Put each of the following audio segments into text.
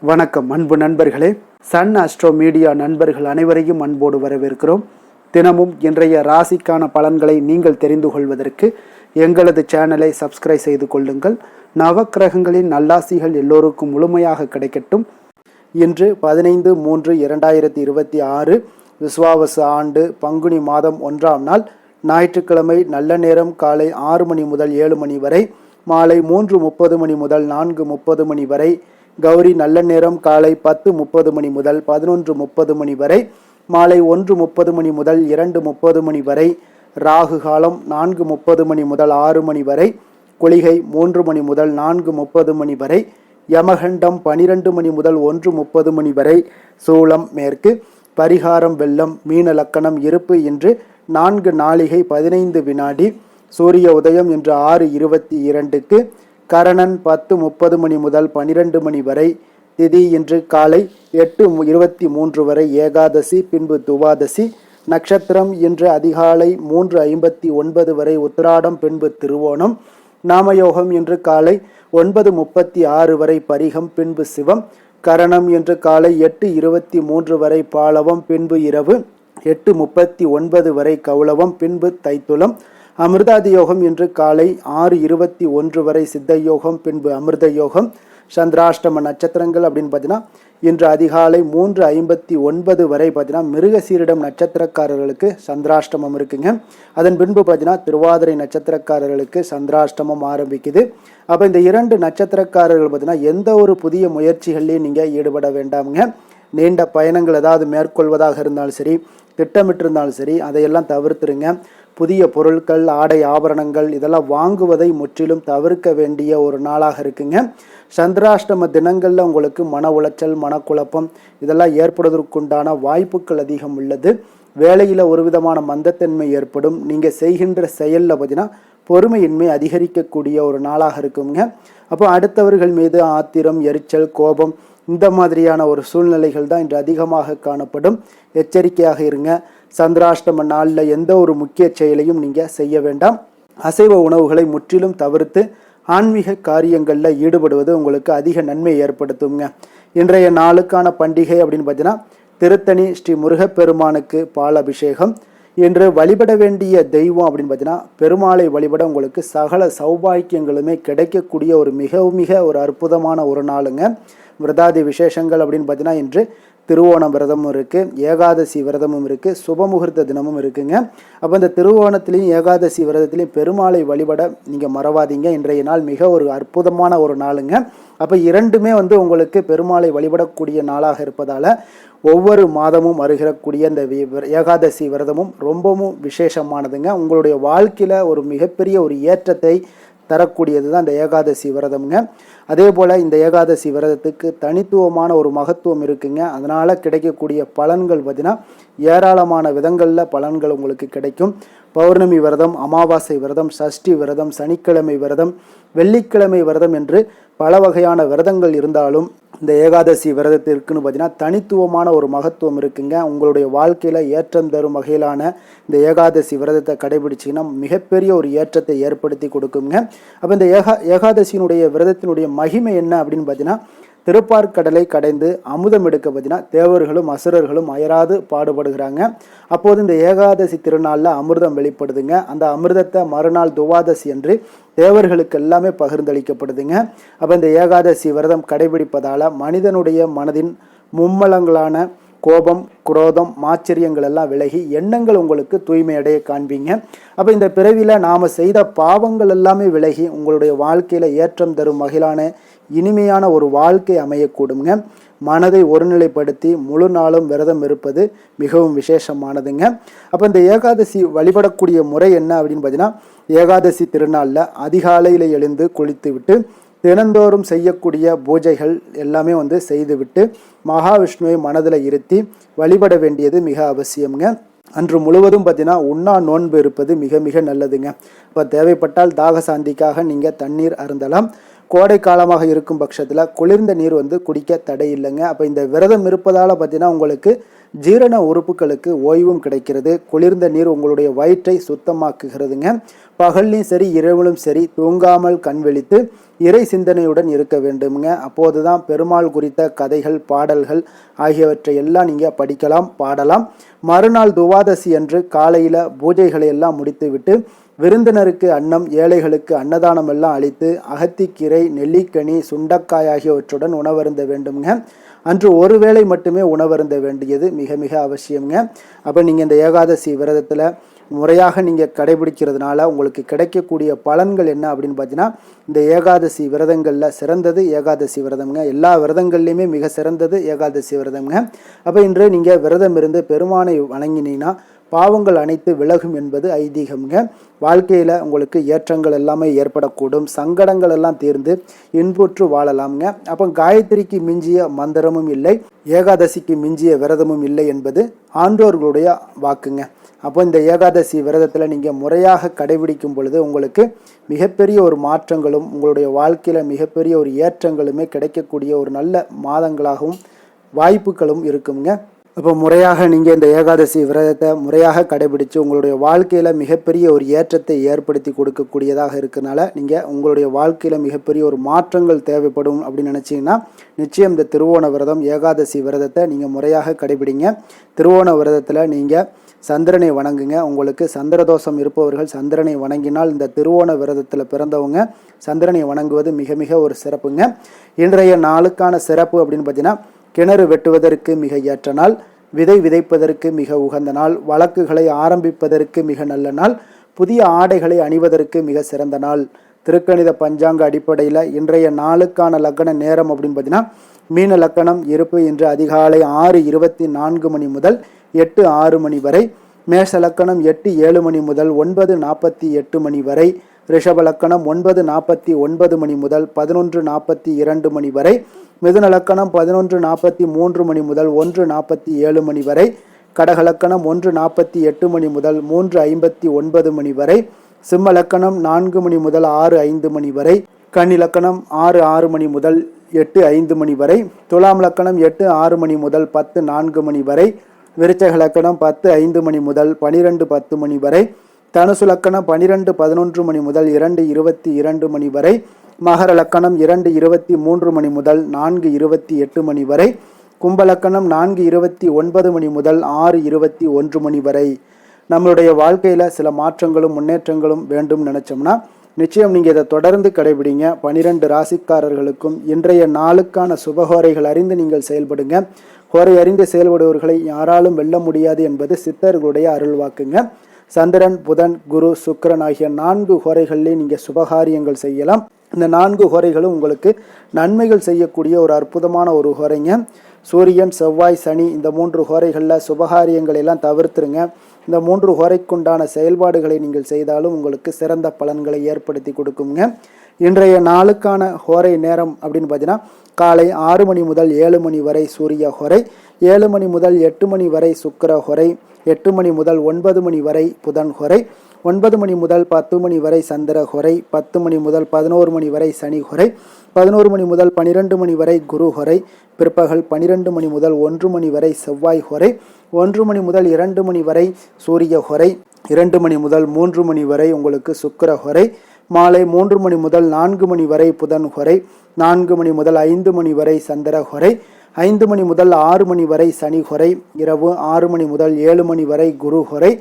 வணக்கம் அன்பு நண்பர்களே. சன் அஸ்ட்ரோ மீடியா நண்பர்கள் அனைவரையும் அன்போடு வரவேற்கிறோம். தினமும் இன்றைய ராசிக்கான பலன்களை நீங்கள் தெரிந்து கொள்வதற்கு எங்களது சேனலை சப்ஸ்கிரைப் செய்து கொள்ளுங்கள். நவக்கிரகங்களின் நல்லாசிகள் எல்லோருக்கும் முழுமையாக கிடைக்கட்டும். இன்று 15/3/2026 விஸ்வாவசு ஆண்டு பங்குனி மாதம் 1ஆம் நாள் ஞாயிற்றுக்கிழமை. நல்ல நேரம் காலை 6 மணி முதல் 7 மணி வரை, மாலை 3:30 மணி முதல் 4:30 மணி வரை. கௌரி நல்ல நேரம் காலை 10:30 மணி முதல் 11:30 மணி வரை, மாலை 1:30 மணி முதல் 2:30 மணி வரை. ராகு காலம் 4:30 மணி முதல் 6 மணி வரை, குளிகை 3 மணி முதல் 4:30 மணி வரை, யமகண்டம் 12 மணி முதல் 1:30 மணி வரை. சூலம் மேற்கு, பரிகாரம் வெள்ளம், மீன லக்கணம் இருப்பு. இன்று 4 நாழிகை 15 வினாடி. சூரிய உதயம் இன்று 6:22க்கு. கரணன் 10:30 மணி முதல் 12 மணி வரை. திதி இன்று காலை 8:23 வரை ஏகாதசி, பின்பு துவாதசி. நட்சத்திரம் இன்று அதிகாலை 3:59 வரை உத்திராடம், பின்பு திருவோணம். நாமயோகம் இன்று காலை 9:36 வரை பரிகம், பின்பு சிவம். கரணம் இன்று காலை 8:23 வரை பாலவம், பின்பு இரவு 8:39 வரை கௌளவம், பின்பு தைத்துளம். அமிர்தாதி யோகம் இன்று காலை 6:21 வரை சித்த யோகம், பின்பு அமிர்த யோகம். சந்திராஷ்டம நட்சத்திரங்கள் அப்படின்னு பார்த்தீங்கன்னா இன்று அதிகாலை 3:59 வரை பார்த்தீங்கன்னா மிருகசீரிடம் நட்சத்திரக்காரர்களுக்கு சந்திராஷ்டமம் இருக்குங்க. அதன் பின்பு பார்த்தீங்கன்னா திருவாதிரை நட்சத்திரக்காரர்களுக்கு சந்திராஷ்டமம் ஆரம்பிக்குது. அப்போ இந்த 2 நட்சத்திரக்காரர்கள் பார்த்தீங்கன்னா எந்த ஒரு புதிய முயற்சிகள்லையும் நீங்கள் ஈடுபட வேண்டாமுங்க. நீண்ட பயணங்கள் ஏதாவது மேற்கொள்வதாக இருந்தாலும் சரி, திட்டமிட்டிருந்தாலும் சரி, அதையெல்லாம் தவிர்த்துருங்க. புதிய பொருட்கள், ஆடை ஆபரணங்கள் இதெல்லாம் வாங்குவதை முற்றிலும் தவிர்க்க வேண்டிய ஒரு நாளாக இருக்குங்க. சந்திராஷ்டம தினங்களில் உங்களுக்கு மன உளைச்சல், மனக்குழப்பம் இதெல்லாம் ஏற்படுவதற்குண்டான வாய்ப்புகள் அதிகம் உள்ளது. வேலையில் ஒரு விதமான மந்தத்தன்மை ஏற்படும். நீங்கள் செய்கின்ற செயலில் பார்த்தீங்கன்னா பொறுமையின்மை அதிகரிக்கக்கூடிய ஒரு நாளாக இருக்குங்க. அப்போ அடுத்தவர்கள் மீது ஆத்திரம், எரிச்சல், கோபம் இந்த மாதிரியான ஒரு சூழ்நிலைகள் தான் இன்று அதிகமாக காணப்படும். எச்சரிக்கையாக இருங்க. சந்திராஷ்டம நாளில் எந்த ஒரு முக்கிய செயலையும் நீங்கள் செய்ய வேண்டாம். அசைவ உணவுகளை முற்றிலும் தவிர்த்து ஆன்மீக காரியங்களில் ஈடுபடுவது உங்களுக்கு அதிக நன்மை ஏற்படுத்துங்க. இன்றைய நாளுக்கான பண்டிகை அப்படின்னு பார்த்தீங்கன்னா திருத்தணி ஸ்ரீ முருகப்பெருமானுக்கு பால் அபிஷேகம். இன்று வழிபட வேண்டிய தெய்வம் அப்படின்னு பார்த்தீங்கன்னா பெருமாளை வழிபட உங்களுக்கு சகல சௌபாக்கியங்களுமே கிடைக்கக்கூடிய ஒரு மிக ஒரு அற்புதமான ஒரு நாளுங்க. விரதாதி விசேஷங்கள் அப்படின்னு பார்த்தீங்கன்னா இன்று திருவோணம் விரதமும் இருக்குது, ஏகாதசி விரதமும் இருக்குது, சுபமுகூர்த்த தினமும் இருக்குங்க. அப்போ இந்த திருவோணத்திலையும் ஏகாதசி விரதத்திலையும் பெருமாளை வழிபட நீங்கள் மறவாதீங்க. இன்றைய நாள் மிக ஒரு அற்புதமான ஒரு நாளுங்க. அப்போ இரண்டுமே உங்களுக்கு பெருமாளை வழிபடக்கூடிய நாளாக இருப்பதால் ஒவ்வொரு மாதமும் வருகிறக்கூடிய இந்த ஏகாதசி விரதமும் ரொம்பவும் விசேஷமானதுங்க. உங்களுடைய வாழ்க்கையில் ஒரு மிகப்பெரிய ஒரு ஏற்றத்தை தரக்கூடியது தான் இந்த ஏகாதசி விரதம்ங்க. அதே போல் இந்த ஏகாதசி விரதத்துக்கு தனித்துவமான ஒரு மகத்துவம் இருக்குங்க. அதனால் கிடைக்கக்கூடிய பலன்கள் பார்த்தீங்கன்னா ஏராளமான விதங்களில் பலன்கள் உங்களுக்கு கிடைக்கும். பௌர்ணமி விரதம், அமாவாசை விரதம், சஷ்டி விரதம், சனிக்கிழமை விரதம், வெள்ளிக்கிழமை விரதம் என்று பல வகையான விரதங்கள் இருந்தாலும் இந்த ஏகாதசி விரதத்திற்குன்னு பார்த்தீங்கன்னா தனித்துவமான ஒரு மகத்துவம் இருக்குங்க. உங்களுடைய வாழ்க்கையில் ஏற்றம் தரும் வகையிலான இந்த ஏகாதசி விரதத்தை கடைபிடிச்சிங்கன்னா மிகப்பெரிய ஒரு ஏற்றத்தை ஏற்படுத்தி கொடுக்குங்க. அப்போ இந்த ஏகாதசியினுடைய விரதத்தினுடைய மகிமை என்ன அப்படின்னு பார்த்தீங்கன்னா திருப்பார்கடலை கடைந்து அமுதம் எடுக்க பார்த்தீங்கன்னா தேவர்களும் அசுரர்களும் அயராது பாடுபடுகிறாங்க. அப்போது இந்த ஏகாதசி திருநாளில் அமிர்தம் வெளிப்படுதுங்க. அந்த அமிர்தத்தை மறுநாள் துவாதசி என்று தேவர்களுக்கு எல்லாமே பகிர்ந்தளிக்கப்படுதுங்க. அப்போ இந்த ஏகாதசி விரதம் கடைபிடிப்பதால் மனிதனுடைய மனதின் மும்மலங்களான கோபம், குரோதம், மாச்சரியங்கள் எல்லாம் விலகி எண்ணங்கள் உங்களுக்கு தூய்மையடைய காண்பீங்க. அப்போ இந்த பிறவியில் நாம் செய்த பாவங்கள் எல்லாமே விலகி உங்களுடைய வாழ்க்கையில் ஏற்றம் தரும் வகையிலான இனிமையான ஒரு வாழ்க்கை அமையக்கூடுங்க. மனதை ஒருநிலைப்படுத்தி முழு நாளும் விரதம் இருப்பது மிகவும் விசேஷமானதுங்க. அப்போ இந்த ஏகாதசி வழிபடக்கூடிய முறை என்ன அப்படின்னு பார்த்தீங்கன்னா ஏகாதசி திருநாளில் அதிகாலையில் எழுந்து குளித்து விட்டு தினந்தோறும் செய்யக்கூடிய பூஜைகள் எல்லாமே செய்துவிட்டு மகாவிஷ்ணுவை மனதில் இருத்தி வழிபட வேண்டியது மிக அவசியம்ங்க. அன்று முழுவதும் பார்த்தீங்கன்னா உண்ணா நோன்பு இருப்பது மிக நல்லதுங்க. இப்போ தேவைப்பட்டால் தாக சாந்திக்காக நீங்கள் தண்ணீர் அருந்தலாம். கோடை காலமாக இருக்கும் பட்சத்தில் குளிர்ந்த நீர் வந்து குடிக்க தடை இல்லைங்க. அப்போ இந்த விரதம் இருப்பதால் பார்த்தீங்கன்னா உங்களுக்கு ஜீரண உறுப்புகளுக்கு ஓய்வும் கிடைக்கிறது. குளிர்ந்த நீர் உங்களுடைய வயிற்றை சுத்தமாக்குகிறதுங்க. பகல்லையும் சரி இரவிலும் சரி தூங்காமல் கண் விழித்து இறை சிந்தனையுடன் இருக்க வேண்டுமுங்க. அப்போது தான் பெருமாள் குறித்த கதைகள் பாடல்கள் ஆகியவற்றை எல்லாம் நீங்கள் படிக்கலாம் பாடலாம். மறுநாள் துவாதசி அன்று காலையில் பூஜைகளை எல்லாம் முடித்துவிட்டு விருந்தினருக்கு அன்னம் ஏழைகளுக்கு அன்னதானம் எல்லாம் அளித்து அகத்திக்கீரை நெல்லிக்கனி சுண்டக்காய் ஆகியவற்றுடன் உணவருந்த வேண்டுங்க. அன்று ஒருவேளை மட்டுமே உணவருந்த வேண்டியது மிக மிக அவசியங்க. அப்போ நீங்கள் இந்த ஏகாதசி விரதத்தில் முறையாக நீங்கள் கடைபிடிக்கிறதுனால உங்களுக்கு கிடைக்கக்கூடிய பலன்கள் என்ன அப்படின்னு பார்த்தீங்கன்னா, இந்த ஏகாதசி விரதங்களில் சிறந்தது ஏகாதசி விரதம்ங்க. எல்லா விரதங்கள்லையுமே மிக சிறந்தது ஏகாதசி விரதம்ங்க. அப்போ இன்று நீங்கள் விரதம் இருந்து பெருமானை வணங்கினீங்கன்னா பாவங்கள் அனைத்து விலகும் என்பது ஐதீகம்ங்க. வாழ்க்கையில் உங்களுக்கு ஏற்றங்கள் எல்லாமே ஏற்படக்கூடும். சங்கடங்கள் எல்லாம் தீர்ந்து இன்புற்று வாழலாம்ங்க. அப்போ காயத்ரிக்கு மிஞ்சிய மந்திரமும் இல்லை, ஏகாதசிக்கு மிஞ்சிய விரதமும் இல்லை என்பது ஆன்றோர்களுடைய வாக்குங்க. அப்போ இந்த ஏகாதசி விரதத்தில் நீங்கள் முறையாக கடைபிடிக்கும் பொழுது உங்களுக்கு மிகப்பெரிய ஒரு மாற்றங்களும் உங்களுடைய வாழ்க்கையில் மிகப்பெரிய ஒரு ஏற்றங்களுமே கிடைக்கக்கூடிய ஒரு நல்ல மாதங்களாகவும் வாய்ப்புகளும் இருக்குங்க. அப்போ முறையாக நீங்கள் இந்த ஏகாதசி விரதத்தை முறையாக கடைபிடித்து உங்களுடைய வாழ்க்கையில் மிகப்பெரிய ஒரு ஏற்றத்தை ஏற்படுத்தி கொடுக்கக்கூடியதாக இருக்கிறனால நீங்கள் உங்களுடைய வாழ்க்கையில் மிகப்பெரிய ஒரு மாற்றங்கள் தேவைப்படும் அப்படின்னு நினச்சிங்கன்னா நிச்சயம் இந்த திருவோண விரதம் ஏகாதசி விரதத்தை நீங்கள் முறையாக கடைபிடிங்க. திருவோண விரதத்தில் நீங்கள் சந்திரனை வணங்குங்க. உங்களுக்கு சந்திரதோஷம் இருப்பவர்கள் சந்திரனை வணங்கினால் இந்த திருவோண விரதத்தில் பிறந்தவங்க சந்திரனை வணங்குவது மிக மிக ஒரு சிறப்புங்க. இன்றைய நாளுக்கான சிறப்பு அப்படின்னு பார்த்தீங்கன்னா, கிணறு வெட்டுவதற்கு மிக ஏற்ற நாள், விதை விதைப்பதற்கு மிக உகந்த நாள், வழக்குகளை ஆரம்பிப்பதற்கு மிக நல்ல நாள், புதிய ஆடைகளை அணிவதற்கு மிக சிறந்த நாள். திருக்கணித பஞ்சாங்க அடிப்படையில் இன்றைய நாளுக்கான லக்கண நேரம் அப்படின்னு பார்த்தீங்கன்னா, மீன லக்கணம் இருப்பு இன்று அதிகாலை 6:24 மணி முதல் 8:06 மணி வரை, மேஷ லக்கணம் 8:07 மணி முதல் 9:48 மணி வரை, ரிஷப லக்கணம் 9:49 மணி முதல் 11:42 மணி வரை, மிதுன லக்கணம் 11:43 மணி முதல் 1:47 மணி வரை, கடக லக்கணம் 1:48 மணி முதல் 3:59 மணி வரை, சிம்ம லக்கணம் 4 மணி முதல் 6:05 மணி வரை, கன்னி லக்கணம் 6:06 மணி முதல் 8:05 மணி வரை, துலாம் லக்கணம் 8:06 மணி முதல் 10:04 மணி வரை, விருச்சக லக்கணம் 10:05 மணி முதல் 12:10 மணி வரை, தனுசு லக்கணம் 12:11 மணி முதல் 2:22 மணி வரை, மகர லக்கணம் 2:23 மணி முதல் 4:28 மணி வரை, கும்பலக்கணம் 4:29 மணி முதல் 6:21 மணி வரை. நம்மளுடைய வாழ்க்கையில் சில மாற்றங்களும் முன்னேற்றங்களும் வேண்டும் நினைச்சோம்னா நிச்சயம் நீங்கள் இதை தொடர்ந்து கடைபிடிங்க. 12 ராசிக்காரர்களுக்கும் இன்றைய நாளுக்கான சுபகோரைகள் அறிந்து நீங்கள் செயல்படுங்க. கோரை அறிந்து செயல்படுவர்களை யாராலும் வெல்ல முடியாது என்பது சித்தர்களுடைய அருள்வாக்குங்க. சந்திரன் புதன் குரு சுக்கிரன் ஆகிய 4 ஹோரைகளிலே நீங்கள் சுபகாரியங்கள் செய்யலாம். இந்த 4 ஹோரைகளும் உங்களுக்கு நன்மைகள் செய்யக்கூடிய ஒரு அற்புதமான ஒரு ஹோரைங்க. சூரியன் செவ்வாய் சனி இந்த 3 ஹோரைகளில் சுபகாரியங்களை எல்லாம் தவிர்த்துருங்க. இந்த 3 ஹோரைக்குண்டான செயல்பாடுகளை நீங்கள் செய்தாலும் உங்களுக்கு சிறந்த பலன்களை ஏற்படுத்தி கொடுக்குங்க. இன்றைய நாளுக்கான ஹோரை நேரம் அப்படின்னு பார்த்தீங்கன்னா, காலை 6 மணி முதல் 7 மணி வரை சூரிய ஹோரை, 7 மணி முதல் 8 மணி வரை சுக்கிர ஹோரை, 8 மணி முதல் 9 மணி வரை புதன் ஹோரை, 9 மணி முதல் 10 மணி வரை சந்திர ஹோரை, 10 மணி முதல் 11 மணி வரை சனி ஹோரை, 11 மணி முதல் 12 மணி வரை குரு ஹோரை, பிற்பகல் 12 மணி முதல் 1 மணி வரை செவ்வாய் ஹோரை, 1 மணி முதல் 2 மணி வரை சூரிய ஹோரை, 2 மணி முதல் 3 மணி வரை உங்களுக்கு சுக்கிர ஹோரை, மாலை 3 மணி முதல் 4 மணி வரை புதன் ஹோரை, 4 மணி முதல் 5 மணி வரை சந்திர ஹோரை, 5 மணி முதல் 6 மணி வரை சனி ஹோரை, இரவு 6 மணி முதல் 7 மணி வரை குரு ஹோரை,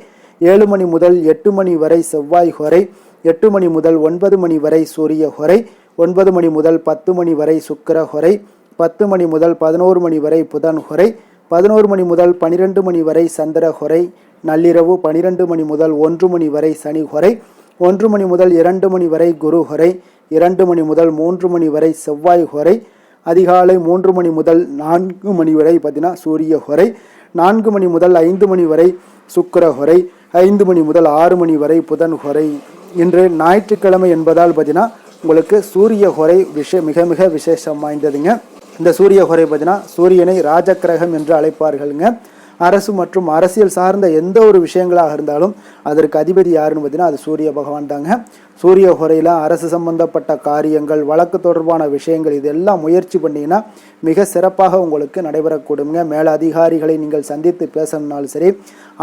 7 மணி முதல் 8 மணி வரை செவ்வாய் ஹோரை, 8 மணி முதல் 9 மணி வரை சூரிய ஹோரை, 9 மணி முதல் 10 மணி வரை சுக்கிர ஹோரை, 10 மணி முதல் 11 மணி வரை புதன் ஹோரை, 11 மணி முதல் 12 மணி வரை சந்திர ஹோரை, நள்ளிரவு 12 மணி முதல் 1 மணி வரை சனி ஹோரை, 1 மணி முதல் 2 மணி வரை குரு ஹோரை, 2 மணி முதல் 3 மணி வரை செவ்வாய் ஹோரை, அதிகாலை 3 மணி முதல் 4 மணி வரை பார்த்தீங்கன்னா சூரிய ஹோரை, 4 மணி முதல் 5 மணி வரை சுக்கிர ஹோரை, 5 மணி முதல் 6 மணி வரை புதன் ஹோரை. இன்று ஞாயிற்றுக்கிழமை என்பதால் பார்த்தீங்கன்னா உங்களுக்கு சூரிய ஹோரை மிக மிக விசேஷம் வாய்ந்ததுங்க. இந்த சூரிய ஹோரை பார்த்தீங்கன்னா சூரியனை ராஜக்கிரகம் என்று அழைப்பார்களுங்க. அரசு மற்றும் அரசியல் சார்ந்த எந்த ஒரு விஷயங்களாக இருந்தாலும் அதற்கு அதிபதி யாருன்னு பார்த்தீங்கன்னா அது சூரிய பகவான் தாங்க. சூரிய ஹோரையில் அரசு சம்பந்தப்பட்ட காரியங்கள், வழக்கு தொடர்பான விஷயங்கள் இதெல்லாம் முயற்சி பண்ணிங்கன்னா மிக சிறப்பாக உங்களுக்கு நடைபெறக்கூடுங்க. மேல அதிகாரிகளை நீங்கள் சந்தித்து பேசணுன்னாலும் சரி,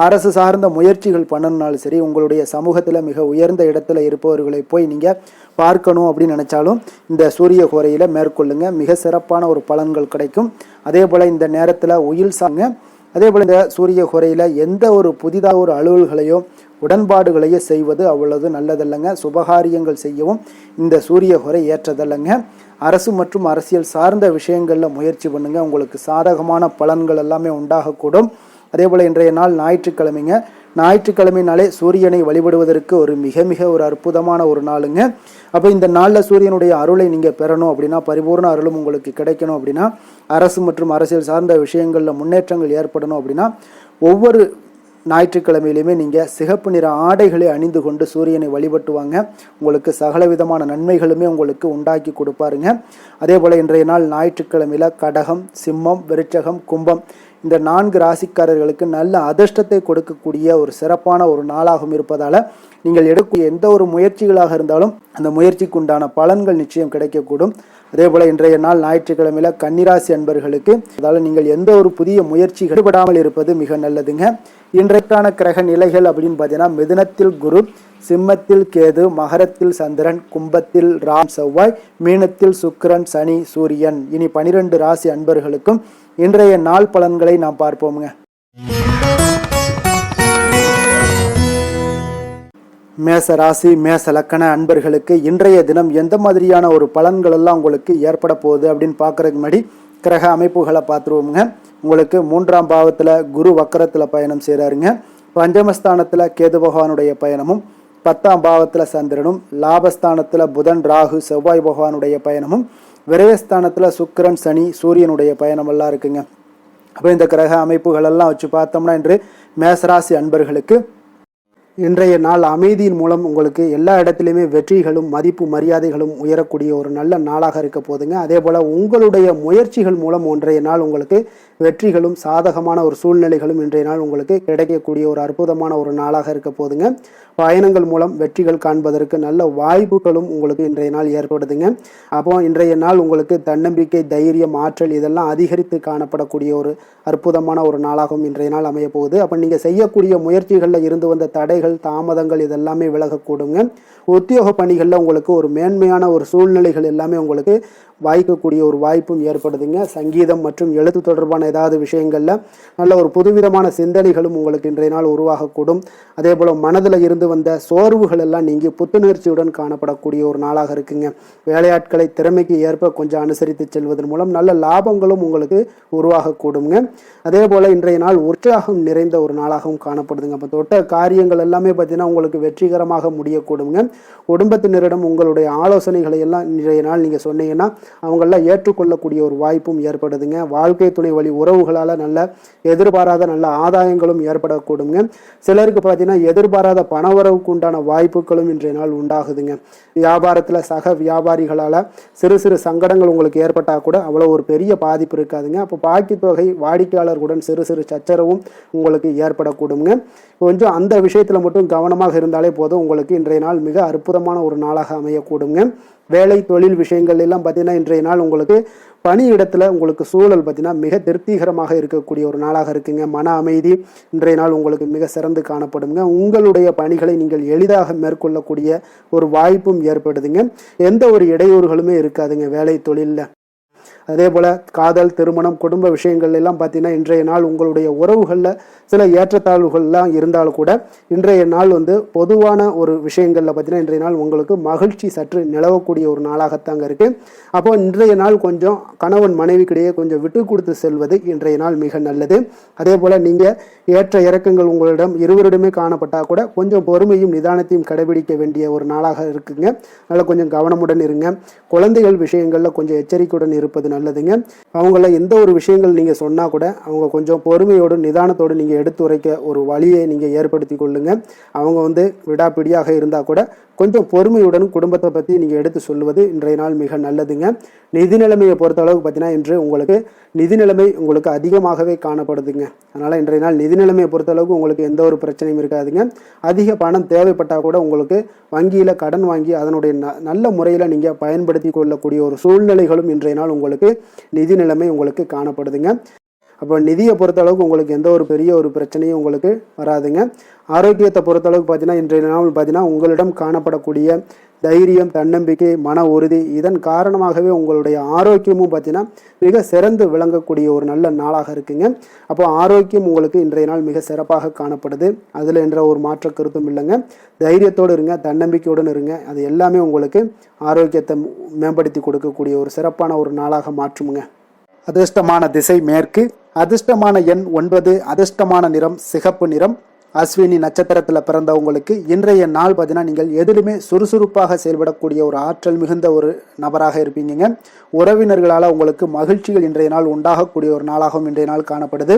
அரசு சார்ந்த முயற்சிகள் பண்ணணுன்னாலும் சரி, உங்களுடைய சமூகத்தில் மிக உயர்ந்த இடத்துல இருப்பவர்களை போய் நீங்கள் பார்க்கணும் அப்படின்னு நினச்சாலும் இந்த சூரிய ஹோரையில் மேற்கொள்ளுங்க. மிக சிறப்பான ஒரு பலன்கள் கிடைக்கும். அதே போல் இந்த நேரத்தில் உயில் சாங்க. அதே போல் இந்த சூரிய ஹோரையில் எந்த ஒரு புதிதாக ஒரு அலுவல்களையோ உடன்பாடுகளையோ செய்வது அவ்வளவு நல்லதல்லங்க. சுபகாரியங்கள் செய்யவும் இந்த சூரிய ஹோரை ஏற்றதல்லங்க. அரசு மற்றும் அரசியல் சார்ந்த விஷயங்களில் முயற்சி பண்ணுங்க. உங்களுக்கு சாதகமான பலன்கள் எல்லாமே உண்டாகக்கூடும். அதே போல் இன்றைய நாள் ஞாயிற்றுக்கிழமைங்க. ஞாயிற்றுக்கிழமைனாலே சூரியனை வழிபடுவதற்கு ஒரு மிக ஒரு அற்புதமான ஒரு நாளுங்க. அப்போ இந்த நாளில் சூரியனுடைய அருளை நீங்கள் பெறணும் அப்படின்னா, பரிபூர்ண அருளும் உங்களுக்கு கிடைக்கணும் அப்படின்னா, அரசு மற்றும் அரசியல் சார்ந்த விஷயங்களில் முன்னேற்றங்கள் ஏற்படணும் அப்படின்னா, ஒவ்வொரு ஞாயிற்றுக்கிழமையிலுமே நீங்கள் சிகப்பு நிற ஆடைகளை அணிந்து கொண்டு சூரியனை வழிபட்டுவாங்க. உங்களுக்கு சகல விதமான நன்மைகளுமே உங்களுக்கு உண்டாக்கி கொடுப்பாருங்க. அதே போல் இன்றைய நாள் ஞாயிற்றுக்கிழமையில் கடகம், சிம்மம், விருச்சகம், கும்பம் இந்த 4 ராசிக்காரர்களுக்கு நல்ல அதிர்ஷ்டத்தை கொடுக்கக்கூடிய ஒரு சிறப்பான ஒரு நாளாகவும் இருப்பதால் நீங்கள் எடுக்கக்கூடிய எந்த ஒரு முயற்சிகளாக இருந்தாலும் அந்த முயற்சிக்கு உண்டான பலன்கள் நிச்சயம் கிடைக்கக்கூடும். அதே போல் இன்றைய நாள் ஞாயிற்றுக்கிழமையில் கன்னிராசி அன்பர்களுக்கு அதால் நீங்கள் எந்த ஒரு புதிய முயற்சிகள் ஈடுபடாமல் இருப்பது மிக நல்லதுங்க. இன்றைக்கான கிரக நிலைகள் அப்படின்னு பார்த்தீங்கன்னா, மிதுனத்தில் குரு, சிம்மத்தில் கேது, மகரத்தில் சந்திரன், கும்பத்தில் ராம் செவ்வாய், மீனத்தில் சுக்கிரன், சனி, சூரியன். இனி 12 ராசி அன்பர்களுக்கும் இன்றைய நாள் பலன்களை நாம் பார்ப்போமுங்க. மேச ராசி மேச லக்கண அன்பர்களுக்கு இன்றைய தினம் எந்த மாதிரியான ஒரு பலன்கள் எல்லாம் உங்களுக்கு ஏற்பட போகுது அப்படின்னு பார்க்கறதுக்கு முன்னாடி கிரக அமைப்புகளை பார்த்துருவோமுங்க. உங்களுக்கு 3ஆம் பாவத்தில் குரு வக்கரத்தில் பயணம் செய்கிறாருங்க. பஞ்சமஸ்தானத்தில் கேது பகவானுடைய பயணமும், 10ஆம் பாவத்தில் சந்திரனும், லாபஸ்தானத்தில் புதன், ராகு, செவ்வாய் பகவானுடைய பயணமும், விரயஸ்தானத்தில் சுக்கிரன், சனி, சூரியனுடைய பயணம் எல்லாம் இருக்குங்க. அப்போ இந்த கிரக அமைப்புகள் எல்லாம் வச்சு பார்த்தோம்னா இன்று மேசராசி அன்பர்களுக்கு இன்றைய நாள் அமைதியின் மூலம் உங்களுக்கு எல்லா இடத்துலையுமே வெற்றிகளும் மதிப்பு மரியாதைகளும் உயரக்கூடிய ஒரு நல்ல நாளாக இருக்க போதுங்க. அதே போல் உங்களுடைய முயற்சிகள் மூலம் இன்றைய நாள் உங்களுக்கு வெற்றிகளும் சாதகமான ஒரு சூழ்நிலைகளும் இன்றைய நாள் உங்களுக்கு கிடைக்கக்கூடிய ஒரு அற்புதமான ஒரு நாளாக இருக்க போதுங்க. பயணங்கள் மூலம் வெற்றிகள் காண்பதற்கு நல்ல வாய்ப்புகளும் உங்களுக்கு இன்றைய நாள் ஏற்படுதுங்க. அப்போ இன்றைய நாள் உங்களுக்கு தன்னம்பிக்கை, தைரியம், ஆற்றல் இதெல்லாம் அதிகரித்து காணப்படக்கூடிய ஒரு அற்புதமான ஒரு நாளாகவும் இன்றைய நாள் அமைய போகுது. அப்போ நீங்கள் செய்யக்கூடிய முயற்சிகளில் இருந்து வந்த தடைகள், தாமதங்கள் இதெல்லாமே விலகக்கூடுங்க. உத்தியோக பணிகளில் உங்களுக்கு ஒரு மேன்மையான ஒரு சூழ்நிலைகள் எல்லாமே உங்களுக்கு வாய்க்கக்கூடிய ஒரு வாய்ப்பும் ஏற்படுதுங்க. சங்கீதம் மற்றும் எழுத்து தொடர்பான ஏதாவது விஷயங்களில் நல்ல ஒரு புதுவிதமான சிந்தனைகளும் உங்களுக்கு இன்றைய நாள் உருவாகக்கூடும். அதே போல் மனதில் இருந்து வந்த சோர்வுகள் எல்லாம் நீங்கி புத்துணர்ச்சியுடன் காணப்படக்கூடிய ஒரு நாளாக இருக்குங்க. வேலையாட்களை திறமைக்கு ஏற்ப கொஞ்சம் அனுசரித்து செல்வதன் மூலம் நல்ல லாபங்களும் உங்களுக்கு உருவாகக்கூடுங்க. அதே போல் இன்றைய நாள் உற்சாகம் நிறைந்த ஒரு நாளாகவும் காணப்படுதுங்க. அப்போ தொட்ட காரியங்கள் எல்லாமே பார்த்தீங்கன்னா உங்களுக்கு வெற்றிகரமாக முடியக்கூடுங்க. குடும்பத்தினரிடம் உங்களுடைய ஆலோசனைகளை எல்லாம் இன்றைய நாள் நீங்கள் சொன்னீங்கன்னா அவங்களெல்லாம் ஏற்றுக்கொள்ளக்கூடிய ஒரு வாய்ப்பும் ஏற்படுதுங்க. வாழ்க்கை துணை வழி உறவுகளால் நல்ல எதிர்பாராத நல்ல ஆதாயங்களும் ஏற்படக்கூடுங்க. சிலருக்கு பார்த்தீங்கன்னா எதிர்பாராத பணவரவுக்கு உண்டான வாய்ப்புகளும் இன்றைய நாள் உண்டாகுதுங்க. வியாபாரத்தில் சக வியாபாரிகளால் சிறு சிறு சங்கடங்கள் உங்களுக்கு ஏற்பட்டால் கூட அவ்வளோ ஒரு பெரிய பாதிப்பு இருக்காதுங்க. அப்போ பாக்கி தொகை வாடிக்கையாளர்களுடன் சிறு சிறு சச்சரவும் உங்களுக்கு ஏற்படக்கூடுங்க. கொஞ்சம் அந்த விஷயத்தில் மட்டும் கவனமாக இருந்தாலே போதும், உங்களுக்கு இன்றைய நாள் மிக அற்புதமான ஒரு நாளாக அமையக்கூடுங்க. வேலை தொழில் விஷயங்கள் எல்லாம் பார்த்தீங்கன்னா இன்றைய நாள் உங்களுக்கு பணியிடத்தில் உங்களுக்கு சூழல் பார்த்தீங்கன்னா மிக திருப்திகரமாக இருக்கக்கூடிய ஒரு நாளாக இருக்குங்க. மன அமைதி இன்றைய நாள் உங்களுக்கு மிக சிறந்து காணப்படுங்க. உங்களுடைய பணிகளை நீங்கள் எளிதாக மேற்கொள்ளக்கூடிய ஒரு வாய்ப்பும் ஏற்படுதுங்க. எந்த ஒரு இடையூறுகளுமே இருக்காதுங்க வேலை தொழிலில். அதே போல் காதல், திருமணம், குடும்ப விஷயங்கள் எல்லாம் பார்த்தீங்கன்னா இன்றைய நாள் உங்களுடைய உறவுகளில் சில ஏற்றத்தாழ்வுகள்லாம் இருந்தாலும் கூட இன்றைய நாள் பொதுவான ஒரு விஷயங்களில் பார்த்தீங்கன்னா இன்றைய நாள் உங்களுக்கு மகிழ்ச்சி சற்று நிலவக்கூடிய ஒரு நாளாகத்தாங்க இருக்குது. அப்போ இன்றைய நாள் கொஞ்சம் கணவன் மனைவிக்கிடையே கொஞ்சம் விட்டு கொடுத்து செல்வது இன்றைய நாள் மிக நல்லது. அதே போல் நீங்கள் ஏற்ற இறக்கங்கள் உங்களிடம் இருவரிடமே காணப்பட்டால் கூட கொஞ்சம் பொறுமையும் நிதானத்தையும் கடைபிடிக்க வேண்டிய ஒரு நாளாக இருக்குங்க. அதனால் கொஞ்சம் கவனமுடன் இருங்க. குழந்தைகள் விஷயங்களில் கொஞ்சம் எச்சரிக்கையுடன் இருப்பது நல்லதுங்க. அவங்கள எந்த ஒரு விஷயங்கள் நீங்கள் சொன்னால் கூட அவங்க கொஞ்சம் பொறுமையோடு நிதானத்தோடு நீங்கள் எடுத்துரைக்க ஒரு வழியை நீங்கள் ஏற்படுத்தி கொள்ளுங்க. அவங்க விடாப்பிடியாக இருந்தால் கூட கொஞ்சம் பொறுமையுடன் குடும்பத்தை பற்றி நீங்கள் எடுத்து சொல்லுவது இன்றைய நாள் மிக நல்லதுங்க. நிதி நிலைமையை பொறுத்த அளவுக்கு பார்த்தீங்கன்னா இன்று உங்களுக்கு நிதி நிலைமை உங்களுக்கு அதிகமாகவே காணப்படுதுங்க. அதனால் இன்றைய நாள் நிதி நிலைமையை பொறுத்த அளவுக்கு உங்களுக்கு எந்த ஒரு பிரச்சனையும் இருக்காதுங்க. அதிக பணம் தேவைப்பட்டால் கூட உங்களுக்கு வங்கியில் கடன் வாங்கி அதனுடைய நல்ல முறையில் நீங்கள் பயன்படுத்தி கொள்ளக்கூடிய ஒரு சூழ்நிலைகளும் இன்றைய நாள் உங்களுக்கு நிதி நிலைமை உங்களுக்கு காணப்படுதுங்க. அப்போ நிதியை பொறுத்தளவுக்கு உங்களுக்கு எந்த ஒரு பெரிய ஒரு பிரச்சனையும் உங்களுக்கு வராதுங்க. ஆரோக்கியத்தை பொறுத்தளவுக்கு பார்த்தீங்கன்னா இன்றைய நாள் பார்த்தீங்கன்னா உங்களிடம் காணப்படக்கூடிய தைரியம், தன்னம்பிக்கை, மன உறுதி இதன் காரணமாகவே உங்களுடைய ஆரோக்கியமும் பார்த்தீங்கன்னா மிக சிறந்து விளங்கக்கூடிய ஒரு நல்ல நாளாக இருக்குங்க. அப்போ ஆரோக்கியம் உங்களுக்கு இன்றைய நாள் மிக சிறப்பாக காணப்படுது. அதில் என்ற ஒரு மாற்ற கருத்தும் இல்லைங்க. தைரியத்தோடு இருங்க, தன்னம்பிக்கையுடன் இருங்க. அது எல்லாமே உங்களுக்கு ஆரோக்கியத்தை மேம்படுத்தி கொடுக்கக்கூடிய ஒரு சிறப்பான ஒரு நாளாக மாற்றுமுங்க. அதிர்ஷ்டமான திசை மேற்கு, அதிர்ஷ்டமான எண் 9, அதிர்ஷ்டமான நிறம் சிகப்பு நிறம். அஸ்வினி நட்சத்திரத்தில் பிறந்தவங்களுக்கு இன்றைய நாள் பார்த்தீங்கன்னா நீங்கள் எதிலுமே சுறுசுறுப்பாக செயல்படக்கூடிய ஒரு ஆற்றல் மிகுந்த ஒரு நபராக இருப்பீங்க. உறவினர்களால் உங்களுக்கு மகிழ்ச்சிகள் இன்றைய நாள் உண்டாகக்கூடிய ஒரு நாளாகவும் இன்றைய நாள் காணப்படுது.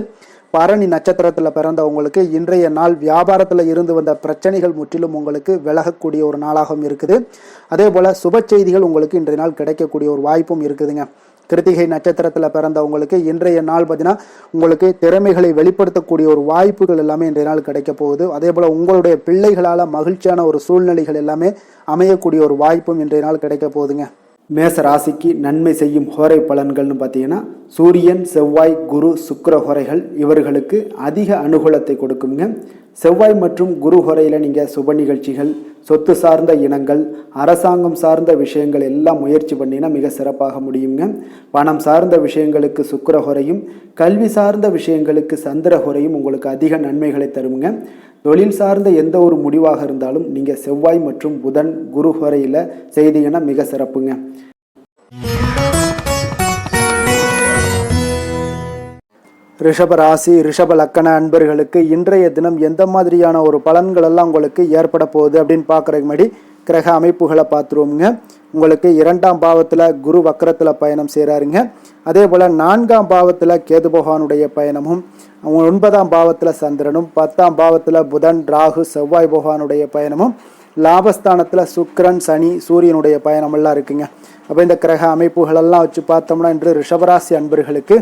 பரணி நட்சத்திரத்தில் பிறந்தவங்களுக்கு இன்றைய நாள் வியாபாரத்தில் இருந்து வந்த பிரச்சனைகள் முற்றிலும் உங்களுக்கு விலகக்கூடிய ஒரு நாளாகவும் இருக்குது. அதே போல் சுப செய்திகள் உங்களுக்கு இன்றைய நாள் கிடைக்கக்கூடிய ஒரு வாய்ப்பும் இருக்குதுங்க. கிருத்திகை நட்சத்திரத்தில் பிறந்தவங்களுக்கு இன்றைய நாள் பார்த்தீங்கன்னா உங்களுக்கு திறமைகளை வெளிப்படுத்தக்கூடிய ஒரு வாய்ப்புகள் எல்லாமே இன்றைய நாள் கிடைக்க போகுது. அதே போல் உங்களுடைய பிள்ளைகளால் மகிழ்ச்சியான ஒரு சூழ்நிலைகள் எல்லாமே அமையக்கூடிய ஒரு வாய்ப்பும் இன்றைய நாள் கிடைக்க போகுதுங்க. மேச ராசிக்கு நன்மை செய்யும் ஹோரை பலன்கள்னு பார்த்தீங்கன்னா சூரியன், செவ்வாய், குரு, சுக்கிர ஹோரைகள் இவர்களுக்கு அதிக அனுகூலத்தை கொடுக்குங்க. செவ்வாய் மற்றும் குரு ஹோரையில் நீங்கள் சுப நிகழ்ச்சிகள், சொத்து சார்ந்த இனங்கள், அரசாங்கம் சார்ந்த விஷயங்கள் எல்லாம் முயற்சி பண்ணினா மிக சிறப்பாக முடியுங்க. பணம் சார்ந்த விஷயங்களுக்கு சுக்கிர ஹோரையும், கல்வி சார்ந்த விஷயங்களுக்கு சந்திர ஹோரையும் உங்களுக்கு அதிக நன்மைகளை தருங்க. தொழில் சார்ந்த எந்த ஒரு முடிவாக இருந்தாலும் நீங்கள் செவ்வாய் மற்றும் புதன், குரு ஹோரையில் செய்தீங்கன்னா மிக சிறப்புங்க. ரிஷப ராசி, ரிஷப லக்கண அன்பர்களுக்கு இன்றைய தினம் எந்த மாதிரியான ஒரு பலன்கள் எல்லாம் உங்களுக்கு ஏற்பட போகுது அப்படின்னு பார்க்குறதுக்கு முன்னாடி கிரக அமைப்புகளை பார்த்துருவோமுங்க. உங்களுக்கு 2ஆம் பாவத்தில் குரு வக்கரத்தில் பயணம் செய்கிறாருங்க. அதே போல் 4ஆம் பாவத்தில் கேது பகவானுடைய பயணமும், 9ஆம் பாவத்தில் சந்திரனும், 10ஆம் பாவத்தில் புதன், ராகு, செவ்வாய் பகவானுடைய பயணமும், லாபஸ்தானத்தில் சுக்கிரன், சனி, சூரியனுடைய பயணமெல்லாம் இருக்குங்க. அப்போ இந்த கிரக அமைப்புகளெல்லாம் வச்சு பார்த்தோம்னா இன்று ரிஷபராசி அன்பர்களுக்கு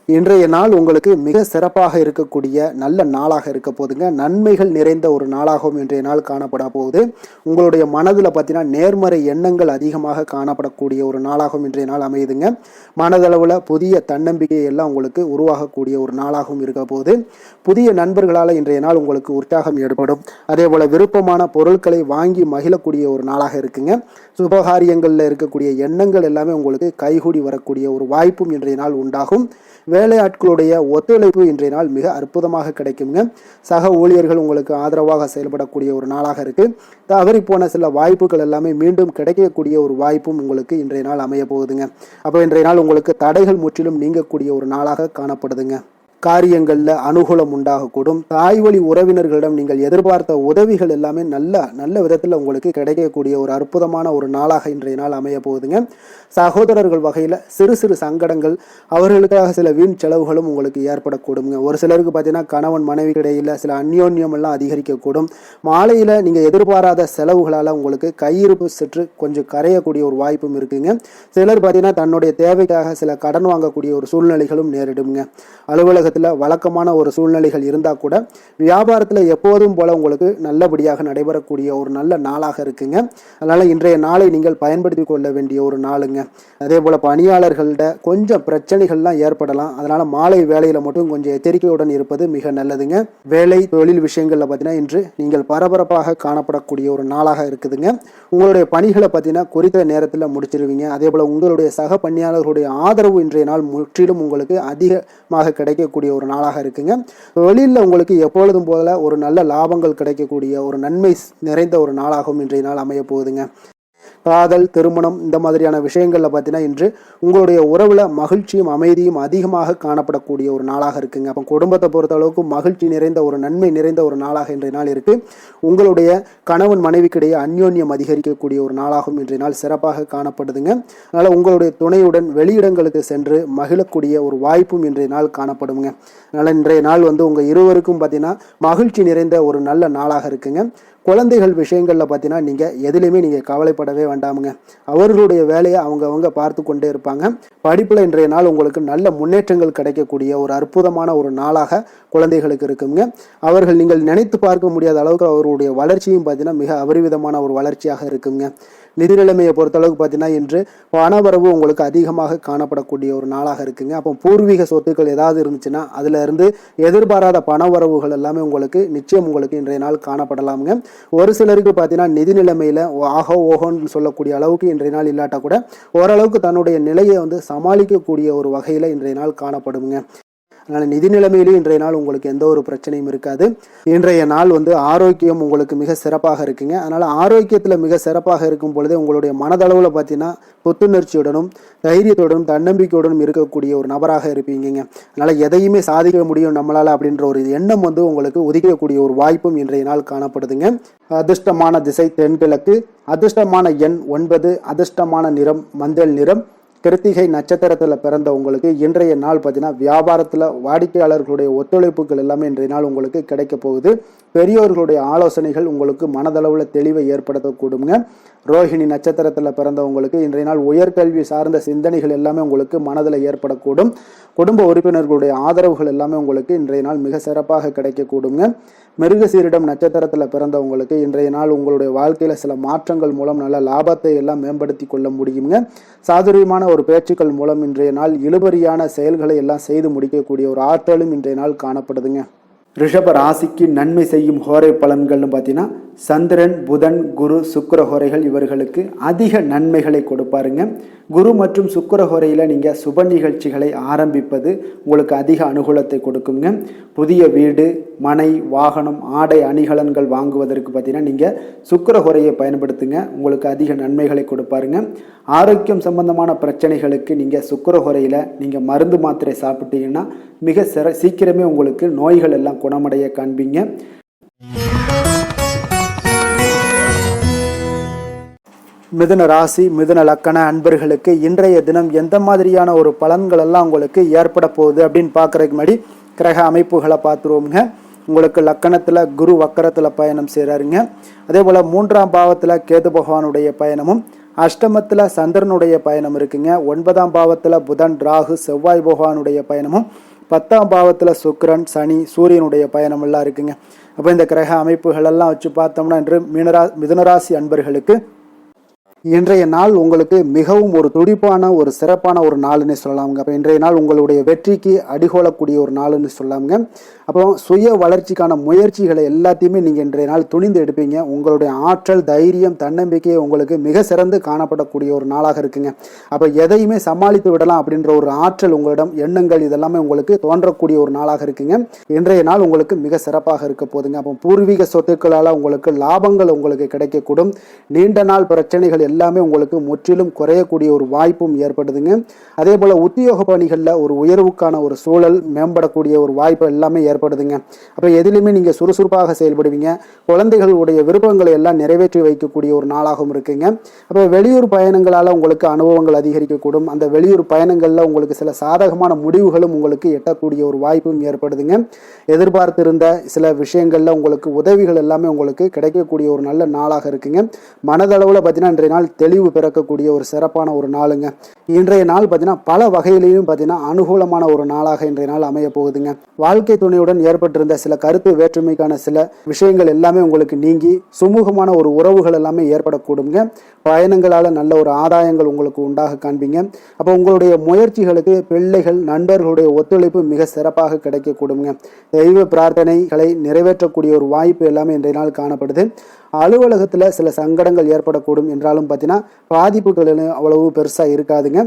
இன்றைய நாள் உங்களுக்கு மிக சிறப்பாக இருக்கக்கூடிய நல்ல நாளாக இருக்க போகுதுங்க. நன்மைகள் நிறைந்த ஒரு நாளாகவும் இன்றைய நாள் காணப்பட போகுது. உங்களுடைய மனதில் பார்த்தீங்கன்னா நேர்மறை எண்ணங்கள் அதிகமாக காணப்படக்கூடிய ஒரு நாளாகவும் இன்றைய நாள் அமையுதுங்க. மனதளவில் புதிய தன்னம்பிக்கை எல்லாம் உங்களுக்கு உருவாகக்கூடிய ஒரு நாளாகவும் இருக்க போகுது. புதிய நண்பர்களால் இன்றைய நாள் உங்களுக்கு உற்சாகம் ஏற்படும். அதே போல் விருப்பமான பொருட்களை வாங்கி மகிழக்கூடிய ஒரு நாளாக இருக்குங்க. சுபகாரியங்களில் இருக்கக்கூடிய எண்ணங்கள் எல்லாமே உங்களுக்கு கைகூடி வரக்கூடிய ஒரு வாய்ப்பும் இன்றைய நாள் உண்டாகும். வேலையாட்களுடைய ஒத்துழைப்பு இன்றைய நாள் மிக அற்புதமாக கிடைக்குங்க. சக ஊழியர்கள் உங்களுக்கு ஆதரவாக செயல்படக்கூடிய ஒரு நாளாக இருக்கு. தவறி போன சில வாய்ப்புகள் எல்லாமே மீண்டும் கிடைக்கக்கூடிய ஒரு வாய்ப்பும் உங்களுக்கு இன்றைய நாள் அமைய போகுதுங்க. அப்போ இன்றைய நாள் உங்களுக்கு தடைகள் முற்றிலும் நீங்கக்கூடிய ஒரு நாளாக காணப்படுதுங்க. காரியங்களில் அனுகூலம் உண்டாகக்கூடும். தாய் வழி உறவினர்களிடம் நீங்கள் எதிர்பார்த்த உதவிகள் எல்லாமே நல்ல விதத்தில் உங்களுக்கு கிடைக்கக்கூடிய ஒரு அற்புதமான ஒரு நாளாக இன்றைய நாள் அமைய போகுதுங்க. சகோதரர்கள் வகையில் சிறு சிறு சங்கடங்கள், அவர்களுக்காக சில வீண் செலவுகளும் உங்களுக்கு ஏற்படக்கூடுங்க. ஒரு சிலருக்கு பார்த்தீங்கன்னா கணவன் மனைவி இடையில் சில அந்யோன்யம் எல்லாம் அதிகரிக்கக்கூடும். மாலையில் நீங்கள் எதிர்பாராத செலவுகளால் உங்களுக்கு கையிருப்பு சற்று கொஞ்சம் கரையக்கூடிய ஒரு வாய்ப்பும் இருக்குங்க. சிலர் பார்த்தீங்கன்னா தன்னுடைய தேவைக்காக சில கடன் வாங்கக்கூடிய ஒரு சூழ்நிலைகளும் நேரிடுங்க. அலுவலகத்தில் வழக்கமான ஒரு சூழ்நிலைகள் இருந்தால் கூட வியாபாரத்தில் எப்போதும் போல உங்களுக்கு நல்லபடியாக நடைபெறக்கூடிய ஒரு நல்ல நாளாக இருக்குங்க. அதனால் இன்றைய நாளை நீங்கள் பயன்படுத்தி கொள்ள வேண்டிய ஒரு நாளுங்க. அதே போல் பணியாளர்கள்ட கொஞ்சம் பிரச்சனைகள்லாம் ஏற்படலாம். அதனால் மாலை வேலையில் மட்டும் கொஞ்சம் எச்சரிக்கையுடன் இருப்பது மிக நல்லதுங்க. வேலை தொழில் விஷயங்களில் பார்த்தீங்கன்னா இன்று நீங்கள் பரபரப்பாக காணப்படக்கூடிய ஒரு நாளாக இருக்குதுங்க. உங்களுடைய பணிகளை பார்த்தீங்கன்னா குறித்த நேரத்தில் முடிச்சிருவீங்க. அதே போல் உங்களுடைய சக பணியாளர்களுடைய ஆதரவு இன்றைய நாள் முற்றிலும் உங்களுக்கு அதிகமாக கிடைக்கக்கூடிய ஒரு நாளாக இருக்குங்க. தொழிலில் உங்களுக்கு எப்பொழுதும் போல ஒரு நல்ல லாபங்கள் கிடைக்கக்கூடிய ஒரு நன்மை நிறைந்த ஒரு நாளாகவும் இன்றைய நாள் அமைய போகுதுங்க. காதல், திருமணம் இந்த மாதிரியான விஷயங்களில் பார்த்தீங்கன்னா இன்று உங்களுடைய உறவில் மகிழ்ச்சியும் அமைதியும் அதிகமாக காணப்படக்கூடிய ஒரு நாளாக இருக்குங்க. அப்போ குடும்பத்தை பொறுத்த அளவுக்கு மகிழ்ச்சி நிறைந்த ஒரு நன்மை நிறைந்த ஒரு நாளாக இன்றைய நாள் இருக்கு. உங்களுடைய கணவன் மனைவிக்கிடையே அந்யோன்யம் அதிகரிக்கக்கூடிய ஒரு நாளாகவும் இன்றைய நாள் சிறப்பாக காணப்படுதுங்க. அதனால உங்களுடைய துணையுடன் வெளியிடங்களுக்கு சென்று மகிழக்கூடிய ஒரு வாய்ப்பும் இன்றைய நாள் காணப்படுங்க. அதனால இன்றைய நாள் உங்க இருவருக்கும் பார்த்தீங்கன்னா மகிழ்ச்சி நிறைந்த ஒரு நல்ல நாளாக இருக்குங்க. குழந்தைகள் விஷயங்களில் பார்த்தீங்கன்னா நீங்கள் எதுலேயுமே நீங்கள் கவலைப்படவே வேண்டாமுங்க. அவர்களுடைய வேலையை அவங்க பார்த்து கொண்டே இருப்பாங்க. படிப்பில் இன்றைய நாள் உங்களுக்கு நல்ல முன்னேற்றங்கள் கிடைக்கக்கூடிய ஒரு அற்புதமான ஒரு நாளாக குழந்தைகளுக்கு இருக்குங்க. அவர்கள் நீங்கள் நினைத்து பார்க்க முடியாத அளவுக்கு அவருடைய வளர்ச்சியும் பார்த்தீங்கன்னா மிக அபரிவிதமான ஒரு வளர்ச்சியாக இருக்குங்க. நிதி நிலைமையை பொறுத்தளவுக்கு பார்த்தீங்கன்னா இன்று பணவரவு உங்களுக்கு அதிகமாக காணப்படக்கூடிய ஒரு நாளாக இருக்குங்க. அப்போ பூர்வீக சொத்துக்கள் ஏதாவது இருந்துச்சுன்னா அதுல இருந்து எதிர்பாராத பணவரவுகள் எல்லாமே உங்களுக்கு நிச்சயம் உங்களுக்கு இன்றைய நாள் காணப்படலாமுங்க. ஒரு சிலருக்கு பார்த்தீங்கன்னா நிதி நிலைமையில ஆகோ ஓஹோன்னு சொல்லக்கூடிய அளவுக்கு இன்றைய நாள் இல்லாட்டா கூட ஓரளவுக்கு தன்னுடைய நிலையை சமாளிக்கக்கூடிய ஒரு வகையில இன்றைய நாள் காணப்படுங்க. அதனால் நிதி நிலைமையிலும் இன்றைய நாள் உங்களுக்கு எந்த ஒரு பிரச்சனையும் இருக்காது. இன்றைய நாள் ஆரோக்கியம் உங்களுக்கு மிக சிறப்பாக இருக்குங்க. அதனால் ஆரோக்கியத்தில் மிக சிறப்பாக இருக்கும் பொழுதே உங்களுடைய மனதளவில் பார்த்தீங்கன்னா புத்துணர்ச்சியுடனும் தைரியத்துடனும் தன்னம்பிக்கையுடனும் இருக்கக்கூடிய ஒரு நபராக இருப்பீங்க. அதனால் எதையுமே சாதிக்க முடியும் நம்மளால் அப்படின்ற ஒரு எண்ணம் உங்களுக்கு உதிக்கக்கூடிய ஒரு வாய்ப்பும் இன்றைய நாள் காணப்படுதுங்க. அதிர்ஷ்டமான திசை தென்கிழக்கு, அதிர்ஷ்டமான எண் 9, அதிர்ஷ்டமான நிறம் மஞ்சள் நிறம். கிருத்திகை நட்சத்திரத்தில் பிறந்த உங்களுக்கு இன்றைய நாள் பார்த்தீங்கன்னா வியாபாரத்தில் வாடிக்கையாளர்களுடைய ஒத்துழைப்புகள் எல்லாமே இன்றைய நாள் உங்களுக்கு கிடைக்க போகுது. பெரியோர்களுடைய ஆலோசனைகள் உங்களுக்கு மனதளவில் தெளிவை ஏற்படுத்தக்கூடுங்க. ரோஹிணி நட்சத்திரத்தில் பிறந்தவங்களுக்கு இன்றைய நாள் உயர்கல்வி சார்ந்த சிந்தனைகள் எல்லாமே உங்களுக்கு மனதில் ஏற்படக்கூடும். குடும்ப உறுப்பினர்களுடைய ஆதரவுகள் எல்லாமே உங்களுக்கு இன்றைய நாள் மிக சிறப்பாக கிடைக்கக்கூடுங்க. மிருகசீரிடம் நட்சத்திரத்தில் பிறந்தவங்களுக்கு இன்றைய நாள் உங்களுடைய வாழ்க்கையில் சில மாற்றங்கள் மூலம் நல்ல லாபத்தை எல்லாம் மேம்படுத்தி கொள்ள முடியுங்க. சாதுரியமான ஒரு பேச்சுக்கள் மூலம் இன்றைய நாள் இழுபறியான செயல்களை எல்லாம் செய்து முடிக்கக்கூடிய ஒரு ஆற்றலும் இன்றைய நாள் காணப்படுதுங்க. ரிஷப ராசிக்கு நன்மை செய்யும் ஹோரை பலன்கள்னு பார்த்தீங்கன்னா சந்திரன், புதன், குரு, சுக்கிர ஹோரைகள் இவர்களுக்கு அதிக நன்மைகளை கொடுப்பாருங்க. குரு மற்றும் சுக்கிர ஹோரையில் நீங்கள் சுப நிகழ்ச்சிகளை ஆரம்பிப்பது உங்களுக்கு அதிக அனுகூலத்தை கொடுக்குங்க. புதிய வீடு, மனை, வாகனம், ஆடை அணிகலன்கள் வாங்குவதற்கு பார்த்தீங்கன்னா நீங்கள் சுக்கிர ஹோரையை பயன்படுத்துங்க. உங்களுக்கு அதிக நன்மைகளை கொடுப்பாருங்க. ஆரோக்கியம் சம்பந்தமான பிரச்சனைகளுக்கு நீங்கள் சுக்கிர ஹோரையில் நீங்கள் மருந்து மாத்திரை சாப்பிட்டீங்கன்னா மிக சீக்கிரமே உங்களுக்கு நோய்கள் எல்லாம் குணமடைய காண்பீங்க. மிதுன ராசி, மிதுன லக்கண அன்பர்களுக்கு இன்றைய தினம் எந்த மாதிரியான ஒரு பலன்கள் எல்லாம் உங்களுக்கு ஏற்பட போகுது அப்படின்னு பார்க்கறதுக்கு முன்னாடி கிரக அமைப்புகளை பார்த்துருவோமுங்க. உங்களுக்கு லக்கணத்தில் குரு வக்கரத்தில் பயணம் செய்கிறாருங்க. அதே போல் 3ஆம் பாவத்தில் கேது பகவானுடைய பயணமும், அஷ்டமத்தில் சந்திரனுடைய பயணம் இருக்குங்க. 9ஆம் பாவத்தில் புதன், ராகு, செவ்வாய் பகவானுடைய பயணமும், 10ஆம் பாவத்தில் சுக்கிரன், சனி, சூரியனுடைய பயணம் எல்லாம் இருக்குங்க. அப்போ இந்த கிரக அமைப்புகள் எல்லாம் வச்சு பார்த்தோம்னா இன்று மிதுனராசி அன்பர்களுக்கு இன்றைய நாள் உங்களுக்கு மிகவும் ஒரு துடிப்பான ஒரு சிறப்பான ஒரு நாள்னு சொல்லலாமுங்க. அப்போ இன்றைய நாள் உங்களுடைய வெற்றிக்கு அடிகோலக்கூடிய ஒரு நாள்னு சொல்லலாமுங்க. அப்புறம் சுய வளர்ச்சிக்கான முயற்சிகளை எல்லாத்தையுமே நீங்கள் இன்றைய நாள் துணிந்து எடுப்பீங்க. உங்களுடைய ஆற்றல், தைரியம், தன்னம்பிக்கையை உங்களுக்கு மிக சிறந்து காணப்படக்கூடிய ஒரு நாளாக இருக்குங்க. அப்போ எதையுமே சமாளித்து விடலாம் அப்படின்ற ஒரு ஆற்றல் உங்களிடம், எண்ணங்கள் இதெல்லாமே உங்களுக்கு தோன்றக்கூடிய ஒரு நாளாக இருக்குங்க. இன்றைய நாள் உங்களுக்கு மிக சிறப்பாக இருக்க போதுங்க. அப்போ பூர்வீக சொத்துக்களால் உங்களுக்கு லாபங்கள் உங்களுக்கு கிடைக்கக்கூடும். நீண்ட நாள் பிரச்சனைகள் எல்லாமே உங்களுக்கு முற்றிலும் குறையக்கூடிய ஒரு வாய்ப்பும் ஏற்படுதுங்க. அதே போல உத்தியோக பணிகளில் ஒரு உயர்வுக்கான ஒரு சூழல் மேம்படக்கூடிய ஒரு வாய்ப்பு எல்லாமே ஏற்படுதுங்க. அப்போ எதிலுமே நீங்கள் சுறுசுறுப்பாக செயல்படுவீங்க. குழந்தைகளுடைய விருப்பங்களை எல்லாம் நிறைவேற்றி வைக்கக்கூடிய ஒரு நாளாகவும் இருக்குங்க. அப்போ வெளியூர் பயணங்களால் உங்களுக்கு அனுபவங்கள் அதிகரிக்கக்கூடும். அந்த வெளியூர் பயணங்களில் உங்களுக்கு சில சாதகமான முடிவுகளும் உங்களுக்கு எட்டக்கூடிய ஒரு வாய்ப்பும் ஏற்படுதுங்க. எதிர்பார்த்திருந்த சில விஷயங்களில் உங்களுக்கு உதவிகள் எல்லாமே உங்களுக்கு கிடைக்கக்கூடிய ஒரு நல்ல நாளாக இருக்குங்க. மனதளவில் பார்த்தீங்கன்னா இன்றைய நாள் தெளிவு பிறக்கக்கூடிய ஒரு சிறப்பான ஒரு நாளுங்க. இன்றைய நாள் பார்த்தீங்கன்னா பல வகையிலையும் பார்த்தீங்கன்னா அனுகூலமான ஒரு நாளாக இன்றைய நாள் அமைய போகுதுங்க. வாழ்க்கை துணையுடன் ஏற்பட்டிருந்த சில கருத்து வேற்றுமைக்கான சில விஷயங்கள் எல்லாமே உங்களுக்கு நீங்கி சுமூகமான ஒரு உறவுகள் எல்லாமே ஏற்படக்கூடுங்க. பயணங்களால் நல்ல ஒரு ஆதாயங்கள் உங்களுக்கு உண்டாக காண்பீங்க. அப்போ உங்களுடைய முயற்சிகளுக்கு பிள்ளைகள், நண்பர்களுடைய ஒத்துழைப்பு மிக சிறப்பாக கிடைக்கக்கூடுங்க. தெய்வ பிரார்த்தனைகளை நிறைவேற்றக்கூடிய ஒரு வாய்ப்பு எல்லாமே இன்றைய நாள் காணப்படுது. அலுவலகத்தில் சில சங்கடங்கள் ஏற்படக்கூடும் என்றாலும் பார்த்தீங்கன்னா பாதிப்புகள் அவ்வளவு பெருசாக இருக்காதுங்க.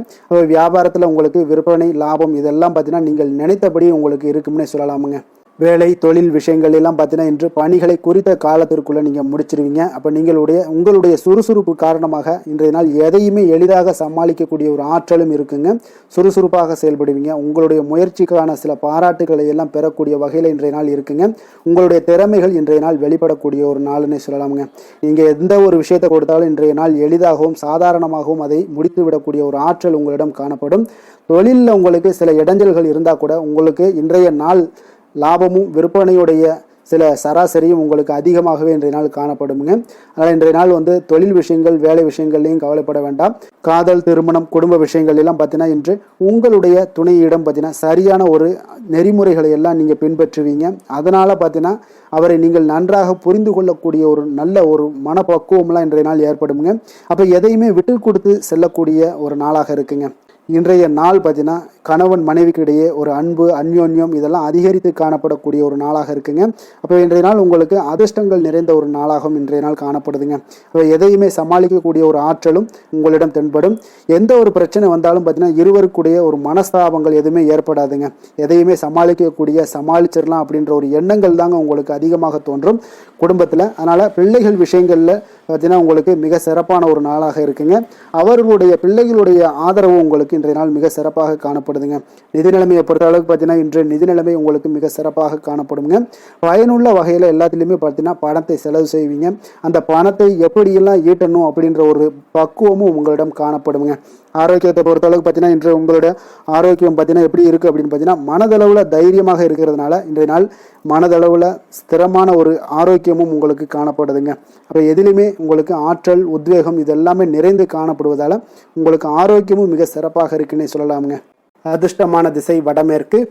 வியாபாரத்தில் உங்களுக்கு விற்பனை, லாபம் இதெல்லாம் பார்த்தீங்கன்னா நீங்கள் நினைத்தபடி உங்களுக்கு இருக்கும்னே சொல்லலாமுங்க. வேலை தொழில் விஷயங்கள் எல்லாம் பார்த்தீங்கன்னா இன்று பணிகளை குறித்த காலத்திற்குள்ளே நீங்கள் முடிச்சிருவீங்க. அப்போ உங்களுடைய சுறுசுறுப்பு காரணமாக இன்றைய நாள் எதையுமே எளிதாக சமாளிக்கக்கூடிய ஒரு ஆற்றலும் இருக்குங்க. சுறுசுறுப்பாக செயல்படுவீங்க. உங்களுடைய முயற்சிக்கான சில பாராட்டுகளை எல்லாம் பெறக்கூடிய வகையில் இன்றைய நாள் இருக்குங்க. உங்களுடைய திறமைகள் இன்றைய நாள் வெளிப்படக்கூடிய ஒரு நாள்னே சொல்லலாமுங்க. நீங்கள் எந்த ஒரு விஷயத்தை கொடுத்தாலும் இன்றைய நாள் எளிதாகவும் சாதாரணமாகவும் அதை முடித்து விடக்கூடிய ஒரு ஆற்றல் உங்களிடம் காணப்படும். தொழிலில் உங்களுக்கு சில இடைஞ்சல்கள் இருந்தால் கூட உங்களுக்கு இன்றைய நாள் லாபமும் விற்பனையுடைய சில சராசரியும் உங்களுக்கு அதிகமாகவே இன்றைய நாள் காணப்படுங்க. அதனால் இன்றைய நாள் தொழில் விஷயங்கள் வேலை விஷயங்கள்லையும் கவலைப்பட வேண்டாம். காதல் திருமணம் குடும்ப விஷயங்கள் எல்லாம் பார்த்தீங்கன்னா இன்று உங்களுடைய துணையிடம் பார்த்தீங்கன்னா சரியான ஒரு நெறிமுறைகளை எல்லாம் நீங்கள் பின்பற்றுவீங்க. அதனால் பார்த்தீங்கன்னா அவரை நீங்கள் நன்றாக புரிந்து கொள்ளக்கூடிய ஒரு நல்ல ஒரு மனப்பக்குவம்லாம் இன்றைய நாள் ஏற்படுங்க. அப்போ எதையுமே விட்டு கொடுத்து செல்லக்கூடிய ஒரு நாளாக இருக்குங்க. இன்றைய நாள் பார்த்தீங்கன்னா கணவன் மனைவிக்கு இடையே ஒரு அன்பு அந்யோன்யம் இதெல்லாம் அதிகரித்து காணப்படக்கூடிய ஒரு நாளாக இருக்குங்க. அப்போ இன்றைய நாள் உங்களுக்கு அதிர்ஷ்டங்கள் நிறைந்த ஒரு நாளாகவும் இன்றைய நாள் காணப்படுதுங்க. அப்போ எதையுமே சமாளிக்கக்கூடிய ஒரு ஆற்றலும் உங்களிடம் தென்படும். எந்த ஒரு பிரச்சனை வந்தாலும் பார்த்தீங்கன்னா இருவருக்குடைய ஒரு மனஸ்தாபங்கள் எதுவுமே ஏற்படாதுங்க. எதையுமே சமாளிச்சிடலாம் அப்படின்ற ஒரு எண்ணங்கள் தாங்க உங்களுக்கு அதிகமாக தோன்றும் குடும்பத்தில். அதனால் பிள்ளைகள் விஷயங்களில் பார்த்தீங்கன்னா உங்களுக்கு மிக சிறப்பான ஒரு நாளாக இருக்குங்க. அவர்களுடைய பிள்ளைகளுடைய ஆதரவு உங்களுக்கு இன்றைய நாள் மிக சிறப்பாக காணப்படுதுங்க. நிதி நிலைமையை பொறுத்த அளவுக்கு பார்த்தீங்கன்னா இன்று நிதி நிலைமை உங்களுக்கு மிக சிறப்பாக காணப்படுங்க. பயனுள்ள வகையில் எல்லாத்துலேயுமே பார்த்தீங்கன்னா பணத்தை செலவு செய்வீங்க. அந்த பணத்தை எப்படியெல்லாம் ஈட்டணும் அப்படின்ற ஒரு பக்குவமும் உங்களிடம் காணப்படுங்க. ஆரோக்கியத்தை பொறுத்த அளவுக்கு பார்த்தீங்கன்னா இன்று உங்களுடைய ஆரோக்கியம் பார்த்தீங்கன்னா எப்படி இருக்குது அப்படின்னு பார்த்தீங்கன்னா மனதளவில் தைரியமாக இருக்கிறதுனால இன்றைய நாள் மனதளவில் ஸ்திரமான ஒரு ஆரோக்கியமும் உங்களுக்கு காணப்படுதுங்க. அப்போ எதிலுமே உங்களுக்கு ஆற்றல் உத்வேகம் இதெல்லாமே நிறைந்து காணப்படுவதால் உங்களுக்கு ஆரோக்கியமும் மிக சிறப்பாக இருக்குன்னே சொல்லலாமுங்க. அதிர்ஷ்டமான திசை வடமேற்கு,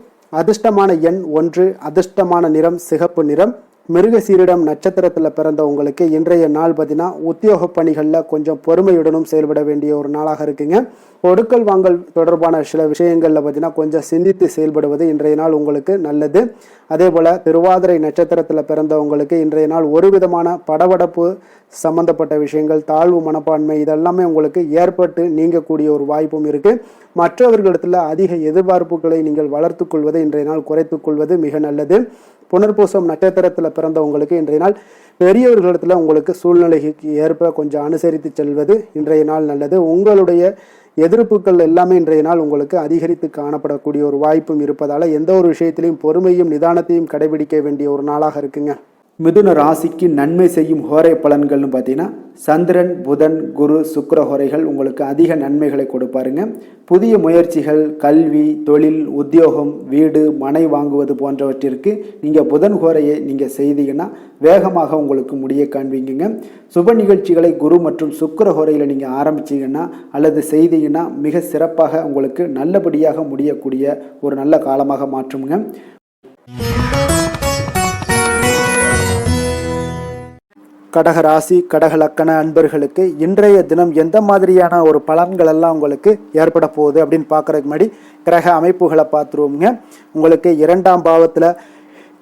அதிர்ஷ்டமான எண் 1, அதிர்ஷ்டமான நிறம் சிகப்பு நிறம். மிருகசீரிடம் நட்சத்திரத்தில் பிறந்த உங்களுக்கு இன்றைய நாள் பார்த்தீங்கன்னா உத்தியோக பணிகளில் கொஞ்சம் பொறுமையுடனும் செயல்பட வேண்டிய ஒரு நாளாக இருக்குங்க. கொடுக்கல் வாங்கல் தொடர்பான சில விஷயங்களில் பார்த்தீங்கன்னா கொஞ்சம் சிந்தித்து செயல்படுவது இன்றைய நாள் உங்களுக்கு நல்லது. அதே போல் திருவாதிரை நட்சத்திரத்தில் பிறந்தவங்களுக்கு இன்றைய நாள் ஒரு விதமான படபடப்பு சம்பந்தப்பட்ட விஷயங்கள் தாழ்வு மனப்பான்மை இதெல்லாமே உங்களுக்கு ஏற்பட்டு நீங்கக்கூடிய ஒரு வாய்ப்பும் இருக்குது. மற்றவர்களிடத்தில் அதிக எதிர்பார்ப்புகளை நீங்கள் வளர்த்து கொள்வதை இன்றைய நாள் குறைத்து கொள்வது மிக நல்லது. புனர்பூசம் நட்சத்திரத்தில் பிறந்தவங்களுக்கு இன்றைய நாள் பெரியவர்களிடத்தில் உங்களுக்கு சூழ்நிலைக்கு ஏற்ப கொஞ்சம் அனுசரித்து செல்வது இன்றைய நாள் நல்லது. உங்களுடைய எதிர்ப்புகள் எல்லாமே இன்றைய நாள் உங்களுக்கு அதிகரித்து காணப்படக்கூடிய ஒரு வாய்ப்பும் இருப்பதால் எந்த ஒரு விஷயத்திலையும் பொறுமையும் நிதானத்தையும் கடைபிடிக்க வேண்டிய ஒரு நாளாக இருக்குங்க. மிதுன ராசிக்கு நன்மை செய்யும் ஹோரை பலன்கள்னு பார்த்தீங்கன்னா சந்திரன் புதன் குரு சுக்கிர ஹோரைகள் உங்களுக்கு அதிக நன்மைகளை கொடுப்பாருங்க. புதிய முயற்சிகள் கல்வி தொழில் உத்தியோகம் வீடு மனை வாங்குவது போன்றவற்றிற்கு நீங்கள் புதன் ஹோரையை நீங்கள் செய்தீங்கன்னா வேகமாக உங்களுக்கு முடிய காண்பீங்க. சுப நிகழ்ச்சிகளை குரு மற்றும் சுக்கிர ஹோரையில் நீங்கள் ஆரம்பிச்சிங்கன்னா அல்லது செய்தீங்கன்னா மிக சிறப்பாக உங்களுக்கு நல்லபடியாக முடியக்கூடிய ஒரு நல்ல காலமாக மாற்றுங்க. கடக ராசி கடக லக்கண அன்பர்களுக்கு இன்றைய தினம் எந்த மாதிரியான ஒரு பலன்கள் எல்லாம் உங்களுக்கு ஏற்பட போகுது அப்படின்னு பார்க்கறதுக்கு முன்னாடி கிரக அமைப்புகளை பார்த்துருவோங்க. உங்களுக்கு 2ஆம் பாவத்தில்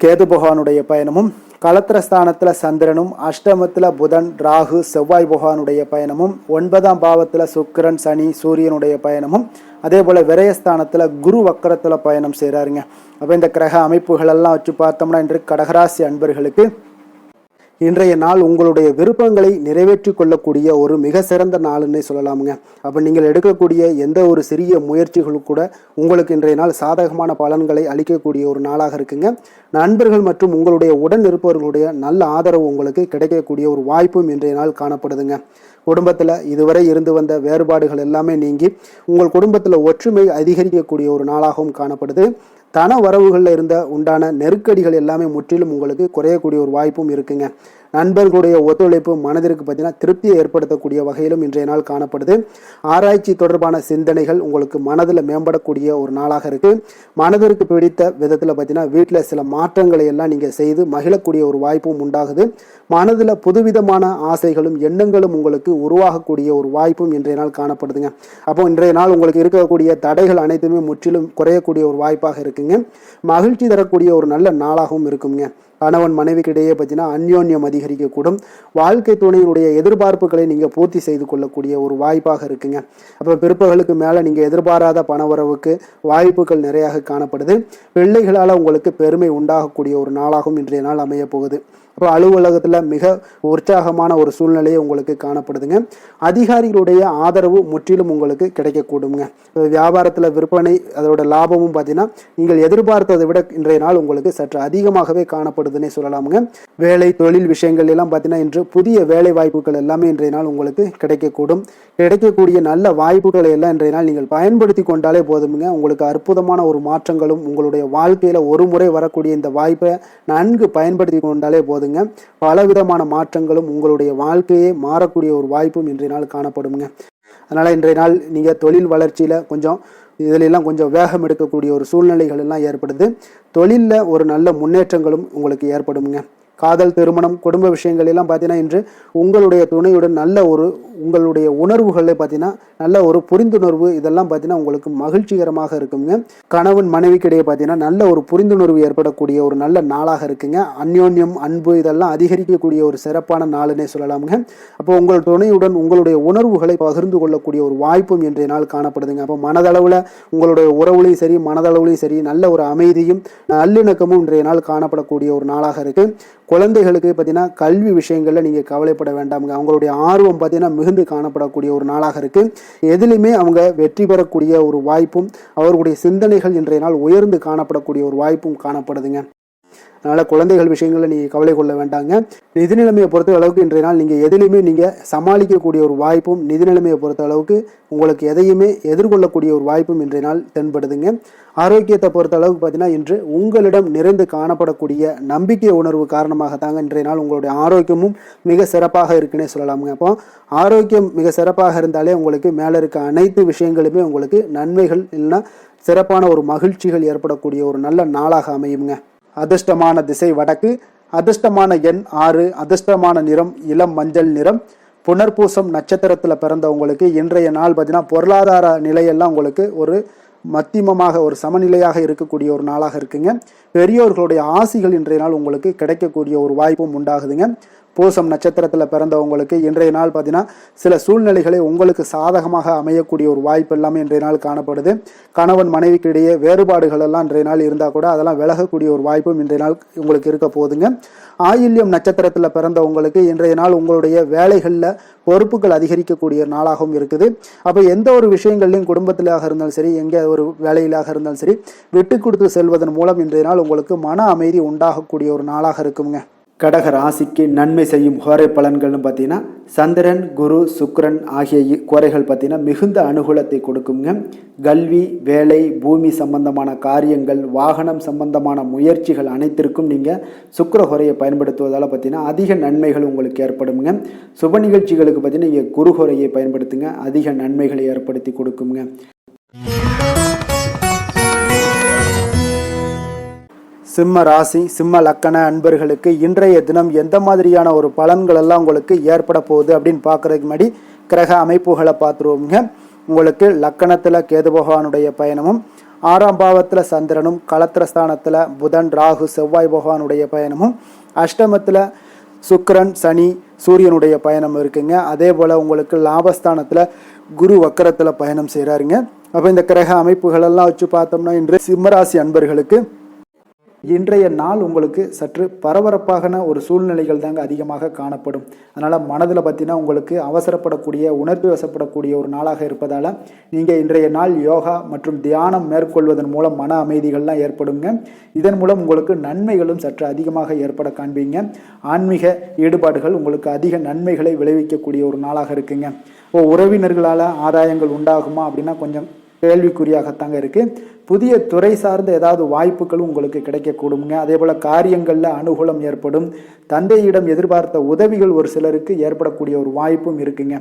கேது பகவானுடைய பயணமும், களத்திரஸ்தானத்தில் சந்திரனும், அஷ்டமத்தில் புதன் ராகு செவ்வாய் பகவானுடைய பயணமும், 9ஆம் பாவத்தில் சுக்கிரன் சனி சூரியனுடைய பயணமும், அதே போல் விரயஸ்தானத்தில் குரு வக்கரத்தில் பயணம் செய்கிறாருங்க. அப்போ இந்த கிரக அமைப்புகள் எல்லாம் வச்சு பார்த்தோம்னா இன்று கடகராசி அன்பர்களுக்கு இன்றைய நாள் உங்களுடைய விருப்பங்களை நிறைவேற்றி கொள்ளக்கூடிய ஒரு மிக சிறந்த நாள்னே சொல்லலாமுங்க. அப்போ நீங்கள் எடுக்கக்கூடிய எந்த ஒரு சிறிய முயற்சிகளும் கூட உங்களுக்கு இன்றைய நாள் சாதகமான பலன்களை அளிக்கக்கூடிய ஒரு நாளாக இருக்குங்க. நண்பர்கள் மற்றும் உங்களுடைய உடன் இருப்பவர்களுடைய நல்ல ஆதரவு உங்களுக்கு கிடைக்கக்கூடிய ஒரு வாய்ப்பும் இன்றைய நாள் காணப்படுதுங்க. குடும்பத்தில் இதுவரை இருந்து வந்த வேறுபாடுகள் எல்லாமே நீங்கி உங்கள் குடும்பத்தில் ஒற்றுமை அதிகரிக்கக்கூடிய ஒரு நாளாகவும் காணப்படுது. தன வரவுகளில் உண்டான நெருக்கடிகள் எல்லாமே முற்றிலும் உங்களுக்கு குறையக்கூடிய ஒரு வாய்ப்பும் இருக்குங்க. நண்பர்களுடைய ஒத்துழைப்பு மனதிற்கு பார்த்தீங்கன்னா திருப்தியை ஏற்படுத்தக்கூடிய வகையிலும் இன்றைய நாள் காணப்படுது. ஆராய்ச்சி தொடர்பான சிந்தனைகள் உங்களுக்கு மனதில் மேம்படக்கூடிய ஒரு நாளாக இருக்குது. மனதிற்கு பிடித்த விதத்தில் பார்த்தீங்கன்னா வீட்டில் சில மாற்றங்களை எல்லாம் நீங்கள் செய்து மகிழக்கூடிய ஒரு வாய்ப்பும் உண்டாகுது. மனதில் புதுவிதமான ஆசைகளும் எண்ணங்களும் உங்களுக்கு உருவாகக்கூடிய ஒரு வாய்ப்பும் இன்றைய நாள் காணப்படுதுங்க. அப்போ இன்றைய நாள் உங்களுக்கு இருக்கக்கூடிய தடைகள் அனைத்துமே முற்றிலும் குறையக்கூடிய ஒரு வாய்ப்பாக இருக்குங்க. மகிழ்ச்சி தரக்கூடிய ஒரு நல்ல நாளாகவும் இருக்குங்க. கணவன் மனைவிக்கு இடையே பார்த்தீங்கன்னா அந்யோன்யம் அதிகரிக்கக்கூடும். வாழ்க்கை துணையினுடைய எதிர்பார்ப்புகளை நீங்கள் பூர்த்தி செய்து கொள்ளக்கூடிய ஒரு வாய்ப்பாக இருக்குங்க. அப்போ பிற்பகலுக்கு மேலே நீங்கள் எதிர்பாராத பணவரவுக்கு வாய்ப்புகள் நிறையாக காணப்படுது. பிள்ளைகளால் உங்களுக்கு பெருமை உண்டாகக்கூடிய ஒரு நாளாகவும் இன்றைய நாள் அமைய போகுது. அப்போ அலுவலகத்தில் மிக உற்சாகமான ஒரு சூழ்நிலையை உங்களுக்கு காணப்படுதுங்க. அதிகாரிகளுடைய ஆதரவு முற்றிலும் உங்களுக்கு கிடைக்கக்கூடுங்க. வியாபாரத்தில் விற்பனை அதோட லாபமும் பார்த்தீங்கன்னா நீங்கள் எதிர்பார்த்ததை விட இன்றைய நாள் உங்களுக்கு சற்று அதிகமாகவே காணப்படுதுன்னே சொல்லலாமுங்க. வேலை தொழில் விஷயங்கள் எல்லாம் பார்த்தீங்கன்னா இன்று புதிய வேலை வாய்ப்புகள் எல்லாமே இன்றைய நாள் உங்களுக்கு கிடைக்கக்கூடும். கிடைக்கக்கூடிய நல்ல வாய்ப்புகளை எல்லாம் இன்றைய நாள் நீங்கள் பயன்படுத்தி கொண்டாலே போதுமுங்க. உங்களுக்கு அற்புதமான ஒரு மாற்றங்களும் உங்களுடைய வாழ்க்கையில் ஒரு முறை வரக்கூடிய இந்த வாய்ப்பை நன்கு பயன்படுத்தி கொண்டாலே போதுங்க. பலவிதமான மாற்றங்களும் உங்களுடைய வாழ்க்கையே மாறக்கூடிய ஒரு வாய்ப்பும் இன்றைய நாள் காணப்படுங்க. அதனால இன்றைய நாள் நீங்க தொழில் வளர்ச்சியில இதிலெல்லாம் கொஞ்சம் வேகம் எடுக்கக்கூடிய ஒரு சூழ்நிலைகள் எல்லாம் ஏற்படுது. தொழிலில் ஒரு நல்ல முன்னேற்றங்களும் உங்களுக்கு ஏற்படுங்க. காதல், திருமணம், குடும்ப விஷயங்கள் எல்லாம் பார்த்தீங்கன்னா இன்று உங்களுடைய துணையுடன் நல்ல ஒரு உங்களுடைய உணர்வுகளில் பார்த்தீங்கன்னா நல்ல ஒரு புரிந்துணர்வு இதெல்லாம் பார்த்தீங்கன்னா உங்களுக்கு மகிழ்ச்சிகரமாக இருக்குங்க. கணவன் மனைவிக்கிடையே பார்த்தீங்கன்னா நல்ல ஒரு புரிந்துணர்வு ஏற்படக்கூடிய ஒரு நல்ல நாளாக இருக்குங்க. அந்யோன்யம், அன்பு இதெல்லாம் அதிகரிக்கக்கூடிய ஒரு சிறப்பான நாளுன்னே சொல்லலாமுங்க. அப்போ உங்கள் துணையுடன் உங்களுடைய உணர்வுகளை பகிர்ந்து கொள்ளக்கூடிய ஒரு வாய்ப்பும் இன்றைய நாள் காணப்படுதுங்க. அப்போ மனதளவில் உங்களுடைய உறவுலையும் சரி மனதளவுலையும் சரி நல்ல ஒரு அமைதியும் நல்லிணக்கமும் இன்றைய நாள் காணப்படக்கூடிய ஒரு நாளாக இருக்கு. குழந்தைகளுக்கு பார்த்தீங்கன்னா கல்வி விஷயங்கள்ல நீங்க கவலைப்பட வேண்டாமுங்க. அவங்களுடைய ஆர்வம் பார்த்தீங்கன்னா மிகுந்து காணப்படக்கூடிய ஒரு நாளாக இருக்கு. எதிலுமே அவங்க வெற்றி பெறக்கூடிய ஒரு வாய்ப்பும் அவர்களுடைய சிந்தனைகள் இன்றைய நாள் உயர்ந்து காணப்படக்கூடிய ஒரு வாய்ப்பும் காணப்படுதுங்க. அதனால குழந்தைகள் விஷயங்களில் நீங்கள் கவலை கொள்ள வேண்டாங்க. நிதி நிலைமையை பொறுத்த அளவுக்கு இன்றைய நாள் நீங்கள் எதிலுமே நீங்கள் சமாளிக்கக்கூடிய ஒரு வாய்ப்பும் நிதி நிலைமையை பொறுத்த அளவுக்கு உங்களுக்கு எதையுமே எதிர்கொள்ளக்கூடிய ஒரு வாய்ப்பும் இன்றைய நாள் தென்படுதுங்க. ஆரோக்கியத்தை பொறுத்த அளவுக்கு பார்த்தீங்கன்னா இன்று உங்களிடம் நிறைந்து காணப்படக்கூடிய நம்பிக்கை உணர்வு காரணமாக தாங்க இன்றைய நாள் உங்களுடைய ஆரோக்கியமும் மிக சிறப்பாக இருக்குன்னே சொல்லலாமுங்க. அப்போ ஆரோக்கியம் மிக சிறப்பாக இருந்தாலே உங்களுக்கு மேலே இருக்க அனைத்து விஷயங்களுமே உங்களுக்கு நன்மைகள் இல்லைன்னா சிறப்பான ஒரு மகிழ்ச்சிகள் ஏற்படக்கூடிய ஒரு நல்ல நாளாக அமையுங்க. அதிர்ஷ்டமான திசை வடக்கு, அதிர்ஷ்டமான எண் 6, அதிர்ஷ்டமான நிறம் இளம் மஞ்சள் நிறம். புனர்பூசம் நட்சத்திரத்தில் பிறந்தவங்களுக்கு இன்றைய நாள் பார்த்தீங்கன்னா பொருளாதார நிலையெல்லாம் உங்களுக்கு ஒரு மத்தியமமாக ஒரு சமநிலையாக இருக்கக்கூடிய ஒரு நாளாக இருக்குங்க. பெரியோர்களுடைய ஆசிகள் இன்றைய நாள் உங்களுக்கு கிடைக்கக்கூடிய ஒரு வாய்ப்பும் உண்டாகுதுங்க. பூசம் நட்சத்திரத்தில் பிறந்தவங்களுக்கு இன்றைய நாள் பார்த்தீங்கன்னா சில சூழ்நிலைகளை உங்களுக்கு சாதகமாக அமையக்கூடிய ஒரு வாய்ப்பு எல்லாமே இன்றைய நாள் காணப்படுது. கணவன் மனைவிக்கு இடையே வேறுபாடுகள் எல்லாம் இன்றைய நாள் இருந்தால் கூட அதெல்லாம் விலகக்கூடிய ஒரு வாய்ப்பும் இன்றைய நாள் உங்களுக்கு இருக்க போகுதுங்க. ஆயில்யம் நட்சத்திரத்தில் பிறந்தவங்களுக்கு இன்றைய நாள் உங்களுடைய வேலைகளில் பொறுப்புகள் அதிகரிக்கக்கூடிய நாளாகவும் இருக்குது. அப்போ எந்த ஒரு விஷயங்கள்லையும் குடும்பத்திலாக இருந்தாலும் சரி எங்கே ஒரு வேலையிலாக இருந்தாலும் சரி விட்டு கொடுத்து செல்வதன் மூலம் இன்றைய நாள் உங்களுக்கு மன அமைதி உண்டாகக்கூடிய ஒரு நாளாக இருக்குங்க. கடக ராசிக்கு நன்மை செய்யும் கோரை பலன்கள்னு பார்த்தீங்கன்னா சந்திரன், குரு, சுக்கிரன் ஆகிய கோரைகள் பார்த்தீங்கன்னா மிகுந்த அனுகூலத்தை கொடுக்குங்க. கல்வி, வேலை, பூமி சம்பந்தமான காரியங்கள், வாகனம் சம்பந்தமான முயற்சிகள் அனைத்திற்கும் நீங்கள் சுக்கிர கோரையை பயன்படுத்துவதால் பார்த்தீங்கன்னா அதிக நன்மைகள் உங்களுக்கு ஏற்படுங்க. சுப நிகழ்ச்சிகளுக்கு பார்த்தீங்கன்னா நீங்கள் குரு கோரையை பயன்படுத்துங்க, அதிக நன்மைகளை ஏற்படுத்தி கொடுக்குங்க. சிம்ம ராசி, சிம்ம லக்கண அன்பர்களுக்கு இன்றைய தினம் எந்த மாதிரியான ஒரு பலன்கள் எல்லாம் உங்களுக்கு ஏற்பட போகுது அப்படின்னு பார்க்கறதுக்கு முன்னாடி கிரக அமைப்புகளை பார்த்துருவோங்க. உங்களுக்கு லக்கணத்தில் கேது பகவானுடைய பயணமும், 6ஆம் பாவத்தில் சந்திரனும், களத்திரஸ்தானத்தில் புதன், ராகு, செவ்வாய் பகவானுடைய பயணமும், அஷ்டமத்தில் சுக்கிரன், சனி, சூரியனுடைய பயணம் இருக்குங்க. அதே போல் உங்களுக்கு லாபஸ்தானத்தில் குரு வக்கரத்தில் பயணம் செய்கிறாருங்க. அப்போ இந்த கிரக அமைப்புகளெல்லாம் வச்சு பார்த்தோம்னா இன்று சிம்மராசி அன்பர்களுக்கு இன்றைய நாள் உங்களுக்கு சற்று பரபரப்பான ஒரு சூழ்நிலைகள் தாங்க அதிகமாக காணப்படும். அதனால் மனதில் பார்த்தீங்கன்னா உங்களுக்கு அவசரப்படக்கூடிய, உணர்ச்சி வசப்படக்கூடிய ஒரு நாளாக இருப்பதால் நீங்கள் இன்றைய நாள் யோகா மற்றும் தியானம் மேற்கொள்வதன் மூலம் மன அமைதிகள்லாம் ஏற்படுங்க. இதன் மூலம் உங்களுக்கு நன்மைகளும் சற்று அதிகமாக ஏற்பட காண்பீங்க. ஆன்மீக ஈடுபாடுகள் உங்களுக்கு அதிக நன்மைகளை விளைவிக்கக்கூடிய ஒரு நாளாக இருக்குங்க. உறவினர்களால் ஆதாயங்கள் உண்டாகுமா அப்படின்னா கொஞ்சம் கேள்விக்குறியாகத்தாங்க இருக்குது. புதிய துறை சார்ந்த ஏதாவது வாய்ப்புகளும் உங்களுக்கு கிடைக்கக்கூடுங்க. அதே போல் காரியங்களில் அனுகூலம் ஏற்படும். தந்தையிடம் எதிர்பார்த்த உதவிகள் ஒரு சிலருக்கு ஏற்படக்கூடிய ஒரு வாய்ப்பும் இருக்குங்க.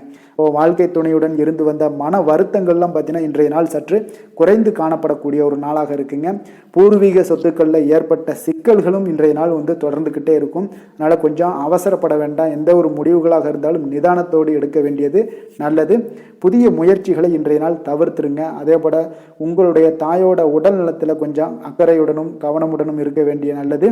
வாழ்க்கை துணையுடன் இருந்து வந்த மன வருத்தங்கள்லாம் பார்த்தீங்கன்னா இன்றைய நாள் சற்று குறைந்து காணப்படக்கூடிய ஒரு நாளாக இருக்குங்க. பூர்வீக சொத்துக்களில் ஏற்பட்ட சிக்கல்களும் இன்றைய நாள் தொடர்ந்துக்கிட்டே இருக்கும். அதனால் கொஞ்சம் அவசரப்பட வேண்டாம். எந்த ஒரு முடிவுகளாக இருந்தாலும் நிதானத்தோடு எடுக்க வேண்டியது நல்லது. புதிய முயற்சிகளை இன்றைய நாள் தவிர்த்துருங்க. அதே போல் உங்களுடைய தாயோட தாயோட உடல் நலத்தில் கொஞ்சம் அக்கறையுடனும் கவனமுடனும் இருக்க வேண்டிய நல்லது.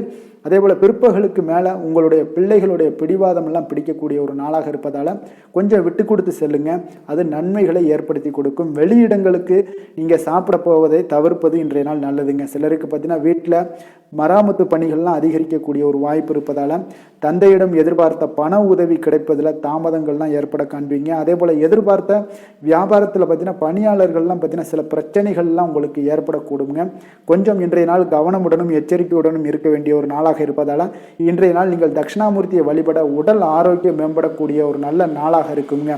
அதே போல் பிற்பகலுக்கு மேலே உங்களுடைய பிள்ளைகளுடைய பிடிவாதம் எல்லாம் பிடிக்கக்கூடிய ஒரு நாளாக இருப்பதால் கொஞ்சம் விட்டு கொடுத்து செல்லுங்க. அது நன்மைகளை ஏற்படுத்தி கொடுக்கும். வெளியிடங்களுக்கு நீங்கள் சாப்பிட போவதை தவிர்ப்பது இன்றைய நாள் நல்லதுங்க. சிலருக்கு பார்த்தீங்கன்னா வீட்டில் மராமத்து பணிகள்லாம் அதிகரிக்கக்கூடிய ஒரு வாய்ப்பு இருப்பதால் தந்தையிடம் எதிர்பார்த்த பண உதவி கிடைப்பதில் தாமதங்கள்லாம் ஏற்பட காண்பீங்க. அதே போல் எதிர்பார்த்த வியாபாரத்தில் பார்த்தீங்கன்னா பணியாளர்கள்லாம் பார்த்தீங்கன்னா சில பிரச்சனைகள்லாம் உங்களுக்கு ஏற்படக்கூடுங்க. கொஞ்சம் இன்றைய நாள் கவனமுடனும் எச்சரிக்கையுடனும் இருக்க வேண்டிய ஒரு நாளாக இருப்பதால் இன்றைய நாள் நீங்கள் தட்சிணாமூர்த்தியை வழிபட உடல் ஆரோக்கியம் மேம்படக்கூடிய ஒரு நல்ல நாளாக இருக்குங்க.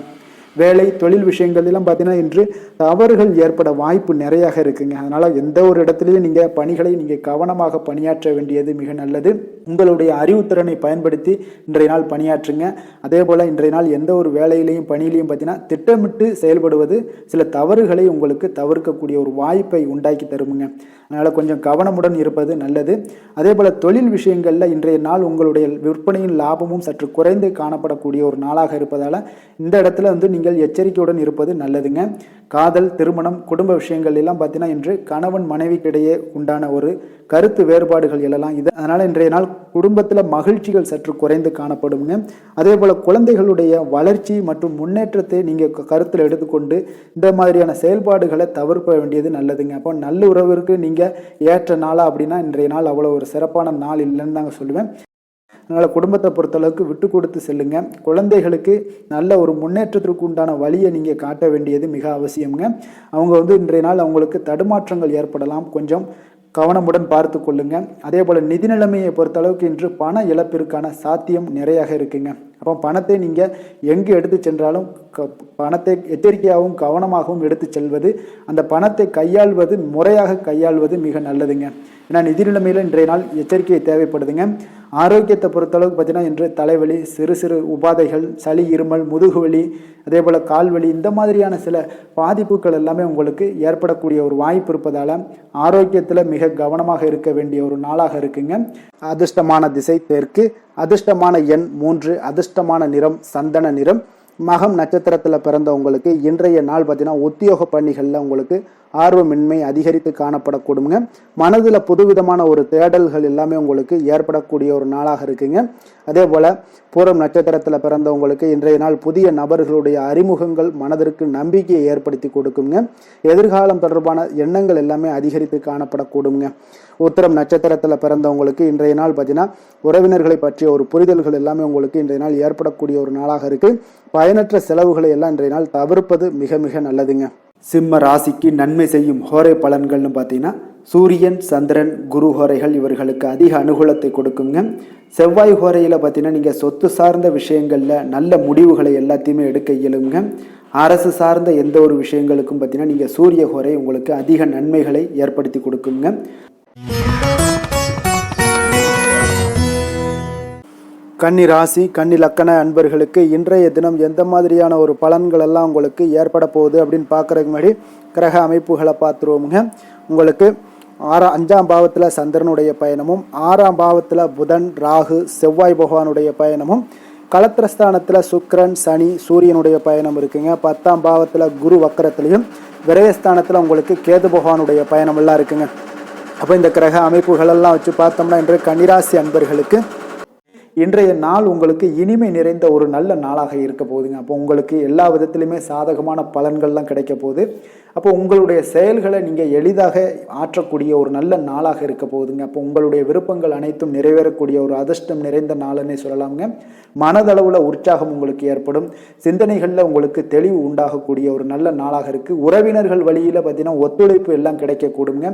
வேலை தொழில் விஷயங்கள்லாம் பார்த்தீங்கன்னா இன்று தவறுகள் ஏற்பட வாய்ப்பு நிறையாக இருக்குங்க. அதனால் எந்த ஒரு இடத்துலையும் நீங்கள் பணிகளை நீங்கள் கவனமாக பணியாற்ற வேண்டியது மிக நல்லது. உங்களுடைய அறிவுத்திறனை பயன்படுத்தி இன்றைய நாள் பணியாற்றுங்க. அதே போல் இன்றைய நாள் எந்த ஒரு வேலையிலையும் பணியிலையும் பார்த்தீங்கன்னா திட்டமிட்டு செயல்படுவது சில தவறுகளை உங்களுக்கு தவிர்க்கக்கூடிய ஒரு வாய்ப்பை உண்டாக்கி தருமுங்க. அதனால் கொஞ்சம் கவனமுடன் இருப்பது நல்லது. அதே போல் தொழில் விஷயங்களில் இன்றைய நாள் உங்களுடைய விற்பனையின் லாபமும் சற்று குறைந்து காணப்படக்கூடிய ஒரு நாளாக இருப்பதால் இந்த இடத்துல நீங்கள் எச்சரிக்கையுடன் இருப்பது நல்லதுங்க. காதல், திருமணம், குடும்ப விஷயங்கள் எல்லாம் பார்த்தீங்கன்னா இன்று கணவன் மனைவிக்கிடையே உண்டான ஒரு கருத்து வேறுபாடுகள் எழலாம். அதனால் இன்றைய நாள் குடும்பத்தில் மகிழ்ச்சிகள் சற்று குறைந்து காணப்படுங்க. அதே போல் குழந்தைகளுடைய வளர்ச்சி மற்றும் முன்னேற்றத்தை நீங்கள் கருத்தில் எடுத்துக்கொண்டு இந்த மாதிரியான செயல்பாடுகளை தவிர்க்க வேண்டியது நல்லதுங்க. அப்போ நல்ல உறவிற்கு நீங்கள் ஏற்ற நாளா அப்படின்னா இன்றைய நாள் அவ்வளோ ஒரு சிறப்பான நாள் இல்லைன்னு தாங்க சொல்லுவேன். அதனால் குடும்பத்தை பொறுத்தளவுக்கு விட்டு கொடுத்து செல்லுங்க. குழந்தைகளுக்கு நல்ல ஒரு முன்னேற்றத்திற்கு உண்டான வழியை நீங்கள் காட்ட வேண்டியது மிக அவசியம்ங்க. அவங்க இன்றைய நாள் அவங்களுக்கு தடுமாற்றங்கள் ஏற்படலாம். கொஞ்சம் கவனமுடன் பார்த்து கொள்ளுங்க. அதே போல் நிதி நிலைமையை பொறுத்தளவுக்கு இன்று பண இழப்பிற்கான சாத்தியம் நிறையாக இருக்குங்க. அப்போ பணத்தை நீங்கள் எங்கு எடுத்து சென்றாலும் பணத்தை எச்சரிக்கையாகவும் கவனமாகவும் எடுத்து செல்வது, அந்த பணத்தை கையாள்வது முறையாக கையாள்வது மிக நல்லதுங்க. ஏன்னா நிதி நிலைமையில் இன்றைய நாள் எச்சரிக்கை தேவைப்படுதுங்க. ஆரோக்கியத்தை பொறுத்தளவுக்கு பார்த்தீங்கன்னா இன்று தலைவலி, சிறு சிறு உபாதைகள், சளி, இருமல், முதுகுவலி, அதே போல் கால்வலி இந்த மாதிரியான சில பாதிப்புகள் எல்லாமே உங்களுக்கு ஏற்படக்கூடிய ஒரு வாய்ப்பு இருப்பதால் ஆரோக்கியத்தில் மிக கவனமாக இருக்க வேண்டிய ஒரு நாளாக இருக்குங்க. அதிர்ஷ்டமான திசை தெற்கு, அதிர்ஷ்டமான எண் 3, அதிர்ஷ்டமான நிறம் சந்தன நிறம். மகம் நட்சத்திரத்தில் பிறந்தவங்களுக்கு இன்றைய நாள் பார்த்தீங்கன்னா உத்தியோக பணிகளில் உங்களுக்கு ஆர்வமின்மை அதிகரித்து காணப்படக்கூடுங்க. மனதில் புதுவிதமான ஒரு தேடல்கள் எல்லாமே உங்களுக்கு ஏற்படக்கூடிய ஒரு நாளாக இருக்குங்க. அதே போல் பூரம் நட்சத்திரத்தில் பிறந்தவங்களுக்கு இன்றைய நாள் புதிய நபர்களுடைய அறிமுகங்கள் மனதிற்கு நம்பிக்கையை ஏற்படுத்தி கொடுக்குங்க. எதிர்காலம் தொடர்பான எண்ணங்கள் எல்லாமே அதிகரித்து காணப்படக்கூடுங்க. உத்திரம் நட்சத்திரத்தில் பிறந்தவங்களுக்கு இன்றைய நாள் பார்த்தீங்கன்னா உறவினர்களை பற்றிய ஒரு புரிதல்கள் எல்லாமே உங்களுக்கு இன்றைய நாள் ஏற்படக்கூடிய ஒரு நாளாக இருக்கு. பயனற்ற செலவுகளை எல்லாம் இன்றைய நாள் தவிர்ப்பது மிக மிக நல்லதுங்க. சிம்ம ராசிக்கு நன்மை செய்யும் ஹோரை பலன்கள்னு பார்த்தீங்கன்னா சூரியன், சந்திரன், குரு ஹோரைகள் இவர்களுக்கு அதிக அனுகூலத்தை கொடுக்குங்க. செவ்வாய் ஹோரையில் பார்த்தீங்கன்னா நீங்கள் சொத்து சார்ந்த விஷயங்களில் நல்ல முடிவுகளை எல்லாத்தையுமே எடுக்க இயலுங்க. அரசு சார்ந்த எந்த ஒரு விஷயங்களுக்கும் பார்த்தீங்கன்னா நீங்கள் சூரிய ஹோரை உங்களுக்கு அதிக நன்மைகளை ஏற்படுத்தி கொடுக்குங்க. கன்னி ராசி, கன்னி லக்கண அன்பர்களுக்கு இன்றைய தினம் எந்த மாதிரியான ஒரு பலன்கள் எல்லாம் உங்களுக்கு ஏற்பட போகுது அப்படின்னு பார்க்குறதுக்கு முன்னாடி கிரக அமைப்புகளை பார்த்துருவோமுங்க. உங்களுக்கு 5ஆம் பாவத்தில் சந்திரனுடைய பயணமும், 6ஆம் பாவத்தில் புதன், ராகு, செவ்வாய் பகவானுடைய பயணமும், களத்திரஸ்தானத்தில் சுக்கிரன், சனி, சூரியனுடைய பயணம் இருக்குங்க. 10ஆம் பாவத்தில் குரு வக்கரத்திலையும், விரயஸ்தானத்தில் உங்களுக்கு கேது பகவானுடைய பயணம் எல்லாம் இருக்குங்க. அப்போ இந்த கிரக அமைப்புகளெல்லாம் வச்சு பார்த்தோம்னா இன்று கன்னிராசி அன்பர்களுக்கு இன்றைய நாள் உங்களுக்கு இனிமை நிறைந்த ஒரு நல்ல நாளாக இருக்க போகுதுங்க. அப்போ உங்களுக்கு எல்லா விதத்திலுமே சாதகமான பலன்கள்லாம் கிடைக்க போகுது. அப்போ உங்களுடைய செயல்களை நீங்கள் எளிதாக ஆற்றக்கூடிய ஒரு நல்ல நாளாக இருக்க போகுதுங்க. அப்போ உங்களுடைய விருப்பங்கள் அனைத்தும் நிறைவேறக்கூடிய ஒரு அதிர்ஷ்டம் நிறைந்த நாளுன்னே சொல்லலாங்க. மனதளவில் உற்சாகம் உங்களுக்கு ஏற்படும். சிந்தனைகளில் உங்களுக்கு தெளிவு உண்டாகக்கூடிய ஒரு நல்ல நாளாக இருக்குது. உறவினர்கள் வழியில் பார்த்தீங்கன்னா ஒத்துழைப்பு எல்லாம் கிடைக்கக்கூடுங்க.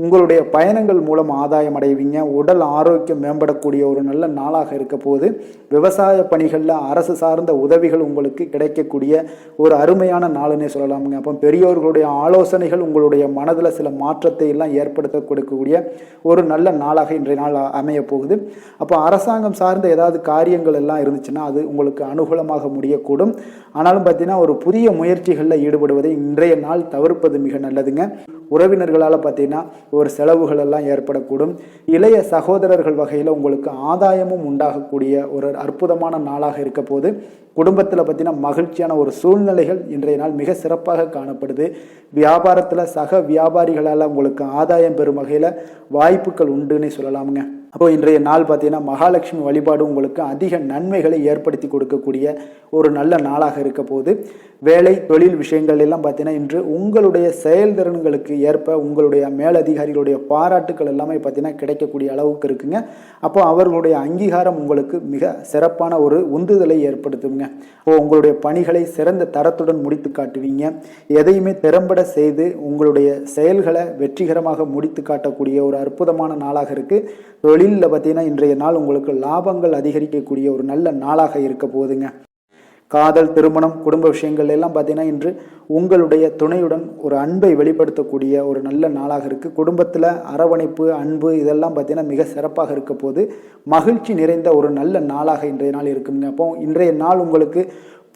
உங்களுடைய பயணங்கள் மூலம் ஆதாயம் அடைவீங்க. உடல் ஆரோக்கியம் மேம்படக்கூடிய ஒரு நல்ல நாளாக இருக்க போகுது. விவசாய பணிகளில் அரசு சார்ந்த உதவிகள் உங்களுக்கு கிடைக்கக்கூடிய ஒரு அருமையான நாளுன்னே சொல்லலாமுங்க. அப்போ பெரியோர்களுடைய ஆலோசனைகள் உங்களுடைய மனதில் சில மாற்றத்தை எல்லாம் ஏற்படுத்த கொடுக்கக்கூடிய ஒரு நல்ல நாளாக இன்றைய நாள் அமைய போகுது. அப்போ அரசாங்கம் சார்ந்த ஏதாவது காரியங்கள் எல்லாம் இருந்துச்சுன்னா அது உங்களுக்கு அனுகூலமாக முடியக்கூடும். ஆனாலும் பார்த்தீங்கன்னா ஒரு புதிய முயற்சிகளில் ஈடுபடுவதை இன்றைய நாள் தவிர்ப்பது மிக நல்லதுங்க. உறவினர்களால் பார்த்தீங்கன்னா ஒரு செலவுகள் எல்லாம் ஏற்படக்கூடும். இளைய சகோதரர்கள் வகையில் உங்களுக்கு ஆதாயமும் உண்டாகக்கூடிய ஒரு அற்புதமான நாளாக இருக்க போது. குடும்பத்தில் பார்த்தீங்கன்னா மகிழ்ச்சியான ஒரு சூழ்நிலைகள் இன்றைய நாள் மிக சிறப்பாக காணப்படுது. வியாபாரத்தில் சக வியாபாரிகளால் உங்களுக்கு ஆதாயம் பெறும் வகையில் வாய்ப்புகள் உண்டுன்னு சொல்லலாமுங்க. அப்போ இன்றைய நாள் பார்த்தீங்கன்னா மகாலட்சுமி வழிபாடு உங்களுக்கு அதிக நன்மைகளை ஏற்படுத்தி கொடுக்கக்கூடிய ஒரு நல்ல நாளாக இருக்க போது. வேலை தொழில் விஷயங்கள் எல்லாம் பார்த்தீங்கன்னா இன்று உங்களுடைய செயல்திறன்களுக்கு ஏற்ப உங்களுடைய மேலதிகாரிகளுடைய பாராட்டுக்கள் எல்லாமே பார்த்தீங்கன்னா கிடைக்கக்கூடிய அளவுக்கு இருக்குங்க. அப்போ அவர்களுடைய அங்கீகாரம் உங்களுக்கு மிக சிறப்பான ஒரு உந்துதலை ஏற்படுத்துங்க. உங்களுடைய பணிகளை சிறந்த தரத்துடன் முடித்து காட்டுவீங்க. எதையுமே திறம்பட செய்து உங்களுடைய செயல்களை வெற்றிகரமாக முடித்து காட்டக்கூடிய ஒரு அற்புதமான நாளாக இருக்கு. தொழிலில் பார்த்தீங்கன்னா இன்றைய நாள் உங்களுக்கு லாபங்கள் அதிகரிக்கக்கூடிய ஒரு நல்ல நாளாக இருக்க போகுதுங்க. காதல், திருமணம், குடும்ப விஷயங்கள் எல்லாம் பார்த்தீங்கன்னா இன்று உங்களுடைய துணையுடன் ஒரு அன்பை வெளிப்படுத்தக்கூடிய ஒரு நல்ல நாளாக இருக்குது. குடும்பத்தில் அரவணைப்பு, அன்பு இதெல்லாம் பார்த்தீங்கன்னா மிக சிறப்பாக இருக்க போது. மகிழ்ச்சி நிறைந்த ஒரு நல்ல நாளாக இன்றைய நாள் இருக்குங்க. அப்போ இன்றைய நாள் உங்களுக்கு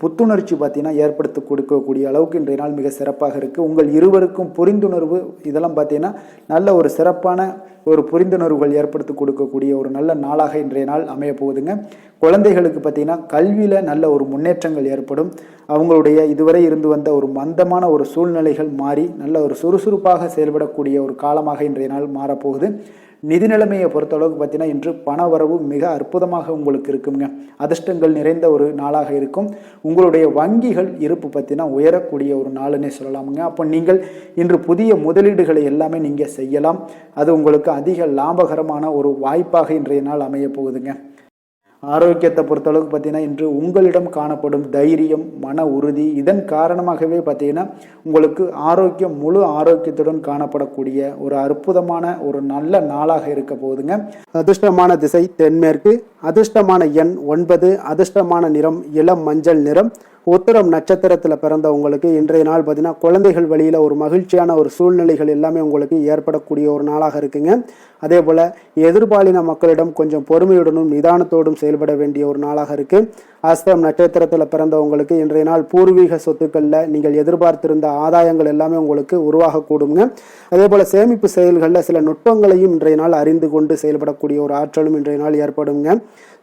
புத்துணர்ச்சி பார்த்தீங்கன்னா ஏற்படுத்தி கொடுக்கக்கூடிய அளவுக்கு இன்றைய நாள் மிக சிறப்பாக இருக்குது. உங்கள் இருவருக்கும் புரிந்துணர்வு இதெல்லாம் பார்த்தீங்கன்னா நல்ல ஒரு சிறப்பான ஒரு புரிந்துணர்வுகள் ஏற்படுத்தி கொடுக்கக்கூடிய ஒரு நல்ல நாளாக இன்றைய நாள் அமைய போகுதுங்க. குழந்தைகளுக்கு பார்த்தீங்கன்னா கல்வியில் நல்ல ஒரு முன்னேற்றங்கள் ஏற்படும். அவங்களுடைய இதுவரை இருந்து வந்த ஒரு மந்தமான ஒரு சூழ்நிலைகள் மாறி நல்ல ஒரு சுறுசுறுப்பாக செயல்படக்கூடிய ஒரு காலமாக இன்றைய நாள் மாறப்போகுது. நிதி நிலைமையை பொறுத்தளவுக்கு பார்த்தீங்கன்னா இன்று பண வரவு மிக அற்புதமாக உங்களுக்கு இருக்குங்க. அதிர்ஷ்டங்கள் நிறைந்த ஒரு நாளாக இருக்கும். உங்களுடைய வங்கிகள் இருப்பு பார்த்தீங்கன்னா உயரக்கூடிய ஒரு நாளுன்னே சொல்லலாமுங்க. அப்போ நீங்கள் இன்று புதிய முதலீடுகளை எல்லாமே நீங்கள் செய்யலாம். அது உங்களுக்கு அதிக லாபகரமான ஒரு வாய்ப்பாக இன்றைய நாள் அமைய போகுதுங்க. ஆரோக்கியத்தை பொறுத்தளவுக்கு பார்த்தீங்கன்னா இன்று உங்களிடம் காணப்படும் தைரியம், மன உறுதி இதன் காரணமாகவே பார்த்தீங்கன்னா உங்களுக்கு ஆரோக்கியம் முழு ஆரோக்கியத்துடன் காணப்படக்கூடிய ஒரு அற்புதமான ஒரு நல்ல நாளாக இருக்க போகுதுங்க. அதிர்ஷ்டமான திசை தென்மேற்கு, அதிர்ஷ்டமான எண் 9, அதிர்ஷ்டமான நிறம் இளம் மஞ்சள் நிறம். உத்திரம் நட்சத்திரத்தில் பிறந்தவங்களுக்கு இன்றைய நாள் பார்த்தீங்கன்னா குழந்தைகள் வழியில் ஒரு மகிழ்ச்சியான ஒரு சூழ்நிலைகள் எல்லாமே உங்களுக்கு ஏற்படக்கூடிய ஒரு நாளாக இருக்குங்க. அதே போல் எதிர்பாலின மக்களிடம் கொஞ்சம் பொறுமையுடனும் நிதானத்தோடும் செயல்பட வேண்டிய ஒரு நாளாக இருக்குது. அஸ்தம் நட்சத்திரத்தில் பிறந்தவங்களுக்கு இன்றைய நாள் பூர்வீக சொத்துக்களில் நீங்கள் எதிர்பார்த்திருந்த ஆதாயங்கள் எல்லாமே உங்களுக்கு உருவாகக்கூடுங்க. அதே போல் சேமிப்பு செயல்களில் சில நுட்பங்களையும் இன்றைய நாள் அறிந்து கொண்டு செயல்படக்கூடிய ஒரு ஆற்றலும் இன்றைய நாள் ஏற்படுங்க.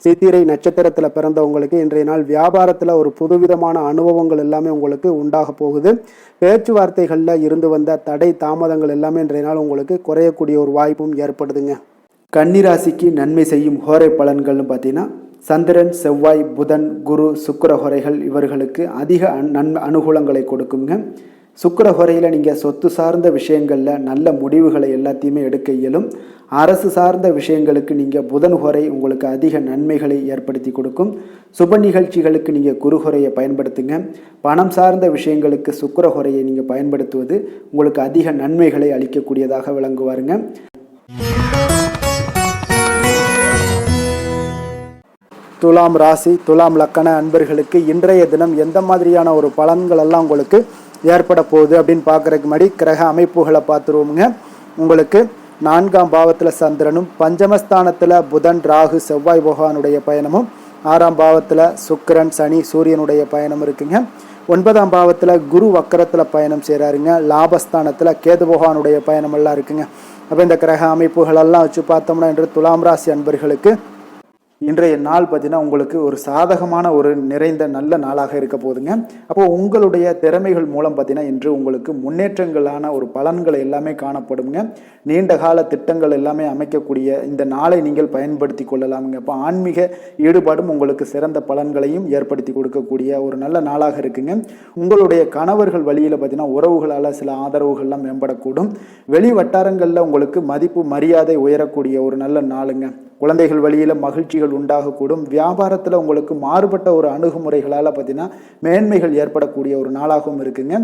சித்திரை நட்சத்திரத்தில் பிறந்தவங்களுக்கு இன்றைய நாள் வியாபாரத்தில் ஒரு புதுவிதமான அனுபவங்கள் எல்லாமே உங்களுக்கு உண்டாக போகுது. பேச்சுவார்த்தைகளில் இருந்து வந்த தடை தாமதங்கள் எல்லாமே இன்றைய நாள் உங்களுக்கு குறையக்கூடிய ஒரு வாய்ப்பும் ஏற்படுதுங்க. கன்னிராசிக்கு நன்மை செய்யும் ஹோரை பலன்கள்னு பார்த்தீங்கன்னா சந்திரன், செவ்வாய், புதன், குரு, சுக்கிர ஹோரைகள் இவர்களுக்கு அதிக அனுகூலங்களை கொடுக்குங்க. சுக்கிர ஹோரையில் நீங்கள் சொத்து சார்ந்த விஷயங்களில் நல்ல முடிவுகளை எல்லாத்தையுமே எடுக்க இயலும். அரசு சார்ந்த விஷயங்களுக்கு நீங்கள் புதன் ஹோரை உங்களுக்கு அதிக நன்மைகளை ஏற்படுத்தி கொடுக்கும். சுப நிகழ்ச்சிகளுக்கு நீங்கள் குரு ஹோரையை பயன்படுத்துங்க. பணம் சார்ந்த விஷயங்களுக்கு சுக்கிர ஹோரையை நீங்கள் பயன்படுத்துவது உங்களுக்கு அதிக நன்மைகளை அளிக்கக்கூடியதாக விளங்குவாருங்க. துலாம் ராசி, துலாம் லக்கண அன்பர்களுக்கு இன்றைய தினம் எந்த மாதிரியான ஒரு பலன்கள் எல்லாம் உங்களுக்கு ஏற்பட போகுது அப்படின்னு பார்க்குறதுக்கு முன்னாடி கிரக அமைப்புகளை பார்த்துருவோமுங்க. உங்களுக்கு 4ஆம் பாவத்தில் சந்திரனும், பஞ்சமஸ்தானத்தில் புதன், ராகு, செவ்வாய் பகவானுடைய பயணமும், 6ஆம் பாவத்தில் சுக்கிரன், சனி, சூரியனுடைய பயணம் இருக்குங்க. 9ஆம் பாவத்தில் குரு வக்கரத்தில் பயணம் செய்கிறாருங்க. லாபஸ்தானத்தில் கேது பகவானுடைய பயணம் எல்லாம் இருக்குங்க. அப்போ இந்த கிரக அமைப்புகளெல்லாம் வச்சு பார்த்தோம்னா இன்று துலாம் ராசி அன்பர்களுக்கு இன்றைய நாள் பார்த்தீங்கன்னா உங்களுக்கு ஒரு சாதகமான ஒரு நிறைந்த நல்ல நாளாக இருக்க போகுதுங்க. அப்போது உங்களுடைய திறமைகள் மூலம் பார்த்தீங்கன்னா இன்று உங்களுக்கு முன்னேற்றங்களான ஒரு பலன்கள் எல்லாமே காணப்படுங்க. நீண்ட கால திட்டங்கள் எல்லாமே அமைக்கக்கூடிய இந்த நாளை நீங்கள் பயன்படுத்தி கொள்ளலாமுங்க. அப்போ ஆன்மீக ஈடுபாடும் உங்களுக்கு சிறந்த பலன்களையும் ஏற்படுத்தி கொடுக்கக்கூடிய ஒரு நல்ல நாளாக இருக்குங்க. உங்களுடைய கணவர்கள் வழியில் பார்த்தீங்கன்னா உறவுகளால் சில ஆதரவுகள்லாம் மேம்படக்கூடும். வெளி வட்டாரங்களில் உங்களுக்கு மதிப்பு மரியாதை உயரக்கூடிய ஒரு நல்ல நாளுங்க. குழந்தைகள் வழியில் மகிழ்ச்சிகள் உண்டாகக்கூடும். வியாபாரத்தில் உங்களுக்கு மாறுபட்ட ஒரு அணுகுமுறைகளால் பார்த்தீங்கன்னா மேன்மைகள் ஏற்படக்கூடிய ஒரு நாளாகவும் இருக்குங்க.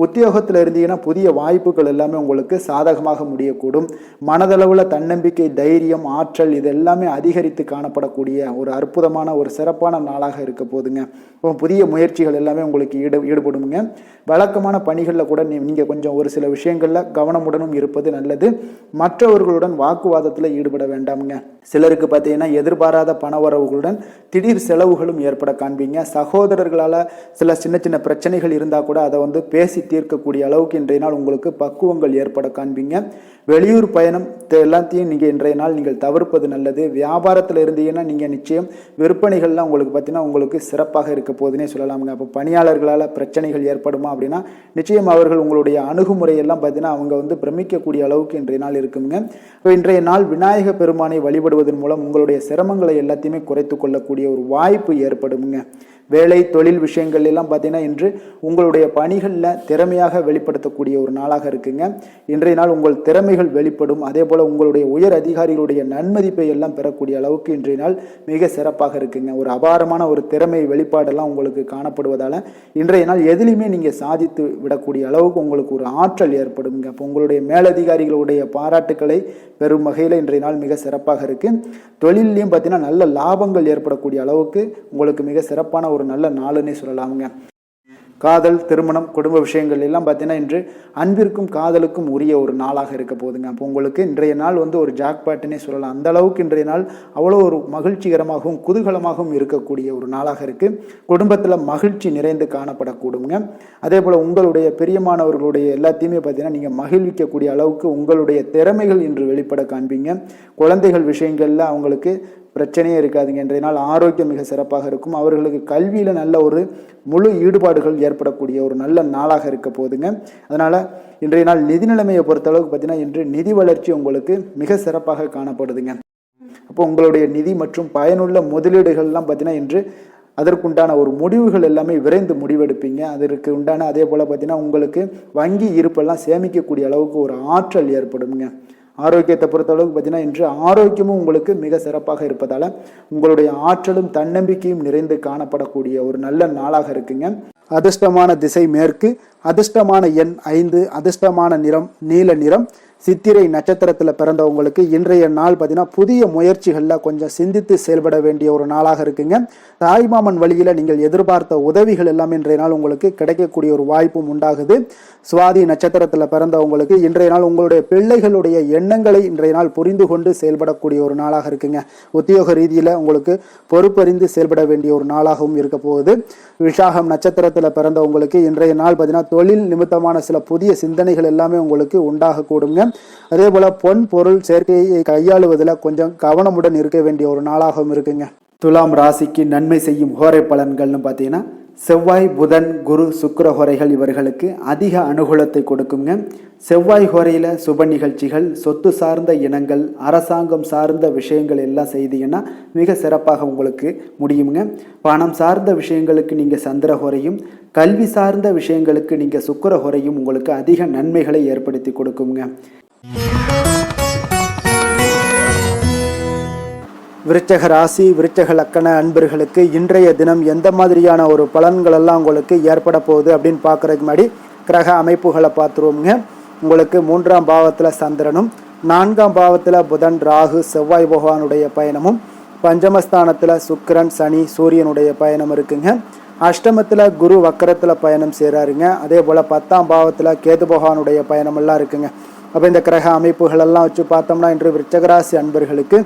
உத்தியோகத்தில் இருந்தீங்கன்னா புதிய வாய்ப்புகள் எல்லாமே உங்களுக்கு சாதகமாக முடியக்கூடும். மனதளவில் தன்னம்பிக்கை, தைரியம், ஆற்றல் இது எல்லாமே அதிகரித்து காணப்படக்கூடிய ஒரு அற்புதமான ஒரு சிறப்பான நாளாக இருக்க போதுங்க. புதிய முயற்சிகள் எல்லாமே உங்களுக்கு ஈடுபடுங்க. வழக்கமான பணிகளில் கூட நீங்கள் கொஞ்சம் ஒரு சில விஷயங்களில் கவனமுடனும் இருப்பது நல்லது. மற்றவர்களுடன் வாக்குவாதத்தில் ஈடுபட வேண்டாமுங்க. சிலருக்கு பார்த்தீங்கன்னா எதிர்பாராத பண வரவுகளுடன் திடீர் செலவுகளும் ஏற்பட காண்பீங்க. சகோதரர்களால் சில சின்ன சின்ன பிரச்சனைகள் இருந்தால் கூட அதை பேசி தீர்க்கக்கூடிய அளவுக்கு இன்றைய நாள் உங்களுக்கு பக்குவங்கள் ஏற்பட காண்பீங்க. வெளியூர் பயணம் எல்லாத்தையும் நீங்கள் இன்றைய நாள் நீங்கள் தவிர்ப்பது நல்லது. வியாபாரத்தில் இருந்தீங்கன்னா நீங்கள் நிச்சயம் விற்பனைகள்லாம் உங்களுக்கு பார்த்தீங்கன்னா உங்களுக்கு சிறப்பாக இருக்க போதுன்னே சொல்லலாமுங்க. அப்போ பணியாளர்களால் பிரச்சனைகள் ஏற்படுமா அப்படின்னா நிச்சயம் அவர்கள் உங்களுடைய அணுகுமுறையெல்லாம் பார்த்தீங்கன்னா அவங்க பிரமிக்கக்கூடிய அளவுக்கு இன்றைய நாள் இருக்குங்க. இப்போ இன்றைய நாள் விநாயக பெருமானை வழிபடுவதன் மூலம் உங்களுடைய சிரமங்களை எல்லாத்தையுமே குறைத்து கொள்ளக்கூடிய ஒரு வாய்ப்பு ஏற்படுமுங்க. வேலை தொழில் விஷயங்கள் எல்லாம் பார்த்தீங்கன்னா இன்று உங்களுடைய பணிகளில் திறமையாக வெளிப்படுத்தக்கூடிய ஒரு நாளாக இருக்குங்க. இன்றைய நாள் உங்கள் திறமைகள் வெளிப்படும். அதே போல் உங்களுடைய உயர் அதிகாரிகளுடைய நன்மதிப்பை எல்லாம் பெறக்கூடிய அளவுக்கு இன்றைய நாள் மிக சிறப்பாக இருக்குங்க. ஒரு அபாரமான ஒரு திறமை வெளிப்பாடெல்லாம் உங்களுக்கு காணப்படுவதால் இன்றைய நாள் எதிலையுமே நீங்கள் சாதித்து விடக்கூடிய அளவுக்கு உங்களுக்கு ஒரு ஆற்றல் ஏற்படுங்க. அப்போ உங்களுடைய மேலதிகாரிகளுடைய பாராட்டுக்களை பெறும் வகையில் இன்றைய நாள் மிக சிறப்பாக இருக்கு. தொழிலையும் பார்த்தீங்கன்னா நல்ல லாபங்கள் ஏற்படக்கூடிய அளவுக்கு உங்களுக்கு மிக சிறப்பான ஒரு நல்ல நாளுன்னே சொல்லலாமுங்க. காதல், திருமணம், குடும்ப விஷயங்கள் எல்லாம் பார்த்தீங்கன்னா இன்று அன்பிற்கும் காதலுக்கும் உரிய ஒரு நாளாக இருக்க போகுதுங்க. அப்போ உங்களுக்கு இன்றைய நாள் ஒரு ஜாக்பாட்டுன்னே சொல்லலாம். அந்த அளவுக்கு இன்றைய நாள் அவ்வளோ ஒரு மகிழ்ச்சிகரமாகவும் குதூகலமாகவும் இருக்கக்கூடிய ஒரு நாளாக இருக்கு. குடும்பத்தில் மகிழ்ச்சி நிறைந்து காணப்படக்கூடுங்க. அதே போல் உங்களுடைய பிரியமானவர்களுடைய எல்லாத்தையுமே பார்த்தீங்கன்னா நீங்கள் மகிழ்விக்கக்கூடிய அளவுக்கு உங்களுடைய திறமைகள் இன்று வெளிப்பட காண்பீங்க. குழந்தைகள் விஷயங்களில் அவங்களுக்கு பிரச்சனையே இருக்காதுங்க. இன்றைய நாள் ஆரோக்கியம் மிக சிறப்பாக இருக்கும். அவர்களுக்கு கல்வியில் நல்ல ஒரு முழு ஈடுபாடுகள் ஏற்படக்கூடிய ஒரு நல்ல நாளாக இருக்க போதுங்க. அதனால் இன்றைய நாள் நிதி நிலைமையை பொறுத்தளவுக்கு பார்த்தீங்கன்னா இன்று நிதி வளர்ச்சி உங்களுக்கு மிக சிறப்பாக காணப்படுதுங்க. அப்போ உங்களுடைய நிதி மற்றும் பயனுள்ள முதலீடுகள்லாம் பார்த்தீங்கன்னா இன்று அதற்குண்டான ஒரு முடிவுகள் எல்லாமே விரைந்து முடிவெடுப்பீங்க. அதற்கு உண்டான அதே போல் பார்த்தீங்கன்னா உங்களுக்கு வங்கி இருப்பெல்லாம் சேமிக்கக்கூடிய அளவுக்கு ஒரு ஆற்றல் ஏற்படுங்க. ஆரோக்கியத்தை பொறுத்தளவுக்கு பார்த்தீங்கன்னா இன்று ஆரோக்கியமும் உங்களுக்கு மிக சிறப்பாக இருப்பதால் உங்களுடைய ஆற்றலும் தன்னம்பிக்கையும் நிறைந்து காணப்படக்கூடிய ஒரு நல்ல நாளாக இருக்குங்க. அதிர்ஷ்டமான திசை மேற்கு, அதிர்ஷ்டமான எண் 5, அதிர்ஷ்டமான நிறம் நீல நிறம். சித்திரை நட்சத்திரத்தில் பிறந்தவங்களுக்கு இன்றைய நாள் பார்த்தீங்கன்னா புதிய முயற்சிகளில் கொஞ்சம் சிந்தித்து செயல்பட வேண்டிய ஒரு நாளாக இருக்குங்க. தாய்மாமன் வழியில் நீங்கள் எதிர்பார்த்த உதவிகள் எல்லாம் இன்றைய நாள் உங்களுக்கு கிடைக்கக்கூடிய ஒரு வாய்ப்பும் உண்டாகுது. சுவாதி நட்சத்திரத்தில் பிறந்தவங்களுக்கு இன்றைய நாள் உங்களுடைய பிள்ளைகளுடைய எண்ணங்களை இன்றைய நாள் புரிந்து கொண்டு செயல்படக்கூடிய ஒரு நாளாக இருக்குங்க. உத்தியோக ரீதியில் உங்களுக்கு பொறுப்பறிந்து செயல்பட வேண்டிய ஒரு நாளாகவும் இருக்க போகுது. விசாகம் நட்சத்திரத்தில் பிறந்தவங்களுக்கு இன்றைய நாள் பார்த்தீங்கன்னா தொழில் நிமித்தமான சில புதிய சிந்தனைகள் எல்லாமே உங்களுக்கு உண்டாகக்கூடுங்க. அதே போல பொன் பொருள் சேர்க்கையை கையாளுவதில் கொஞ்சம் கவனமுடன் இருக்க வேண்டிய ஒரு நாளாகவும் இருக்குங்க. துலாம் ராசிக்கு நன்மை செய்யும் ஹோரை பலன்கள்னு பார்த்தீங்கன்னா செவ்வாய், புதன், குரு, சுக்கிர ஹோரைகள் இவர்களுக்கு அதிக அனுகூலத்தை கொடுக்குங்க. செவ்வாய் ஹோரையில் சுப நிகழ்ச்சிகள், சொத்து சார்ந்த இனங்கள், அரசாங்கம் சார்ந்த விஷயங்கள் எல்லாம் செய்தீங்கன்னா மிக சிறப்பாக உங்களுக்கு முடியுங்க. பணம் சார்ந்த விஷயங்களுக்கு நீங்கள் சந்திர ஹோரையும், கல்வி சார்ந்த விஷயங்களுக்கு நீங்கள் சுக்கிர ஹோரையும் உங்களுக்கு அதிக நன்மைகளை ஏற்படுத்தி கொடுக்குங்க. விருச்சக ராசி, விருச்சக லக்கண அன்பர்களுக்கு இன்றைய தினம் எந்த மாதிரியான ஒரு பலன்கள் எல்லாம் உங்களுக்கு ஏற்பட போகுது அப்படின்னு பார்க்குறதுக்கு முன்னாடி கிரக அமைப்புகளை பார்த்துருவோங்க. உங்களுக்கு 3ஆம் பாவத்தில் சந்திரனும், 4ஆம் பாவத்தில் புதன், ராகு, செவ்வாய் பகவானுடைய பயணமும், பஞ்சமஸ்தானத்தில் சுக்கிரன், சனி, சூரியனுடைய பயணம் இருக்குங்க. அஷ்டமத்தில் குரு வக்கரத்தில் பயணம் செய்கிறாருங்க. அதே போல் 10ஆம் பாவத்தில் கேது பகவானுடைய பயணம் எல்லாம் இருக்குங்க. அப்போ இந்த கிரக அமைப்புகள் எல்லாம் வச்சு பார்த்தோம்னா இன்று விருச்சகராசி அன்பர்களுக்கு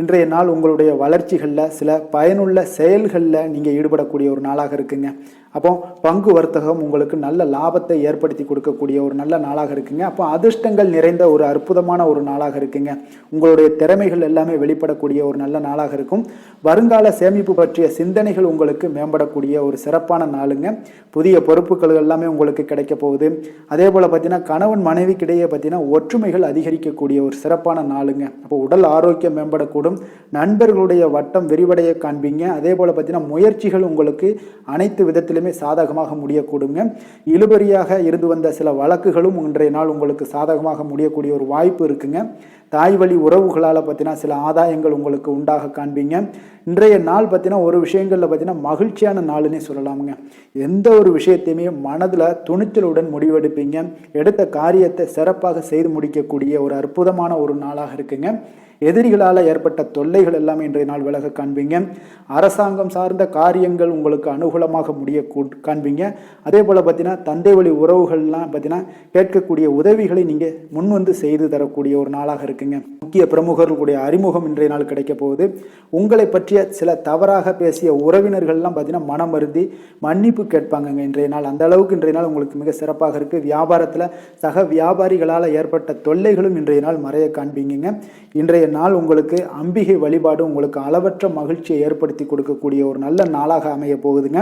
இன்றைய நாள் உங்களுடைய வளர்ச்சிகளில் சில பயனுள்ள செயல்களில் நீங்கள் ஈடுபடக்கூடிய ஒரு நாளாக இருக்குங்க. அப்போ பங்கு வர்த்தகம் உங்களுக்கு நல்ல லாபத்தை ஏற்படுத்தி கொடுக்கக்கூடிய ஒரு நல்ல நாளாக இருக்குங்க. அப்போ அதிர்ஷ்டங்கள் நிறைந்த ஒரு அற்புதமான ஒரு நாளாக இருக்குங்க. உங்களுடைய திறமைகள் எல்லாமே வெளிப்படக்கூடிய ஒரு நல்ல நாளாக இருக்கும். வருங்கால சேமிப்பு பற்றிய சிந்தனைகள் உங்களுக்கு மேம்படக்கூடிய ஒரு சிறப்பான நாளுங்க. புதிய பொறுப்புகள் எல்லாமே உங்களுக்கு கிடைக்க போகுது. அதே போல் பார்த்தீங்கன்னா கணவன் மனைவிக்கிடையே பார்த்தீங்கன்னா ஒற்றுமைகள் அதிகரிக்கக்கூடிய ஒரு சிறப்பான நாளுங்க. அப்போ உடல் ஆரோக்கியம் மேம்படக்கூடும். நண்பர்களுடைய வட்டம் விரிவடைய காண்பீங்க. அதே போல் பார்த்தீங்கன்னா முயற்சிகள் உங்களுக்கு அனைத்து விதத்திலும் சாதகமாக முடியக்கூடுங்க. இழுபறியாக இருந்து வந்த சில வழக்குகளும் இன்றைய நாள் உங்களுக்கு சாதகமாக முடியக்கூடிய ஒரு வாய்ப்பு இருக்குங்க. தாய் வழி உறவுகளால் பார்த்தீங்கன்னா சில ஆதாயங்கள் உங்களுக்கு உண்டாக காண்பீங்க. இன்றைய நாள் பார்த்தீங்கன்னா ஒரு விஷயங்களில் பார்த்தீங்கன்னா மகிழ்ச்சியான நாளுன்னே சொல்லலாமுங்க. எந்த ஒரு விஷயத்தையுமே மனதில் துணிச்சலுடன் முடிவெடுப்பீங்க. எடுத்த காரியத்தை சிறப்பாக செய்து முடிக்கக்கூடிய ஒரு அற்புதமான ஒரு நாளாக இருக்குங்க. எதிரிகளால் ஏற்பட்ட தொல்லைகள் எல்லாமே இன்றைய நாள் விலக காண்பீங்க. அரசாங்கம் சார்ந்த காரியங்கள் உங்களுக்கு அனுகூலமாக முடிய காண்பீங்க. அதே போல் பார்த்தீங்கன்னா தந்தை வழி உறவுகள்லாம் பார்த்தீங்கன்னா கேட்கக்கூடிய உதவிகளை நீங்கள் முன் வந்து செய்து தரக்கூடிய ஒரு நாளாக இருக்குங்க. முக்கிய பிரமுகர்களுடைய அறிமுகம் இன்றைய நாள் கிடைக்க போகுது. உங்களை பற்றிய சில தவறாக பேசிய உறவினர்கள்லாம் பார்த்தீங்கன்னா மனம் வருந்தி மன்னிப்பு கேட்பாங்க இன்றைய நாள். அந்த அளவுக்கு இன்றைய நாள் உங்களுக்கு மிக சிறப்பாக இருக்குது. வியாபாரத்தில் சக வியாபாரிகளால் ஏற்பட்ட தொல்லைகளும் இன்றைய நாள் மறைய காண்பீங்க. இன்றைய நாள் உங்களுக்கு அம்பிகை வழிபாடு உங்களுக்கு அளவற்ற மகிழ்ச்சியை ஏற்படுத்தி கொடுக்கக்கூடிய ஒரு நல்ல நாளாக அமைய போகுதுங்க.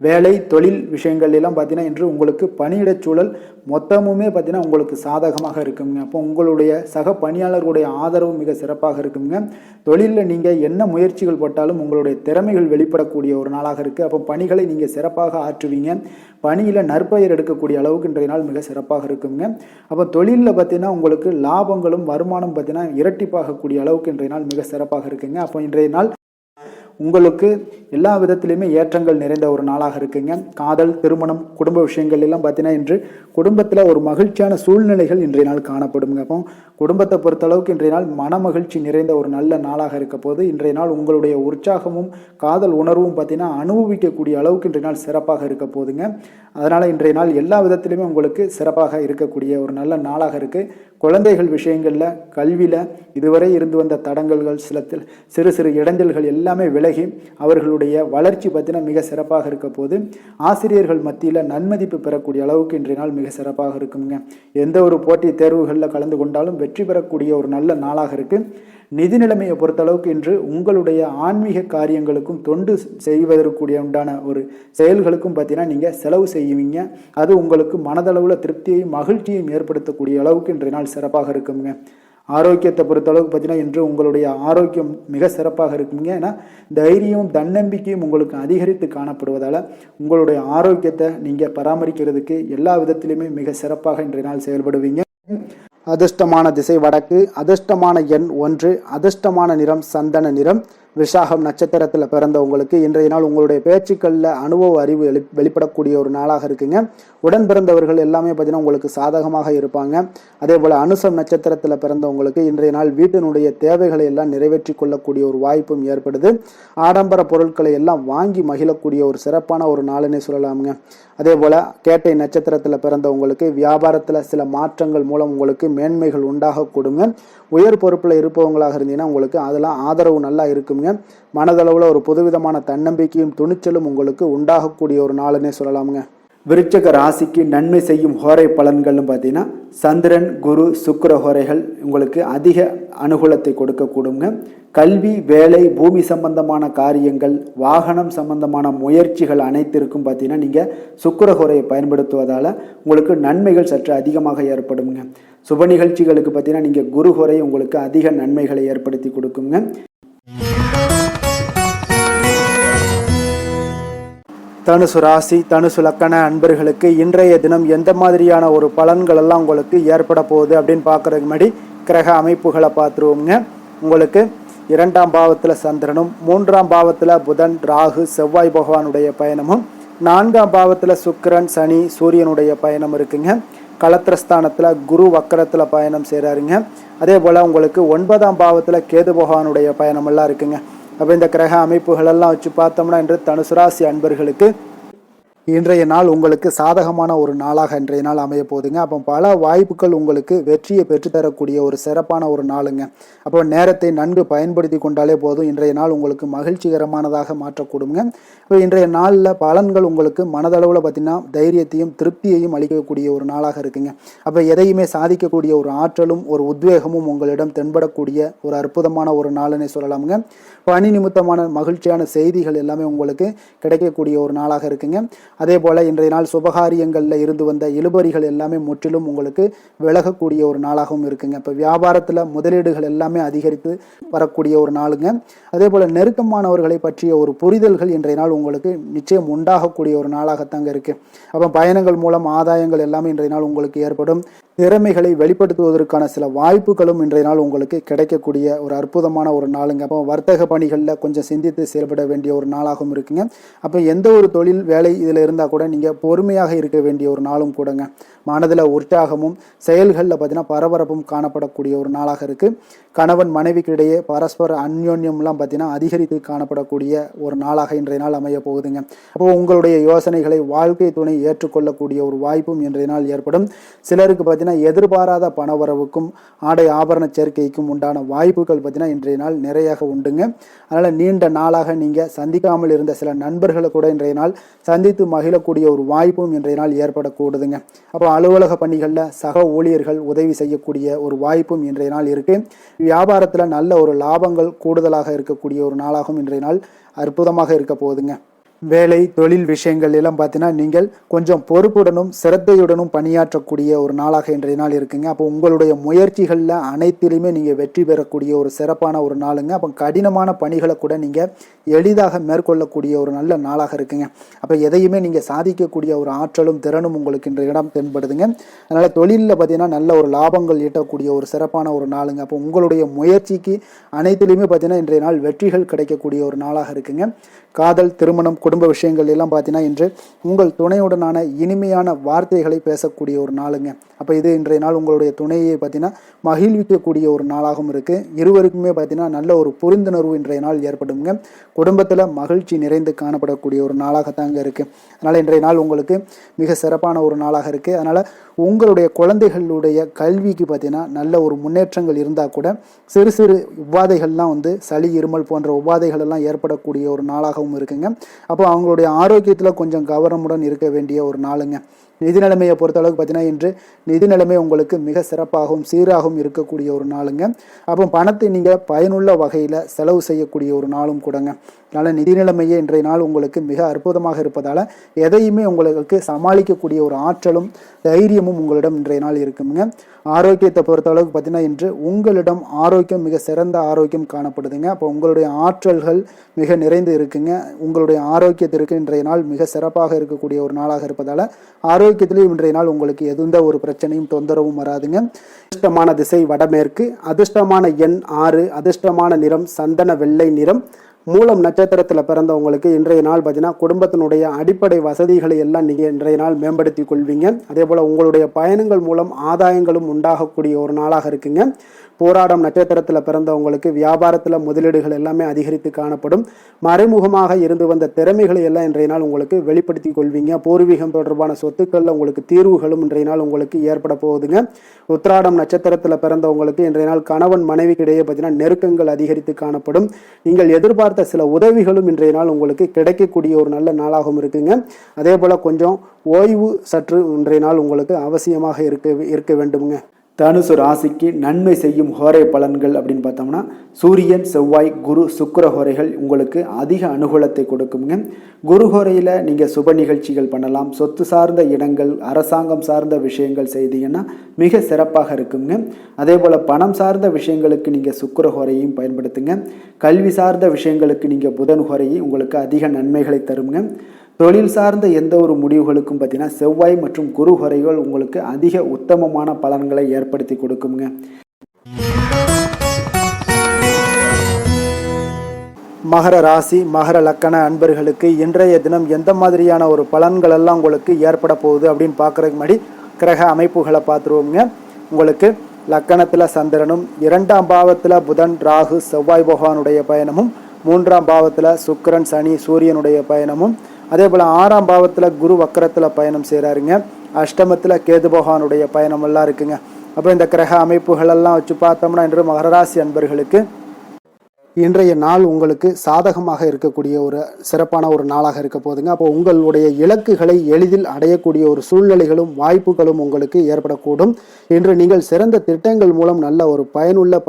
வேலை தொழில் விஷயங்கள் எல்லாம் பார்த்தீங்கன்னா இன்று உங்களுக்கு பணியிடச் சூழல் மொத்தமுமே பார்த்தீங்கன்னா உங்களுக்கு சாதகமாக இருக்குங்க. அப்போ உங்களுடைய சக பணியாளர்களுடைய ஆதரவு மிக சிறப்பாக இருக்குங்க. தொழிலில் நீங்கள் என்ன முயற்சிகள் போட்டாலும் உங்களுடைய திறமைகள் வெளிப்படக்கூடிய ஒரு நாளாக இருக்குது. அப்போ பணிகளை நீங்கள் சிறப்பாக ஆற்றுவீங்க. பணியில் நற்பெயர் எடுக்கக்கூடிய அளவுக்கு இன்றைய நாள் மிக சிறப்பாக இருக்குங்க. அப்போ தொழிலில் பார்த்தீங்கன்னா உங்களுக்கு லாபங்களும் வருமானம் பார்த்தீங்கன்னா இரட்டிப்பாகக்கூடிய அளவுக்கு இன்றைய நாள் மிக சிறப்பாக இருக்குங்க. அப்போ இன்றைய நாள் உங்களுக்கு எல்லா விதத்திலையுமே ஏற்றங்கள் நிறைந்த ஒரு நாளாக இருக்குங்க. காதல், திருமணம், குடும்ப விஷயங்கள் எல்லாம் பார்த்தீங்கன்னா இன்று குடும்பத்தில் ஒரு மகிழ்ச்சியான சூழ்நிலைகள் இன்றைய நாள் காணப்படுங்க. அப்போ குடும்பத்தை பொறுத்தளவுக்கு இன்றைய நாள் மன மகிழ்ச்சி நிறைந்த ஒரு நல்ல நாளாக இருக்க போது இன்றைய நாள் உங்களுடைய உற்சாகமும் காதல் உணர்வும் பார்த்தீங்கன்னா அனுபவிக்கக்கூடிய அளவுக்கு இன்றைய நாள் சிறப்பாக இருக்க போதுங்க. அதனால் இன்றைய நாள் எல்லா விதத்திலுமே உங்களுக்கு சிறப்பாக இருக்கக்கூடிய ஒரு நல்ல நாளாக இருக்குது. குழந்தைகள் விஷயங்களில் கல்வியில் இதுவரை இருந்து வந்த தடங்கல்கள் சிறு சிறு இடைஞ்சல்கள் எல்லாமே விலகி அவர்களுடைய வளர்ச்சி பார்த்தீங்கன்னா மிக சிறப்பாக இருக்க போது ஆசிரியர்கள் மத்தியில் நன்மதிப்பு பெறக்கூடிய அளவுக்கு இன்றைய நாள் மிக சிறப்பாக இருக்குங்க. எந்த ஒரு போட்டி தேர்வுகளில் கலந்து கொண்டாலும் வெற்றி பெறக்கூடிய ஒரு நல்ல நாளாக இருக்குது. நிதி நிலைமையை பொறுத்தளவுக்கு இன்று உங்களுடைய ஆன்மீக காரியங்களுக்கும் தொண்டு செய்வதற்குரிய உண்டான ஒரு செயல்களுக்கும் பார்த்தீங்கன்னா நீங்கள் செலவு செய்வீங்க. அது உங்களுக்கு மனதளவில் திருப்தியையும் மகிழ்ச்சியையும் ஏற்படுத்தக்கூடிய அளவுக்கு இன்றைய நாள் சிறப்பாக இருக்குங்க. ஆரோக்கியத்தை பொறுத்தளவுக்கு பார்த்தீங்கன்னா இன்று உங்களுடைய ஆரோக்கியம் மிக சிறப்பாக இருக்குங்க. ஏன்னா தைரியமும் தன்னம்பிக்கையும் உங்களுக்கு அதிகரித்து காணப்படுவதால் உங்களுடைய ஆரோக்கியத்தை நீங்கள் பராமரிக்கிறதுக்கு எல்லா விதத்திலையுமே மிக சிறப்பாக இன்றைய நாள் செயல்படுவீங்க. அதிர்ஷ்டமான திசை வடக்கு, அதிர்ஷ்டமான எண் 1, அதிர்ஷ்டமான நிறம் சந்தன நிறம். விசாகம் நட்சத்திரத்தில் பிறந்தவங்களுக்கு இன்றைய நாள் உங்களுடைய பேச்சுக்களில் அனுபவ அறிவு வெளிப்படக்கூடிய ஒரு நாளாக இருக்குங்க. உடன் பிறந்தவர்கள் எல்லாமே பார்த்தீங்கன்னா உங்களுக்கு சாதகமாக இருப்பாங்க. அதே போல் அனுசம் நட்சத்திரத்தில் பிறந்தவங்களுக்கு இன்றைய நாள் வீட்டினுடைய தேவைகளை எல்லாம் நிறைவேற்றி கொள்ளக்கூடிய ஒரு வாய்ப்பும் ஏற்படுது. ஆடம்பர பொருட்களை எல்லாம் வாங்கி மகிழக்கூடிய ஒரு சிறப்பான ஒரு நாளுன்னே சொல்லலாமுங்க. அதே போல் கேட்டை நட்சத்திரத்தில் பிறந்தவங்களுக்கு வியாபாரத்தில் சில மாற்றங்கள் மூலம் உங்களுக்கு மேன்மைகள் உண்டாக கொடுங்க. உயர் பொறுப்பில் இருப்பவங்களாக இருந்தீங்கன்னா உங்களுக்கு அதெல்லாம் ஆதரவு நல்லா இருக்குங்க. மனதளவில் ஒரு புதுவிதமான தன்னம்பிக்கையும் துணிச்சலும் உங்களுக்கு உண்டாகக்கூடிய ஒரு நாளுன்னே சொல்லலாமுங்க. விருச்சக ராசிக்கு நன்மை செய்யும் ஹோரை பலன்கள்னு பார்த்தீங்கன்னா சந்திரன், குரு, சுக்கிர ஹோரைகள் உங்களுக்கு அதிக அனுகூலத்தை கொடுக்கக்கூடுங்க. கல்வி, வேலை, பூமி சம்பந்தமான காரியங்கள், வாகனம் சம்பந்தமான முயற்சிகள் அனைத்திற்கும் பார்த்தீங்கன்னா நீங்கள் சுக்கிர ஹோரையை பயன்படுத்துவதால் உங்களுக்கு நன்மைகள் சற்று அதிகமாக ஏற்படுங்க. சுப நிகழ்ச்சிகளுக்கு பார்த்தீங்கன்னா நீங்கள் குரு ஹோரை உங்களுக்கு அதிக நன்மைகளை ஏற்படுத்தி கொடுக்குங்க. தனுசு ராசி, தனுசு லக்கண அன்பர்களுக்கு இன்றைய தினம் எந்த மாதிரியான ஒரு பலன்கள் எல்லாம் உங்களுக்கு ஏற்பட போகுது அப்படின்னு பார்க்குறதுக்கு முன்னாடி கிரக அமைப்புகளை பார்த்துருவோங்க. உங்களுக்கு 2ஆம் பாவத்தில் சந்திரனும், 3ஆம் பாவத்தில் புதன், ராகு, செவ்வாய் பகவானுடைய பயணமும், 4ஆம் பாவத்தில் சுக்கிரன், சனி, சூரியனுடைய பயணம் இருக்குங்க. களத்திரஸ்தானத்தில் குரு வக்கரத்தில் பயணம் செய்கிறாருங்க. அதே போல் உங்களுக்கு 9ஆம் பாவத்தில் கேது பகவானுடைய பயணமெல்லாம் இருக்குங்க. அப்போ இந்த கிரக அமைப்புகளெல்லாம் வச்சு பார்த்தோம்னா இன்று தனுசு ராசி அன்பர்களுக்கு இன்றைய நாள் உங்களுக்கு சாதகமான ஒரு நாளாக இன்றைய நாள் அமைய போகுதுங்க. அப்போ பல வாய்ப்புகள் உங்களுக்கு வெற்றியை பெற்றுத்தரக்கூடிய ஒரு சிறப்பான ஒரு நாளுங்க. அப்போ நேரத்தை நன்கு பயன்படுத்தி கொண்டாலே போதும் இன்றைய நாள் உங்களுக்கு மகிழ்ச்சிகரமானதாக மாற்றக்கூடுங்க. இப்போ இன்றைய நாளில் பலன்கள் உங்களுக்கு மனதளவில் பார்த்திங்கன்னா தைரியத்தையும் திருப்தியையும் அளிக்கக்கூடிய ஒரு நாளாக இருக்குங்க. அப்போ எதையுமே சாதிக்கக்கூடிய ஒரு ஆற்றலும் ஒரு உத்வேகமும் உங்களிடம் தென்படக்கூடிய ஒரு அற்புதமான ஒரு நாளுன்னே சொல்லலாமுங்க. பணி நிமித்தமான மகிழ்ச்சியான செய்திகள் எல்லாமே உங்களுக்கு கிடைக்கக்கூடிய ஒரு நாளாக இருக்குங்க. அதே போல் இன்றைய நாள் சுபகாரியங்களில் இருந்து வந்த இழுபறிகள் எல்லாமே முற்றிலும் உங்களுக்கு விலகக்கூடிய ஒரு நாளாகவும் இருக்குங்க. இப்போ வியாபாரத்தில் முதலீடுகள் எல்லாமே அதிகரித்து வரக்கூடிய ஒரு நாளுங்க. அதே போல் நெருக்கமானவர்களை பற்றிய ஒரு புரிதல்கள் இன்றைய நாள் உங்களுக்கு நிச்சயம் உண்டாகக்கூடிய ஒரு நாளாகத்தாங்க இருக்குது. அப்போ பயணங்கள் மூலம் ஆதாயங்கள் எல்லாமே இன்றைய நாள் உங்களுக்கு ஏற்படும். திறமைகளை வெளிப்படுத்துவதற்கான சில வாய்ப்புகளும் இன்றைய நாள் உங்களுக்கு கிடைக்கக்கூடிய ஒரு அற்புதமான ஒரு நாளுங்க. அப்போ வர்த்தக பணிகளில் கொஞ்சம் சிந்தித்து செயல்பட வேண்டிய ஒரு நாளாகவும் இருக்குங்க. அப்போ எந்த ஒரு தொழில் வேலை இதில் இருந்தால் கூட நீங்கள் பொறுமையாக இருக்க வேண்டிய ஒரு நாளும் கூடங்க. மனதில் உற்சாகமும் செயல்களில் பார்த்தீங்கன்னா பரபரப்பும் காணப்படக்கூடிய ஒரு நாளாக இருக்குது. கணவன் மனைவிக்கிடையே பரஸ்பர அந்யோன்யம்லாம் பார்த்தீங்கன்னா அதிகரித்து காணப்படக்கூடிய ஒரு நாளாக இன்றைய நாள் அமைய போகுதுங்க. அப்போ உங்களுடைய யோசனைகளை வாழ்க்கை துணை ஏற்றுக்கொள்ளக்கூடிய ஒரு வாய்ப்பும் இன்றைய நாள் ஏற்படும். சிலருக்கு பார்த்தீங்கன்னா எதிர்பாராத பணவரவுக்கும் ஆடை ஆபரண சேர்க்கைக்கும் உண்டான வாய்ப்புகள் பார்த்தீங்கன்னா இன்றைய நாள் நிறையாக உண்டுங்க. அதனால் நீண்ட நாளாக நீங்கள் சந்திக்காமல் இருந்த சில நண்பர்களை கூட இன்றைய நாள் சந்தித்து மகிழக்கூடிய ஒரு வாய்ப்பும் இன்றைய நாள் ஏற்படக்கூடுதுங்க. அப்போ அலுவலக பணிகளில் சக ஊழியர்கள் உதவி செய்யக்கூடிய ஒரு வாய்ப்பும் இன்றைய நாள் இருக்குது. வியாபாரத்தில் நல்ல ஒரு லாபங்கள் கூடுதலாக இருக்கக்கூடிய ஒரு நாளாகவும் இன்றைய நாள் அற்புதமாக இருக்க போகுதுங்க. வேலை தொழில் விஷயங்கள் எல்லாம் பார்த்தீங்கன்னா நீங்கள் கொஞ்சம் பொறுப்புடனும் சிரத்தையுடனும் பணியாற்றக்கூடிய ஒரு நாளாக இன்றைய நாள் இருக்குங்க. அப்போ உங்களுடைய முயற்சிகளில் அனைத்திலுமே நீங்கள் வெற்றி பெறக்கூடிய ஒரு சிறப்பான ஒரு நாளுங்க. அப்போ கடினமான பணிகளை கூட நீங்கள் எளிதாக மேற்கொள்ளக்கூடிய ஒரு நல்ல நாளாக இருக்குங்க. அப்போ எதையுமே நீங்கள் சாதிக்கக்கூடிய ஒரு ஆற்றலும் திறனும் உங்களுக்கு இன்றைய இடம் தென்படுதுங்க. அதனால் தொழிலில் பார்த்தீங்கன்னா நல்ல ஒரு லாபங்கள் ஈட்டக்கூடிய ஒரு சிறப்பான ஒரு நாளுங்க. அப்போ உங்களுடைய முயற்சிக்கு அனைத்திலுமே பார்த்தீங்கன்னா இன்றைய நாள் வெற்றிகள் கிடைக்கக்கூடிய ஒரு நாளாக இருக்குங்க. காதல், திருமணம், குடும்ப விஷயங்கள் எல்லாம் பார்த்தீங்கன்னா இன்று உங்கள் துணையுடனான இனிமையான வார்த்தைகளை பேசக்கூடிய ஒரு நாளுங்க. அப்போ இது இன்றைய நாள் உங்களுடைய துணையை பார்த்தீங்கன்னா மகிழ்விக்கக்கூடிய ஒரு நாளாகவும் இருக்குது. இருவருக்குமே பார்த்தீங்கன்னா நல்ல ஒரு புரிந்துணர்வு இன்றைய நாள் ஏற்படுங்க. குடும்பத்தில் மகிழ்ச்சி நிறைந்து காணப்படக்கூடிய ஒரு நாளாகத்தாங்க இருக்குது. அதனால் இன்றைய நாள் உங்களுக்கு மிக சிறப்பான ஒரு நாளாக இருக்குது. அதனால் உங்களுடைய குழந்தைகளுடைய கல்விக்கு பார்த்தீங்கன்னா நல்ல ஒரு முன்னேற்றங்கள் இருந்தால் கூட சிறு சிறு உபாதைகள்லாம் சளி, இருமல் போன்ற உபாதைகள் எல்லாம் ஏற்படக்கூடிய ஒரு நாளாகவும் இருக்குங்க. அப்போ அவங்களுடைய ஆரோக்கியத்தில் கொஞ்சம் கவனமுடன் இருக்க வேண்டிய ஒரு நாளுங்க. நிதி நிலைமையை பொறுத்தளவுக்கு பார்த்தீங்கன்னா இன்று நிதி நிலைமை உங்களுக்கு மிக சிறப்பாகவும் சீராகவும் இருக்கக்கூடிய ஒரு நாளுங்க. அப்போ பணத்தை நீங்கள் பயனுள்ள வகையில் செலவு செய்யக்கூடிய ஒரு நாளும் கூடங்க. அதனால் நிதி நிலைமையே இன்றைய நாள் உங்களுக்கு மிக அற்புதமாக இருப்பதால் எதையுமே உங்களுக்கு சமாளிக்கக்கூடிய ஒரு ஆற்றலும் தைரியமும் உங்களிடம் இன்றைய நாள் இருக்குங்க. ஆரோக்கியத்தை பொறுத்த அளவுக்கு பார்த்தீங்கன்னா இன்று உங்களிடம் ஆரோக்கியம் மிக சிறந்த ஆரோக்கியம் காணப்படுதுங்க. அப்போ உங்களுடைய ஆற்றல்கள் மிக நிறைந்து இருக்குங்க. உங்களுடைய ஆரோக்கியத்திற்கு இன்றைய நாள் மிக சிறப்பாக இருக்கக்கூடிய ஒரு நாளாக இருப்பதால் ஆரோக்கியத்திலேயும் இன்றைய நாள் உங்களுக்கு எந்த ஒரு பிரச்சனையும் தொந்தரவும் வராதுங்க. அதிர்ஷ்டமான திசை வடமேற்கு, அதிர்ஷ்டமான எண் 6, அதிர்ஷ்டமான நிறம் சந்தன வெள்ளை நிறம். மூலம் நட்சத்திரத்தில் பிறந்தவங்களுக்கு இன்றைய நாள் பார்த்தீங்கன்னா குடும்பத்தினுடைய அடிப்படை வசதிகளை எல்லாம் நீங்கள் இன்றைய நாள் மேம்படுத்தி கொள்வீங்க. அதே போல் உங்களுடைய பயணங்கள் மூலம் ஆதாயங்களும் உண்டாகக்கூடிய ஒரு நாளாக இருக்குங்க. போராடம் நட்சத்திரத்தில் பிறந்தவங்களுக்கு வியாபாரத்தில் முதலீடுகள் எல்லாமே அதிகரித்து காணப்படும். மறைமுகமாக இருந்து வந்த திறமைகளை எல்லாம் இன்றைய நாள் உங்களுக்கு வெளிப்படுத்தி கொள்வீங்க. பூர்வீகம் தொடர்பான சொத்துக்களில் உங்களுக்கு தீர்வுகளும் இன்றைய நாள் உங்களுக்கு ஏற்பட போகுதுங்க. உத்திராடம் நட்சத்திரத்தில் பிறந்தவங்களுக்கு இன்றைய நாள் கணவன் மனைவிக்கிடையே பார்த்தீங்கன்னா நெருக்கங்கள் அதிகரித்து காணப்படும். நீங்கள் எதிர்பார்த்த சில உதவிகளும் இன்றைய நாள் உங்களுக்கு கிடைக்கக்கூடிய ஒரு நல்ல நாளாகவும் இருக்குங்க. அதே போல் கொஞ்சம் ஓய்வு சற்று இன்றைய நாள் உங்களுக்கு அவசியமாக இருக்க வேண்டுமுங்க. தனுசு ராசிக்கு நன்மை செய்யும் ஹோரை பலன்கள் அப்படின்னு பார்த்தோம்னா சூரியன், செவ்வாய், குரு, சுக்கிர ஹோரைகள் உங்களுக்கு அதிக அனுகூலத்தை கொடுக்குங்க. குரு ஹோரையில் நீங்கள் சுப நிகழ்ச்சிகள் பண்ணலாம். சொத்து சார்ந்த இடங்கள், அரசாங்கம் சார்ந்த விஷயங்கள் செய்தீங்கன்னா மிக சிறப்பாக இருக்குங்க. அதே போல் பணம் சார்ந்த விஷயங்களுக்கு நீங்கள் சுக்கிர ஹோரையும் பயன்படுத்துங்க. கல்வி சார்ந்த விஷயங்களுக்கு நீங்கள் புதன் ஹோரையும் உங்களுக்கு அதிக நன்மைகளை தருங்க. தொழில் சார்ந்த எந்த ஒரு முடிவுகளுக்கும் பார்த்தீங்கன்னா செவ்வாய் மற்றும் குரு ஹோரைகள் உங்களுக்கு அதிக உத்தமமான பலன்களை ஏற்படுத்தி கொடுக்குங்க. மகர ராசி, மகர லக்கண அன்பர்களுக்கு இன்றைய தினம் எந்த மாதிரியான ஒரு பலன்கள் எல்லாம் உங்களுக்கு ஏற்பட போகுது அப்படின்னு பார்க்குறதுக்கு முன்னாடி கிரக அமைப்புகளை பார்த்துருவோங்க. உங்களுக்கு லக்கணத்தில் சந்திரனும், 2ஆம் பாவத்தில் புதன், ராகு, செவ்வாய் பகவானுடைய பயணமும், 3ஆம் பாவத்தில் சுக்கிரன், சனி, சூரியனுடைய பயணமும், அதே போல் 6ஆம் பாவத்தில் குரு வக்கரத்தில் பயணம் செய்கிறாருங்க. அஷ்டமத்தில் கேது பகவானுடைய பயணம் எல்லாம் இருக்குங்க. அப்போ இந்த கிரக அமைப்புகளெல்லாம் வச்சு பார்த்தோம்னா இன்று மகராசி அன்பர்களுக்கு இன்றைய நாள் உங்களுக்கு சாதகமாக இருக்கக்கூடிய ஒரு சிறப்பான ஒரு நாளாக இருக்க போதுங்க. அப்போ உங்களுடைய இலக்குகளை எளிதில் அடையக்கூடிய ஒரு சூழ்நிலைகளும் வாய்ப்புகளும் உங்களுக்கு ஏற்படக்கூடும். இன்று நீங்கள் சிறந்த திட்டங்கள் மூலம் நல்ல ஒரு பயனுள்ள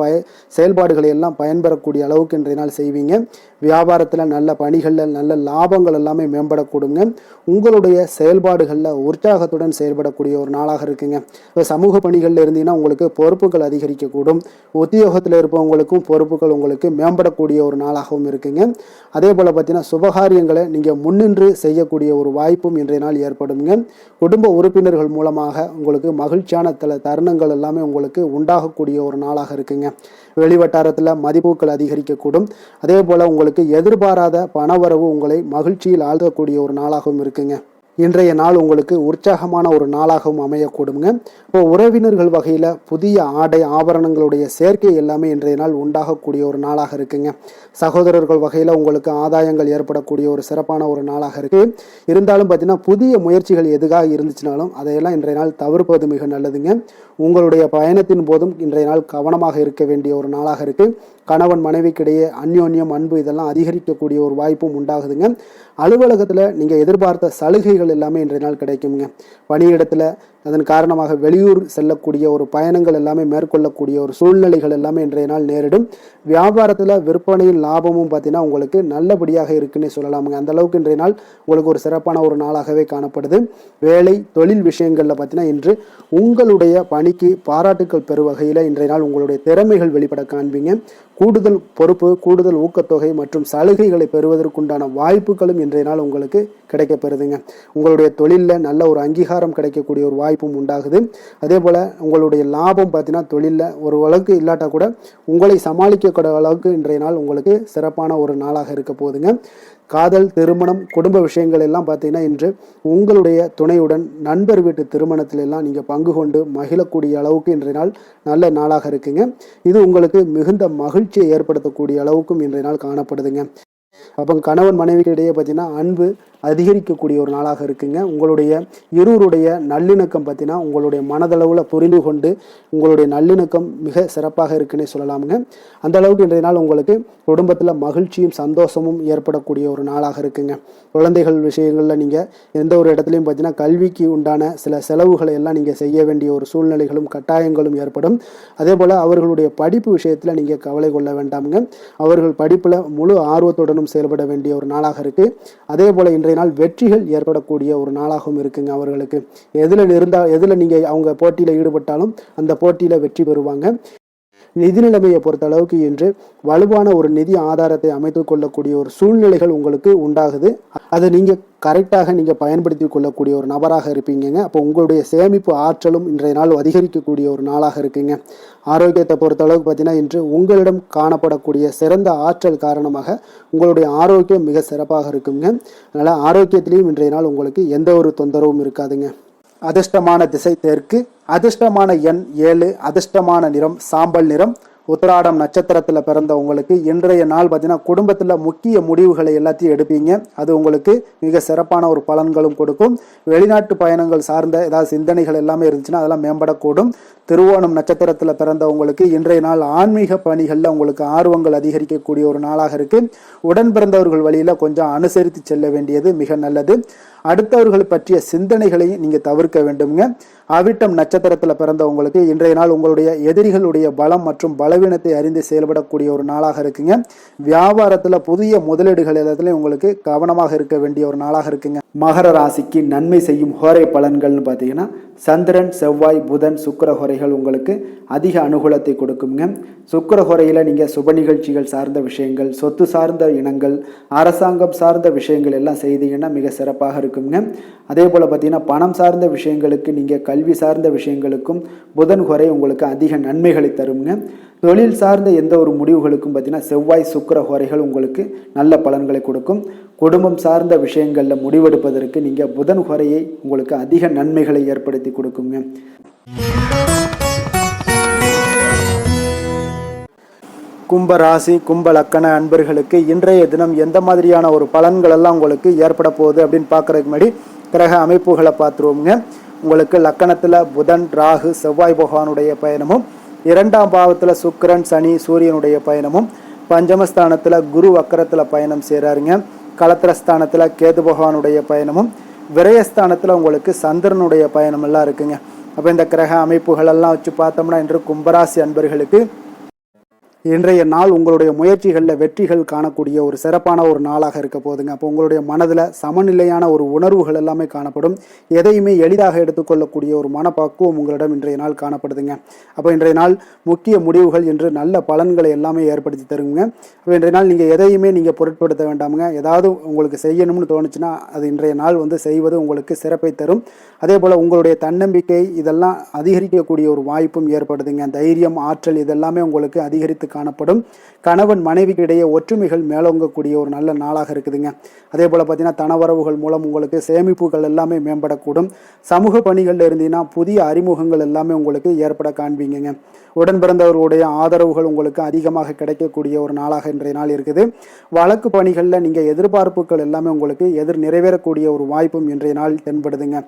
செயல்பாடுகளை எல்லாம் பயன்பெறக்கூடிய அளவுக்கு இன்றைய நாள் செய்வீங்க. வியாபாரத்தில் நல்ல பணிகளில் நல்ல லாபங்கள் எல்லாமே மேம்படக்கூடுங்க. உங்களுடைய செயல்பாடுகளில் உற்சாகத்துடன் செயல்படக்கூடிய ஒரு நாளாக இருக்குங்க. இப்போ சமூக பணிகளில் இருந்தீங்கன்னா உங்களுக்கு பொறுப்புகள் அதிகரிக்கக்கூடும். உத்தியோகத்தில் இருப்பவங்களுக்கும் பொறுப்புகள் உங்களுக்கு மேம்படக்கூடிய ஒரு நாளாகவும் இருக்குங்க. அதே போல் பார்த்தீங்கன்னா சுபகாரியங்களை நீங்கள் முன்னின்று செய்யக்கூடிய ஒரு வாய்ப்பும் இன்றைய நாள் ஏற்படுங்க. குடும்ப உறுப்பினர்கள் மூலமாக உங்களுக்கு மகிழ்ச்சியான தருணங்கள் எல்லாமே உங்களுக்கு உண்டாகக்கூடிய ஒரு நாளாக இருக்குங்க. வெளிவட்டாரத்தில் மதிப்புகள் அதிகரிக்கக்கூடும். அதே போல் உங்களுக்கு எதிர்பாராத பணவரவு உங்களை மகிழ்ச்சியில் ஆழ்த்தக்கூடிய ஒரு நாளாகவும் இருக்குங்க. இன்றைய நாள் உங்களுக்கு உற்சாகமான ஒரு நாளாகவும் அமையக்கூடுங்க. இப்போ உறவினர்கள் வகையில் புதிய ஆடை ஆபரணங்களுடைய சேர்க்கை எல்லாமே இன்றைய நாள் உண்டாகக்கூடிய ஒரு நாளாக இருக்குங்க. சகோதரர்கள் வகையில் உங்களுக்கு ஆதாயங்கள் ஏற்படக்கூடிய ஒரு சிறப்பான ஒரு நாளாக இருக்கு. இருந்தாலும் பார்த்தீங்கன்னா புதிய முயற்சிகள் எதுக்காக இருந்துச்சுனாலும் அதையெல்லாம் இன்றைய நாள் தவிர்ப்பது மிக நல்லதுங்க. உங்களுடைய பயணத்தின் போதும் இன்றைய நாள் கவனமாக இருக்க வேண்டிய ஒரு நாளாக இருக்கு. கணவன் மனைவிக்கிடையே அந்யோன்யம் அன்பு இதெல்லாம் அதிகரிக்கக்கூடிய ஒரு வாய்ப்பும் உண்டாகுதுங்க. அலுவலகத்தில் நீங்கள் எதிர்பார்த்த சலுகைகள் எல்லாமே இன்றைய நாள் கிடைக்குங்க. பணியிடத்தில் அதன் காரணமாக வெளியூர் செல்லக்கூடிய ஒரு பயணங்கள் எல்லாமே மேற்கொள்ளக்கூடிய ஒரு சூழ்நிலைகள் எல்லாமே இன்றைய நாள் நேரிடும். வியாபாரத்தில் விற்பனையின் லாபமும் பார்த்தீங்கன்னா உங்களுக்கு நல்லபடியாக இருக்குன்னு சொல்லலாமுங்க. அந்த அளவுக்கு இன்றைய நாள் உங்களுக்கு ஒரு சிறப்பான ஒரு நாளாகவே காணப்படுது. வேலை தொழில் விஷயங்களில் பார்த்தீங்கன்னா இன்று உங்களுடைய பணிக்கு பாராட்டுக்கள் பெறும் வகையில் இன்றைய நாள் உங்களுடைய திறமைகள் வெளிப்பட காண்பீங்க. கூடுதல் பொறுப்பு கூடுதல் ஊக்கத்தொகை மற்றும் சலுகைகளை பெறுவதற்குண்டான வாய்ப்புகளும் இன்றைய நாள் உங்களுக்கு கிடைக்கப்பெறுதுங்க. உங்களுடைய தொழிலில் நல்ல ஒரு அங்கீகாரம் கிடைக்கக்கூடிய ஒரு வாய்ப்பும் உண்டாகுது. அதே போல் உங்களுடைய லாபம் பார்த்தீங்கன்னா தொழிலில் ஒரு அளவுக்கு இல்லாட்டா கூட உங்களை சமாளிக்கக்கூடிய அளவுக்கு இன்றைய நாள் உங்களுக்கு சிறப்பான ஒரு நாளாக இருக்க போகுதுங்க. காதல் திருமணம் குடும்ப விஷயங்கள் எல்லாம் பார்த்தீங்கன்னா இன்று உங்களுடைய துணையுடன் நண்பர் வீட்டு திருமணத்தில எல்லாம் நீங்கள் பங்கு கொண்டு மகிழக்கூடிய அளவுக்கு இன்றைய நாள் நல்ல நாளாக இருக்குங்க. இது உங்களுக்கு மிகுந்த மகிழ்ச்சியை ஏற்படுத்தக்கூடிய அளவுக்கும் இன்றைய நாள் காணப்படுதுங்க. அப்போ கணவன் மனைவிக்கு இடையே பார்த்தீங்கன்னா அன்பு அதிகரிக்கக்கூடிய ஒரு நாளாக இருக்குங்க. உங்களுடைய இருவருடைய நல்லிணக்கம் பார்த்தீங்கன்னா உங்களுடைய மனதளவில் புரிந்து கொண்டு உங்களுடைய நல்லிணக்கம் மிக சிறப்பாக இருக்குன்னே சொல்லலாமுங்க. அந்த அளவுக்கு இன்றைய நாள் உங்களுக்கு குடும்பத்தில் மகிழ்ச்சியும் சந்தோஷமும் ஏற்படக்கூடிய ஒரு நாளாக இருக்குங்க. குழந்தைகள் விஷயங்களில் நீங்கள் எந்த ஒரு இடத்துலையும் பார்த்தீங்கன்னா கல்விக்கு உண்டான சில செலவுகளை எல்லாம் நீங்கள் செய்ய வேண்டிய ஒரு சூழ்நிலைகளும் கட்டாயங்களும் ஏற்படும். அதே போல் அவர்களுடைய படிப்பு விஷயத்தில் நீங்கள் கவலை கொள்ள வேண்டாமுங்க. அவர்கள் படிப்பில் முழு ஆர்வத்துடனும் செயல்பட வேண்டிய ஒரு நாளாக இருக்குது. அதே போல் இன்றைய நாள் வெற்றிகள் ஏற்படக்கூடிய ஒரு நாளாகவும் இருக்குங்க. அவர்களுக்கு எதில் நீங்கள் அவங்க போட்டியில் ஈடுபட்டாலும் அந்த போட்டியில் வெற்றி பெறுவாங்க. நிதி நிலைமையை பொறுத்த அளவுக்கு இன்று வலுவான ஒரு நிதி ஆதாரத்தை அமைத்துக் கொள்ளக்கூடிய ஒரு சூழ்நிலைகள் உங்களுக்கு உண்டாகுது. அதை நீங்கள் கரெக்டாக நீங்கள் பயன்படுத்தி கொள்ளக்கூடிய ஒரு நபராக இருப்பீங்க. அப்போ உங்களுடைய சேமிப்பு ஆற்றலும் இன்றைய நாள் அதிகரிக்கக்கூடிய ஒரு நாளாக இருக்குங்க. ஆரோக்கியத்தை பொறுத்த அளவுக்கு பார்த்தீங்கன்னா இன்று உங்களிடம் காணப்படக்கூடிய சிறந்த ஆற்றல் காரணமாக உங்களுடைய ஆரோக்கியம் மிக சிறப்பாக இருக்குங்க. அதனால் ஆரோக்கியத்திலையும் இன்றைய நாள் உங்களுக்கு எந்த ஒரு தொந்தரவும் இருக்காதுங்க. அதிர்ஷ்டமான திசை தெற்கு, அதிர்ஷ்டமான எண் 7, அதிர்ஷ்டமான நிறம் சாம்பல் நிறம். உத்திராடம் நட்சத்திரத்தில் பிறந்த உங்களுக்கு இன்றைய நாள் பார்த்தீங்கன்னா குடும்பத்தில் முக்கிய முடிவுகளை எல்லாத்தையும் எடுப்பீங்க. அது உங்களுக்கு மிக சிறப்பான ஒரு பலன்களும் கொடுக்கும். வெளிநாட்டு பயணங்கள் சார்ந்த ஏதாவது சிந்தனைகள் எல்லாமே இருந்துச்சுன்னா அதெல்லாம் மேம்படக்கூடும். திருவோணம் நட்சத்திரத்தில் பிறந்த உங்களுக்கு இன்றைய நாள் ஆன்மீக பணிகளில் உங்களுக்கு ஆர்வங்கள் அதிகரிக்கக்கூடிய ஒரு நாளாக இருக்கு. உடன் பிறந்தவர்கள் வழியில் கொஞ்சம் அனுசரித்து செல்ல வேண்டியது மிக நல்லது. அடுத்தவர்கள் பற்றிய சிந்தனைகளையும் நீங்கள் தவிர்க்க வேண்டுங்க. அவிட்டம் நட்சத்திரத்தில் பிறந்தவங்களுக்கு இன்றைய நாள் உங்களுடைய எதிரிகளுடைய பலம் மற்றும் பலவீனத்தை அறிந்து செயல்படக்கூடிய ஒரு நாளாக இருக்குங்க. வியாபாரத்தில் புதிய முதலீடுகள் எல்லாத்துலேயும் உங்களுக்கு கவனமாக இருக்க வேண்டிய ஒரு நாளாக இருக்குங்க. மகர ராசிக்கு நன்மை செய்யும் ஹோரை பலன்கள்னு பார்த்தீங்கன்னா சந்திரன் செவ்வாய் புதன் சுக்கிர ஹோரைகள் உங்களுக்கு அதிக அனுகூலத்தை கொடுக்குங்க. சுக்கிர ஹோரையில் நீங்கள் சுப நிகழ்ச்சிகள் சார்ந்த விஷயங்கள் சொத்து சார்ந்த இனங்கள் அரசாங்கம் சார்ந்த விஷயங்கள் எல்லாம் செய்தீங்கன்னா மிக சிறப்பாக இருக்குங்க. அதே போல் பார்த்தீங்கன்னா பணம் சார்ந்த விஷயங்களுக்கு நீங்கள் கல்வி சார்ந்த விஷயங்களுக்கும் புதன் ஹோரை உங்களுக்கு அதிக நன்மைகளை தருங்க. தொழில் சார்ந்த எந்த ஒரு முடிவுகளுக்கும் பார்த்தீங்கன்னா செவ்வாய் சுக்கிர ஹோரைகள் உங்களுக்கு நல்ல பலன்களை கொடுக்கும். குடும்பம் சார்ந்த விஷயங்களில் முடிவெடுப்பதற்கு நீங்கள் புதன் ஹோரையை உங்களுக்கு அதிக நன்மைகளை ஏற்படுத்தி கொடுக்குங்க. கும்ப ராசி கும்ப லக்கண அன்பர்களுக்கு இன்றைய தினம் எந்த மாதிரியான ஒரு பலன்கள் எல்லாம் உங்களுக்கு ஏற்பட போகுது அப்படின்னு பார்க்கறதுக்கு முன்னாடி கிரக அமைப்புகளை பார்த்துருவோங்க. உங்களுக்கு லக்கணத்தில் புதன் ராகு செவ்வாய் பகவானுடைய பயணமும், 2ஆம் பாவத்தில் சுக்கிரன் சனி சூரியனுடைய பயணமும், பஞ்சமஸ்தானத்தில் குரு வக்கரத்தில் பயணம் செய்கிறாருங்க. களத்திரஸ்தானத்தில் கேது பகவானுடைய பயணமும், விரயஸ்தானத்தில் உங்களுக்கு சந்திரனுடைய பயணம் எல்லாம் இருக்குங்க. அப்போ இந்த கிரக அமைப்புகள் எல்லாம் வச்சு பார்த்தோம்னா இன்று கும்பராசி அன்பர்களுக்கு இன்றைய நாள் உங்களுடைய முயற்சிகளில் வெற்றிகள் காணக்கூடிய ஒரு சிறப்பான ஒரு நாளாக இருக்க போகுதுங்க. அப்போ உங்களுடைய மனதில் சமநிலையான ஒரு உணர்வுகள் எல்லாமே காணப்படும். எதையுமே எளிதாக எடுத்துக்கொள்ளக்கூடிய ஒரு மனப்பக்குவம் உங்களிடம் இன்றைய நாள் காணப்படுதுங்க. அப்போ இன்றைய நாள் முக்கிய முடிவுகள் என்று நல்ல பலன்களை எல்லாமே ஏற்படுத்தி தருங்க. அப்போ இன்றைய நாள் நீங்கள் எதையுமே நீங்கள் பொருட்படுத்த வேண்டாமுங்க. ஏதாவது உங்களுக்கு செய்யணும்னு தோணுச்சுன்னா அது இன்றைய நாள் செய்வது உங்களுக்கு சிறப்பை தரும். அதே போல் உங்களுடைய தன்னம்பிக்கை இதெல்லாம் அதிகரிக்கக்கூடிய ஒரு வாய்ப்பும் ஏற்படுதுங்க. தைரியம் ஆற்றல் இதெல்லாமே உங்களுக்கு அதிகரித்து காணப்படும். கணவன் மனைவிக்கு இடையே ஒற்றுமைகள் மேலோங்கக்கூடிய ஒரு நல்ல நாளாக இருக்குதுங்க. அதே போல் பார்த்தீங்கன்னா தனவரவுகள் மூலம் உங்களுக்கு சேமிப்புகள் எல்லாமே மேம்படக்கூடும். சமூக பணிகளில் இருந்தீங்கன்னா புதிய அறிமுகங்கள் எல்லாமே உங்களுக்கு ஏற்பட காண்பீங்க. உடன் பிறந்தவர்களுடைய ஆதரவுகள் உங்களுக்கு அதிகமாக கிடைக்கக்கூடிய ஒரு நாளாக இன்றைய நாள் இருக்குது. வழக்கு பணிகளில் நீங்கள் எதிர்பார்ப்புகள் எல்லாமே உங்களுக்கு நிறைவேறக்கூடிய ஒரு வாய்ப்பும் இன்றைய நாள் தென்படுதுங்க.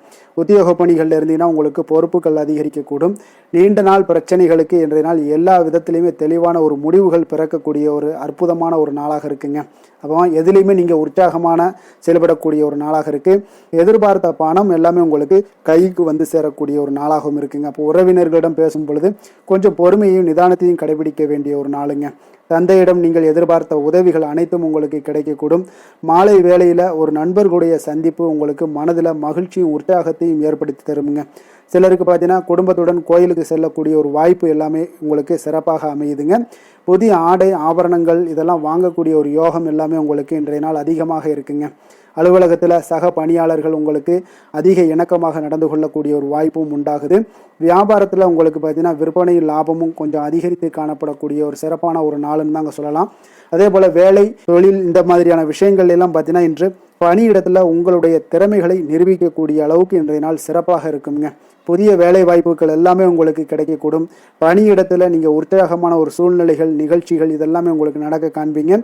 உத்தியோக பணிகளில் இருந்தீங்கன்னா உங்களுக்கு பொறுப்புகள் அதிகரிக்கக்கூடும். நீண்ட நாள் பிரச்சனைகளுக்கு இன்றைய நாள் எல்லா விதத்திலையுமே தெளிவான ஒரு முடிவுகள் பிறக்கக்கூடிய ஒரு அற்புதமான ஒரு நாளாக இருக்குங்க. அப்போ எதுலேயுமே நீங்கள் உற்சாகமான செயல்படக்கூடிய ஒரு நாளாக இருக்குது. எதிர்பார்த்த பணம் எல்லாமே உங்களுக்கு கைக்கு வந்து சேரக்கூடிய ஒரு நாளாகவும் இருக்குங்க. அப்போ உறவினர்களிடம் பேசும் பொழுது கொஞ்சம் பொறுமையையும் நிதானத்தையும் கடைபிடிக்க வேண்டிய ஒரு நாளுங்க. தந்தையிடம் நீங்கள் எதிர்பார்த்த உதவிகள் அனைத்தும் உங்களுக்கு கிடைக்கக்கூடும். மாலை வேளையில் ஒரு நண்பர்களுடைய சந்திப்பு உங்களுக்கு மனதில் மகிழ்ச்சியும் உற்சாகத்தையும் ஏற்படுத்தி தருமுங்க. சிலருக்கு பார்த்தீங்கன்னா குடும்பத்துடன் கோயிலுக்கு செல்லக்கூடிய ஒரு வாய்ப்பு எல்லாமே உங்களுக்கு சிறப்பாக அமையுதுங்க. புதிய ஆடை ஆபரணங்கள் இதெல்லாம் வாங்கக்கூடிய ஒரு யோகம் எல்லாமே உங்களுக்கு இன்றைய நாள் அதிகமாக இருக்குங்க. அலுவலகத்தில் சக பணியாளர்கள் உங்களுக்கு அதிக இணக்கமாக நடந்து கொள்ளக்கூடிய ஒரு வாய்ப்பும் உண்டாகுது. வியாபாரத்தில் உங்களுக்கு பார்த்தீங்கன்னா விற்பனையில் லாபமும் கொஞ்சம் அதிகரித்து காணப்படக்கூடிய ஒரு சிறப்பான ஒரு நாளுன்னு தாங்க சொல்லலாம். அதே போல் வேலை தொழில் இந்த மாதிரியான விஷயங்கள் எல்லாம் பார்த்தீங்கன்னா இன்று பணியிடத்தில் உங்களுடைய திறமைகளை நிரூபிக்கக்கூடிய அளவுக்கு இன்றைய நாள் சிறப்பாக இருக்குங்க. புதிய வேலை வாய்ப்புகள் எல்லாமே உங்களுக்கு கிடைக்கக்கூடும். பணியிடத்தில் நீங்கள் உற்சாகமான ஒரு சூழ்நிலைகள் நிகழ்ச்சிகள் இதெல்லாமே உங்களுக்கு நடக்க காண்பீங்க.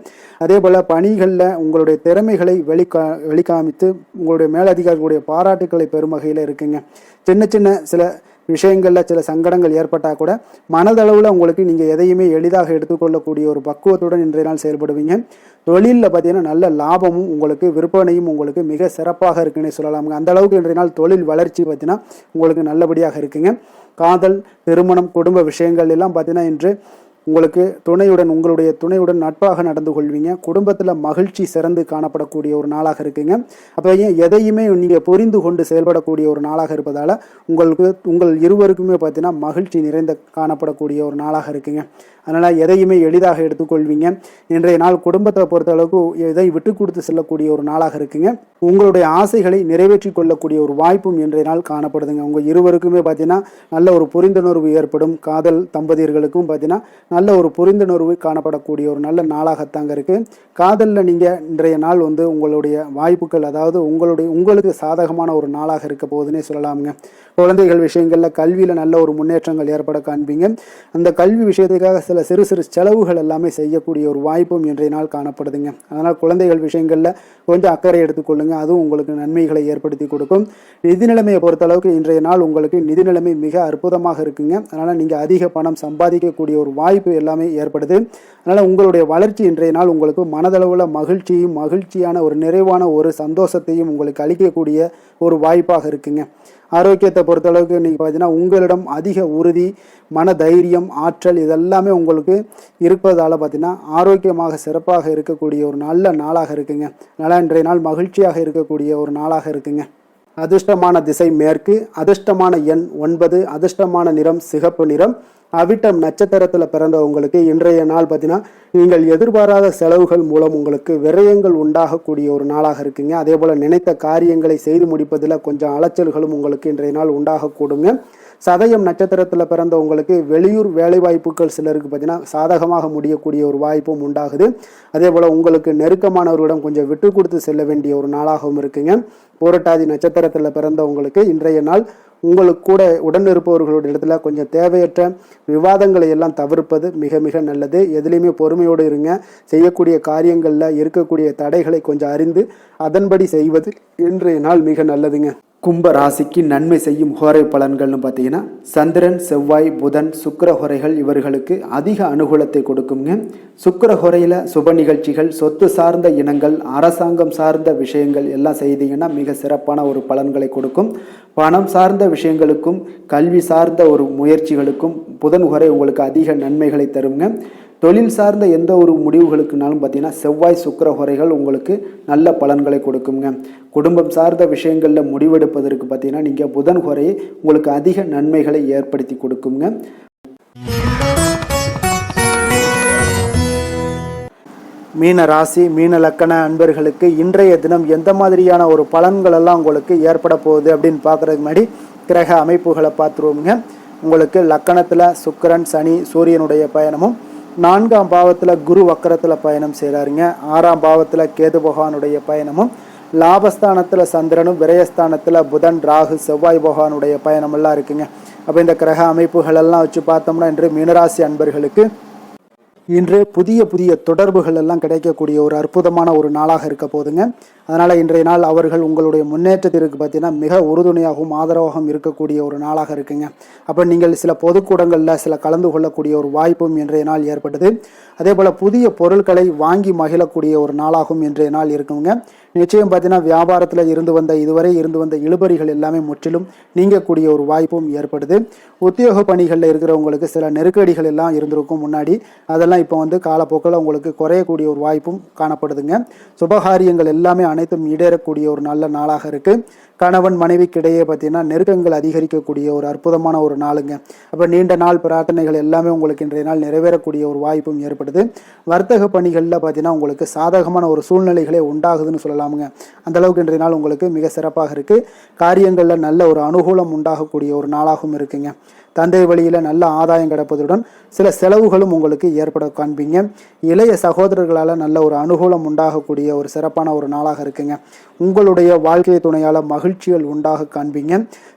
அதே போல் பணிகளில் உங்களுடைய திறமைகளை வெளிக்காமித்து உங்களுடைய மேலதிகாரிகளுடைய பாராட்டுக்களை பெறும் வகையில் இருக்குங்க. சின்ன சின்ன சில விஷயங்களில் சில சங்கடங்கள் ஏற்பட்டால் கூட மனதளவில் உங்களுக்கு நீங்கள் எதையுமே எளிதாக எடுத்துக்கொள்ளக்கூடிய ஒரு பக்குவத்துடன் இன்றைய நாள் செயல்படுவீங்க. தொழிலில் பார்த்தீங்கன்னா நல்ல லாபமும் உங்களுக்கு விற்பனையும் உங்களுக்கு மிக சிறப்பாக இருக்குன்னு சொல்லலாமுங்க. அந்த அளவுக்கு இன்றைய நாள் தொழில் வளர்ச்சி பார்த்தீங்கன்னா உங்களுக்கு நல்லபடியாக இருக்குங்க. காதல், திருமணம், குடும்ப விஷயங்கள் எல்லாம் பார்த்தீங்கன்னா இன்று உங்களுக்கு உங்களுடைய துணையுடன் நட்பாக நடந்து கொள்வீங்க. குடும்பத்தில் மகிழ்ச்சி சிறந்து காணப்படக்கூடிய ஒரு நாளாக இருக்குங்க. அப்போ எதையுமே நீங்கள் புரிந்து கொண்டு செயல்படக்கூடிய ஒரு நாளாக இருப்பதால் உங்கள் இருவருக்குமே பார்த்தீங்கன்னா மகிழ்ச்சி நிறைந்த காணப்படக்கூடிய ஒரு நாளாக இருக்குங்க. அதனால் எதையுமே எளிதாக எடுத்துக்கொள்வீங்க. இன்றைய நாள் குடும்பத்தை பொறுத்தளவுக்கு எதை விட்டு கொடுத்து செல்லக்கூடிய ஒரு நாளாக இருக்குங்க. உங்களுடைய ஆசைகளை நிறைவேற்றி கொள்ளக்கூடிய ஒரு வாய்ப்பும் இன்றைய நாள் காணப்படுதுங்க. உங்கள் இருவருக்குமே பார்த்தீங்கன்னா நல்ல ஒரு புரிந்துணர்வு ஏற்படும். காதல் தம்பதியர்களுக்கும் பார்த்தீங்கன்னா நல்ல ஒரு புரிந்துணர்வு காணப்படக்கூடிய ஒரு நல்ல நாளாகத்தாங்க இருக்குது. காதலில் நீங்கள் இன்றைய நாள் உங்களுடைய வாய்ப்புகள் அதாவது உங்களுக்கு சாதகமான ஒரு நாளாக இருக்க போகுதுன்னே சொல்லலாமுங்க. குழந்தைகள் விஷயங்களில் கல்வியில் நல்ல ஒரு முன்னேற்றங்கள் ஏற்பட காண்பீங்க. அந்த கல்வி விஷயத்துக்காக சில சிறு சிறு செலவுகள் எல்லாமே செய்யக்கூடிய ஒரு வாய்ப்பும் இன்றைய நாள் காணப்படுதுங்க. அதனால் குழந்தைகள் விஷயங்களில் கொஞ்சம் அக்கறை எடுத்துக்கொள்ளுங்க. அதுவும் உங்களுக்கு நன்மைகளை ஏற்படுத்தி கொடுக்கும். நிதி நிலைமையை பொறுத்தளவுக்கு இன்றைய நாள் உங்களுக்கு நிதி நிலைமை மிக அற்புதமாக இருக்குங்க. அதனால் நீங்கள் அதிக பணம் சம்பாதிக்கக்கூடிய ஒரு வாய்ப்பு எல்லாமே ஏற்படுது. அதனால் உங்களுடைய வளர்ச்சி இன்றைய நாள் உங்களுக்கு மனதளவில் மகிழ்ச்சியான ஒரு நிறைவான ஒரு சந்தோஷத்தையும் உங்களுக்கு அளிக்கக்கூடிய ஒரு வாய்ப்பாக இருக்குங்க. ஆரோக்கியத்தை பொறுத்தளவுக்கு நீங்கள் பார்த்தீங்கன்னா உங்களிடம் அதிக உறுதி, மன தைரியம், ஆற்றல் இதெல்லாமே உங்களுக்கு இருப்பதால் பார்த்தீங்கன்னா ஆரோக்கியமாக சிறப்பாக இருக்கக்கூடிய ஒரு நல்ல நாளாக இருக்குங்க. அதனால் இன்றைய நாள் மகிழ்ச்சியாக இருக்கக்கூடிய ஒரு நாளாக இருக்குங்க. அதிர்ஷ்டமான திசை மேற்கு, அதிர்ஷ்டமான எண் 9, அதிர்ஷ்டமான நிறம் சிகப்பு நிறம். அவிட்டம் நட்சத்திரத்தில் பிறந்தவங்களுக்கு இன்றைய நாள் பார்த்தீங்கன்னா நீங்கள் எதிர்பாராத செலவுகள் மூலம் உங்களுக்கு விரயங்கள் உண்டாகக்கூடிய ஒரு நாளாக இருக்குங்க. அதே போல் நினைத்த காரியங்களை செய்து முடிப்பதில் கொஞ்சம் அலைச்சல்களும் உங்களுக்கு இன்றைய நாள் உண்டாகக்கூடுங்க. சதயம் நட்சத்திரத்தில் பிறந்தவங்களுக்கு வெளியூர் வேலைவாய்ப்புகள் சிலருக்கு பார்த்தீங்கன்னா சாதகமாக முடியக்கூடிய ஒரு வாய்ப்பும் உண்டாகுது. அதே போல் உங்களுக்கு நெருக்கமானவர்களிடம் கொஞ்சம் விட்டு கொடுத்து செல்ல வேண்டிய ஒரு நாளாகவும் இருக்குங்க. பூரட்டாதி நட்சத்திரத்தில் பிறந்தவங்களுக்கு இன்றைய நாள் உங்களுக்கு கூட உடன் இருப்பவர்களுடைய இடத்துல கொஞ்சம் தேவையற்ற விவாதங்களை எல்லாம் தவிர்ப்பது மிக மிக நல்லது. எதுலேயுமே பொறுமையோடு இருங்க. செய்யக்கூடிய காரியங்களில் இருக்கக்கூடிய தடைகளை கொஞ்சம் அறிந்து அதன்படி செய்வது இன்றைய நாள் மிக நல்லதுங்க. கும்ப ராசிக்கு நன்மை செய்யும் ஹோரை பலன்கள்னு பார்த்தீங்கன்னா சந்திரன், செவ்வாய், புதன், சுக்கிர ஹோரைகள் இவர்களுக்கு அதிக அனுகூலத்தை கொடுக்குங்க. சுக்கிர ஹோரையில் சுப நிகழ்ச்சிகள், சொத்து சார்ந்த இனங்கள், அரசாங்கம் சார்ந்த விஷயங்கள் எல்லாம் செய்தீங்கன்னா மிக சிறப்பான ஒரு பலன்களை கொடுக்கும். பணம் சார்ந்த விஷயங்களுக்கும் கல்வி சார்ந்த ஒரு முயற்சிகளுக்கும் புதன் ஹோரை உங்களுக்கு அதிக நன்மைகளை தருங்க. தொழில் சார்ந்த எந்த ஒரு முடிவுகளுக்குனாலும் பார்த்தீங்கன்னா செவ்வாய், சுக்கிர ஹோரைகள் உங்களுக்கு நல்ல பலன்களை கொடுக்குங்க. குடும்பம் சார்ந்த விஷயங்களில் முடிவெடுப்பதற்கு பார்த்தீங்கன்னா நீங்கள் புதன் ஹோரையை உங்களுக்கு அதிக நன்மைகளை ஏற்படுத்தி கொடுக்குங்க. மீன ராசி, மீன லக்கண அன்பர்களுக்கு இன்றைய தினம் எந்த மாதிரியான ஒரு பலன்கள் எல்லாம் உங்களுக்கு ஏற்பட போகுது அப்படின்னு பார்க்குறதுக்கு முன்னாடி கிரக அமைப்புகளை பார்த்துருவோங்க. உங்களுக்கு லக்கணத்தில் சுக்கிரன், சனி, சூரியனுடைய பயணமும் 4ஆம் பாவத்தில் குரு வக்கரத்தில் பயணம் செய்கிறாருங்க. 6ஆம் பாவத்தில் கேது பகவானுடைய பயணமும், லாபஸ்தானத்தில் சந்திரனும், விரயஸ்தானத்தில் புதன், ராகு, செவ்வாய் பகவானுடைய பயணமெல்லாம் இருக்குங்க. அப்போ இந்த கிரக அமைப்புகள் எல்லாம் வச்சு பார்த்தோம்னா இன்று மீனராசி அன்பர்களுக்கு இன்று புதிய தொடர்புகள் எல்லாம் கிடைக்கக்கூடிய ஒரு அற்புதமான ஒரு நாளாக இருக்க போதுங்க. அதனால் இன்றைய நாள் அவர்கள் உங்களுடைய முன்னேற்றத்திற்கு பார்த்தீங்கன்னா மிக உறுதுணையாகவும் ஆதரவாகவும் இருக்கக்கூடிய ஒரு நாளாக இருக்குங்க. அப்போ நீங்கள் சில பொதுக்கூடங்களில் சில கலந்து கொள்ளக்கூடிய ஒரு வாய்ப்பும் இன்றைய நாள் ஏற்பட்டது. அதே போல் புதிய பொருட்களை வாங்கி மகிழக்கூடிய ஒரு நாளாகவும் இன்றைய நாள் இருக்குங்க. நிச்சயம் பார்த்தீங்கன்னா வியாபாரத்தில் இதுவரை இருந்து வந்த இழுபறிகள் எல்லாமே முற்றிலும் நீங்கக்கூடிய ஒரு வாய்ப்பும் ஏற்படுது. உத்தியோக பணிகளில் இருக்கிறவங்களுக்கு சில நெருக்கடிகள் எல்லாம் இருந்திருக்கும் முன்னாடி, அதெல்லாம் இப்போ காலப்போக்கில் உங்களுக்கு குறையக்கூடிய ஒரு வாய்ப்பும் காணப்படுதுங்க. சுபகாரியங்கள் எல்லாமே அனைத்தும் ஈடேறக்கூடிய ஒரு நல்ல நாளாக இருக்கு. கணவன் மனைவிக்கிடையே பார்த்தீங்கன்னா நெருக்கங்கள் அதிகரிக்கக்கூடிய ஒரு அற்புதமான ஒரு நாளுங்க. அப்போ நீண்ட நாள் பிரார்த்தனைகள் எல்லாமே உங்களுக்கு இன்றைய நாள் நிறைவேறக்கூடிய ஒரு வாய்ப்பும் ஏற்படுது. வர்த்தக பணிகளில் பார்த்தீங்கன்னா உங்களுக்கு சாதகமான ஒரு சூழ்நிலைகளே உண்டாகுதுன்னு சொல்லலாமுங்க. அந்த அளவுக்கு இன்றைய நாள் உங்களுக்கு மிக சிறப்பாக இருக்கு. காரியங்களில் நல்ல ஒரு அனுகூலம் உண்டாகக்கூடிய ஒரு நாளாகவும் இருக்குங்க. தந்தை வழியில் நல்ல ஆதாயம் கிடைப்பதுடன் சில செலவுகளும் உங்களுக்கு ஏற்பட காண்பீங்க. இளைய சகோதரர்களால் நல்ல ஒரு அனுகூலம் உண்டாகக்கூடிய ஒரு சிறப்பான ஒரு நாளாக இருக்குங்க. உங்களுடைய வாழ்க்கை துணையால் மகிழ்ச்சிகள் உண்டாக காண்பீங்க.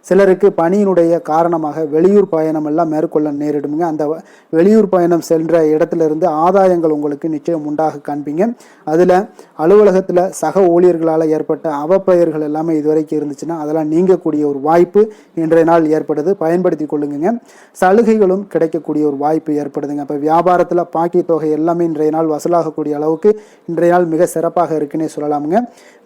சிலருக்கு பணியினுடைய காரணமாக வெளியூர் பயணம் எல்லாம் மேற்கொள்ள நேரிடுங்க. அந்த வெளியூர் பயணம் சென்ற இடத்துல இருந்து ஆதாயங்கள் உங்களுக்கு நிச்சயம் உண்டாக காண்பீங்க. அதில் அலுவலகத்தில் சக ஊழியர்களால் ஏற்பட்ட அவப்பெயர்கள் எல்லாமே இதுவரைக்கும் இருந்துச்சுன்னா அதெல்லாம் நீங்கக்கூடிய ஒரு வாய்ப்பு இன்றைய நாள் ஏற்படுது. பயன்படுத்தி கொள்ளுங்க. சலுகைகளும் கிடைக்கக்கூடிய ஒரு வாய்ப்பு ஏற்படுதுங்க. இப்போ வியாபாரத்தில் பாக்கி தொகை எல்லாமே இன்றைய நாள் வசூலாகக்கூடிய அளவுக்கு இன்றைய நாள் மிக சிறப்பாக இருக்குன்னே சொல்லலாமுங்க.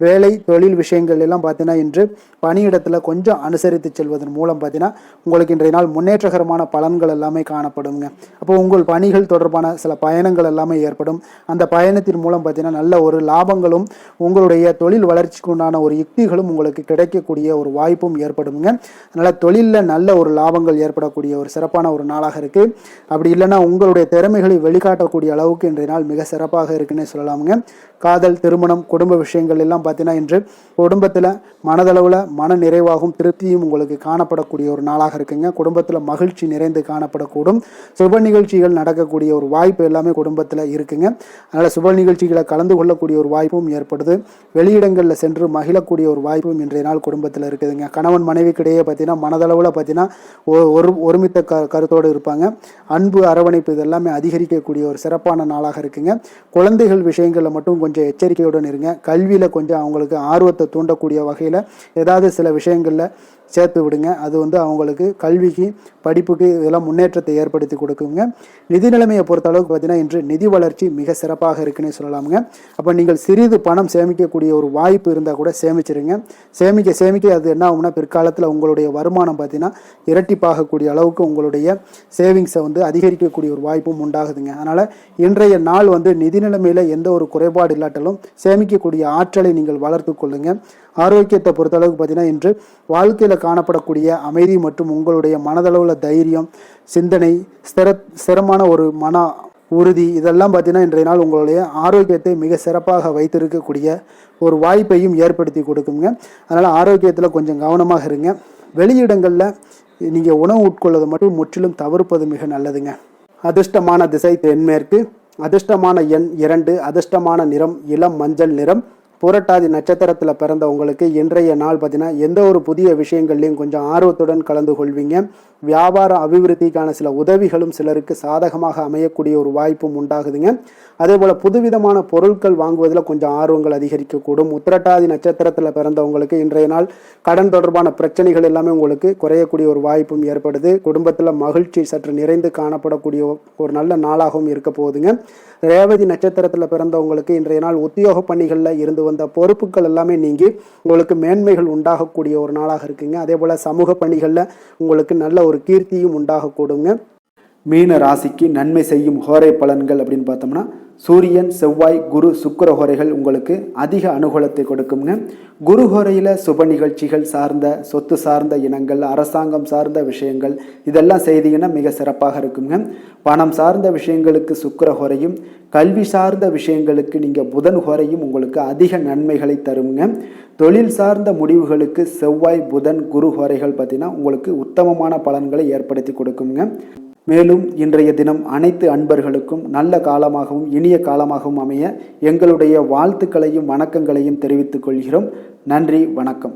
வேலை தொழில் விஷயங்கள் எல்லாம் பார்த்தீங்கன்னா இன்று பணியிடத்தில் கொஞ்சம் அனுசரித்து செல்வதன் மூலம் பார்த்தீங்கன்னா உங்களுக்கு இன்றைய நாள் முன்னேற்றகரமான பலன்கள் எல்லாமே காணப்படுங்க. அப்போ உங்கள் பணிகள் தொடர்பான சில பயணங்கள் எல்லாமே ஏற்படும். அந்த பயணத்தின் மூலம் பார்த்தீங்கன்னா நல்ல ஒரு லாபங்களும் உங்களுடைய தொழில் வளர்ச்சிக்கு உண்டான ஒரு யுக்திகளும் உங்களுக்கு கிடைக்கக்கூடிய ஒரு வாய்ப்பும் ஏற்படுங்க. அதனால் தொழிலில் நல்ல ஒரு லாபங்கள் ஏற்படக்கூடிய ஒரு சிறப்பான ஒரு நாளாக இருக்கு. அப்படி இல்லைன்னா உங்களுடைய திறமைகளை வெளிக்காட்டக்கூடிய அளவுக்கு இன்றைய நாள் மிக சிறப்பாக இருக்குன்னே சொல்லலாமுங்க. காதல், திருமணம், குடும்ப விஷயங்கள் எல்லாம் பார்த்தீங்கன்னா இன்று குடும்பத்தில் மனதளவில் மன நிறைவாகவும் திருப்தியும் உங்களுக்கு காணப்படக்கூடிய ஒரு நாளாக இருக்குங்க. குடும்பத்தில் மகிழ்ச்சி நிறைந்து காணப்படக்கூடும். சுப நிகழ்ச்சிகள் நடக்கக்கூடிய ஒரு வாய்ப்பு எல்லாமே குடும்பத்தில் இருக்குங்க. அதனால் சுப நிகழ்ச்சிகளை கலந்து கொள்ளக்கூடிய ஒரு வாய்ப்பும் ஏற்படுது. வெளியிடங்களில் சென்று மகிழக்கூடிய ஒரு வாய்ப்பும் இன்றைய நாள் குடும்பத்தில் இருக்குதுங்க. கணவன் மனைவிக்கிடையே பார்த்தீங்கன்னா மனதளவில் பார்த்தீங்கன்னா ஒருமித்த கருத்தோடு இருப்பாங்க. அன்பு, அரவணைப்பு இதெல்லாமே அதிகரிக்கக்கூடிய ஒரு சிறப்பான நாளாக இருக்குங்க. குழந்தைகள் விஷயங்களில் மட்டும் கொஞ்சம் எச்சரிக்கையுடன் இருங்க. கல்வியில் கொஞ்சம் அவங்களுக்கு ஆர்வத்தை தூண்டக்கூடிய வகையில் ஏதாவது சில விஷயங்களில் சேர்த்து விடுங்க. அது அவங்களுக்கு கல்விக்கு, படிப்புக்கு இதெல்லாம் முன்னேற்றத்தை ஏற்படுத்தி கொடுக்குங்க. நிதி நிலைமையை பொறுத்த அளவுக்கு பார்த்தீங்கன்னா இன்று நிதி வளர்ச்சி மிக சிறப்பாக இருக்குன்னே சொல்லலாமுங்க. அப்போ நீங்கள் சிறிது பணம் சேமிக்கக்கூடிய ஒரு வாய்ப்பு இருந்தால் கூட சேமிச்சிருங்க. சேமிக்க அது என்ன ஆகும்னா பிற்காலத்தில் உங்களுடைய வருமானம் பார்த்தீங்கன்னா இரட்டிப்பாகக்கூடிய அளவுக்கு உங்களுடைய சேவிங்ஸை அதிகரிக்கக்கூடிய ஒரு வாய்ப்பும் உண்டாகுதுங்க. அதனால் இன்றைய நாள் நிதி நிலைமையில் எந்த ஒரு குறைபாடு இல்லாட்டாலும் சேமிக்கக்கூடிய ஆற்றலை நீங்கள் வளர்த்து கொள்ளுங்க. ஆரோக்கியத்தை பொறுத்தளவுக்கு பார்த்தீங்கன்னா இன்று வாழ்க்கையில் காணப்படக்கூடிய அமைதி மற்றும் உங்களுடைய மனதளவில் தைரியம், சிந்தனை, ஸ்திரமான ஒரு மன உறுதி இதெல்லாம் பார்த்தீங்கன்னா இன்றைய நாள் உங்களுடைய ஆரோக்கியத்தை மிக சிறப்பாக வைத்திருக்கக்கூடிய ஒரு வாய்ப்பையும் ஏற்படுத்தி கொடுக்குங்க. அதனால் ஆரோக்கியத்தில் கொஞ்சம் கவனமாக இருங்க. வெளியிடங்களில் நீங்கள் உணவு உட்கொள்வது மட்டும் முற்றிலும் தவிர்ப்பது மிக நல்லதுங்க. அதிர்ஷ்டமான திசை தென்மேற்கு, அதிர்ஷ்டமான எண் 2, அதிர்ஷ்டமான நிறம் இளம் மஞ்சள் நிறம். புரட்டாதி நட்சத்திரத்தில் பிறந்த உங்களுக்கு இன்றைய நாள் பார்த்தீங்கன்னா எந்த ஒரு புதிய விஷயங்கள்லையும் கொஞ்சம் ஆர்வத்துடன் கலந்து கொள்வீங்க. வியாபார அபிவிருத்திக்கான சில உதவிகளும் சிலருக்கு சாதகமாக அமையக்கூடிய ஒரு வாய்ப்பும் உண்டாகுதுங்க. அதே போல் புதுவிதமான பொருட்கள் வாங்குவதில் கொஞ்சம் ஆர்வங்கள் அதிகரிக்கக்கூடும். உத்திரட்டாதி நட்சத்திரத்தில் பிறந்தவங்களுக்கு இன்றைய நாள் கடன் தொடர்பான பிரச்சனைகள் எல்லாமே உங்களுக்கு குறையக்கூடிய ஒரு வாய்ப்பும் ஏற்படுது. குடும்பத்தில் மகிழ்ச்சி சற்று நிறைந்து காணப்படக்கூடிய ஒரு நல்ல நாளாகவும் இருக்க போகுதுங்க. ரேவதி நட்சத்திரத்தில் பிறந்தவங்களுக்கு இன்றைய நாள் உத்தியோக பணிகளில் இருந்து வந்த பொறுப்புகள் எல்லாமே நீங்கி உங்களுக்கு மேன்மைகள் உண்டாகக்கூடிய ஒரு நாளாக இருக்குங்க. அதே போல் சமூக பணிகளில் உங்களுக்கு நல்ல ஒரு கீர்த்தியும் உண்டாகக்கூடுங்க. மீன ராசிக்கு நன்மை செய்யும் ஹோரை பலன்கள் அப்படின்னு பார்த்தோம்னா சூரியன், செவ்வாய், குரு, சுக்கிர ஹோரைகள் உங்களுக்கு அதிக அனுகூலத்தை கொடுக்குங்க. குரு ஹோரையில் சுப நிகழ்ச்சிகள் சார்ந்த, சொத்து சார்ந்த இனங்கள், அரசாங்கம் சார்ந்த விஷயங்கள் இதெல்லாம் செய்தீங்கன்னா மிக சிறப்பாக இருக்குங்க. பணம் சார்ந்த விஷயங்களுக்கு சுக்கிர ஹோரையும், கல்வி சார்ந்த விஷயங்களுக்கு நீங்கள் புதன் ஹோரையும் உங்களுக்கு அதிக நன்மைகளை தருங்க. தொழில் சார்ந்த முடிவுகளுக்கு செவ்வாய், புதன், குரு ஹோரைகள் பார்த்தீங்கன்னா உங்களுக்கு உத்தமமான பலன்களை ஏற்படுத்தி கொடுக்குங்க. மேலும் இன்றைய தினம் அனைத்து அன்பர்களுக்கும் நல்ல காலமாகவும் இனிய காலமாகவும் அமைய எங்களுடைய வாழ்த்துக்களையும் வணக்கங்களையும் தெரிவித்துக் கொள்கிறோம். நன்றி, வணக்கம்.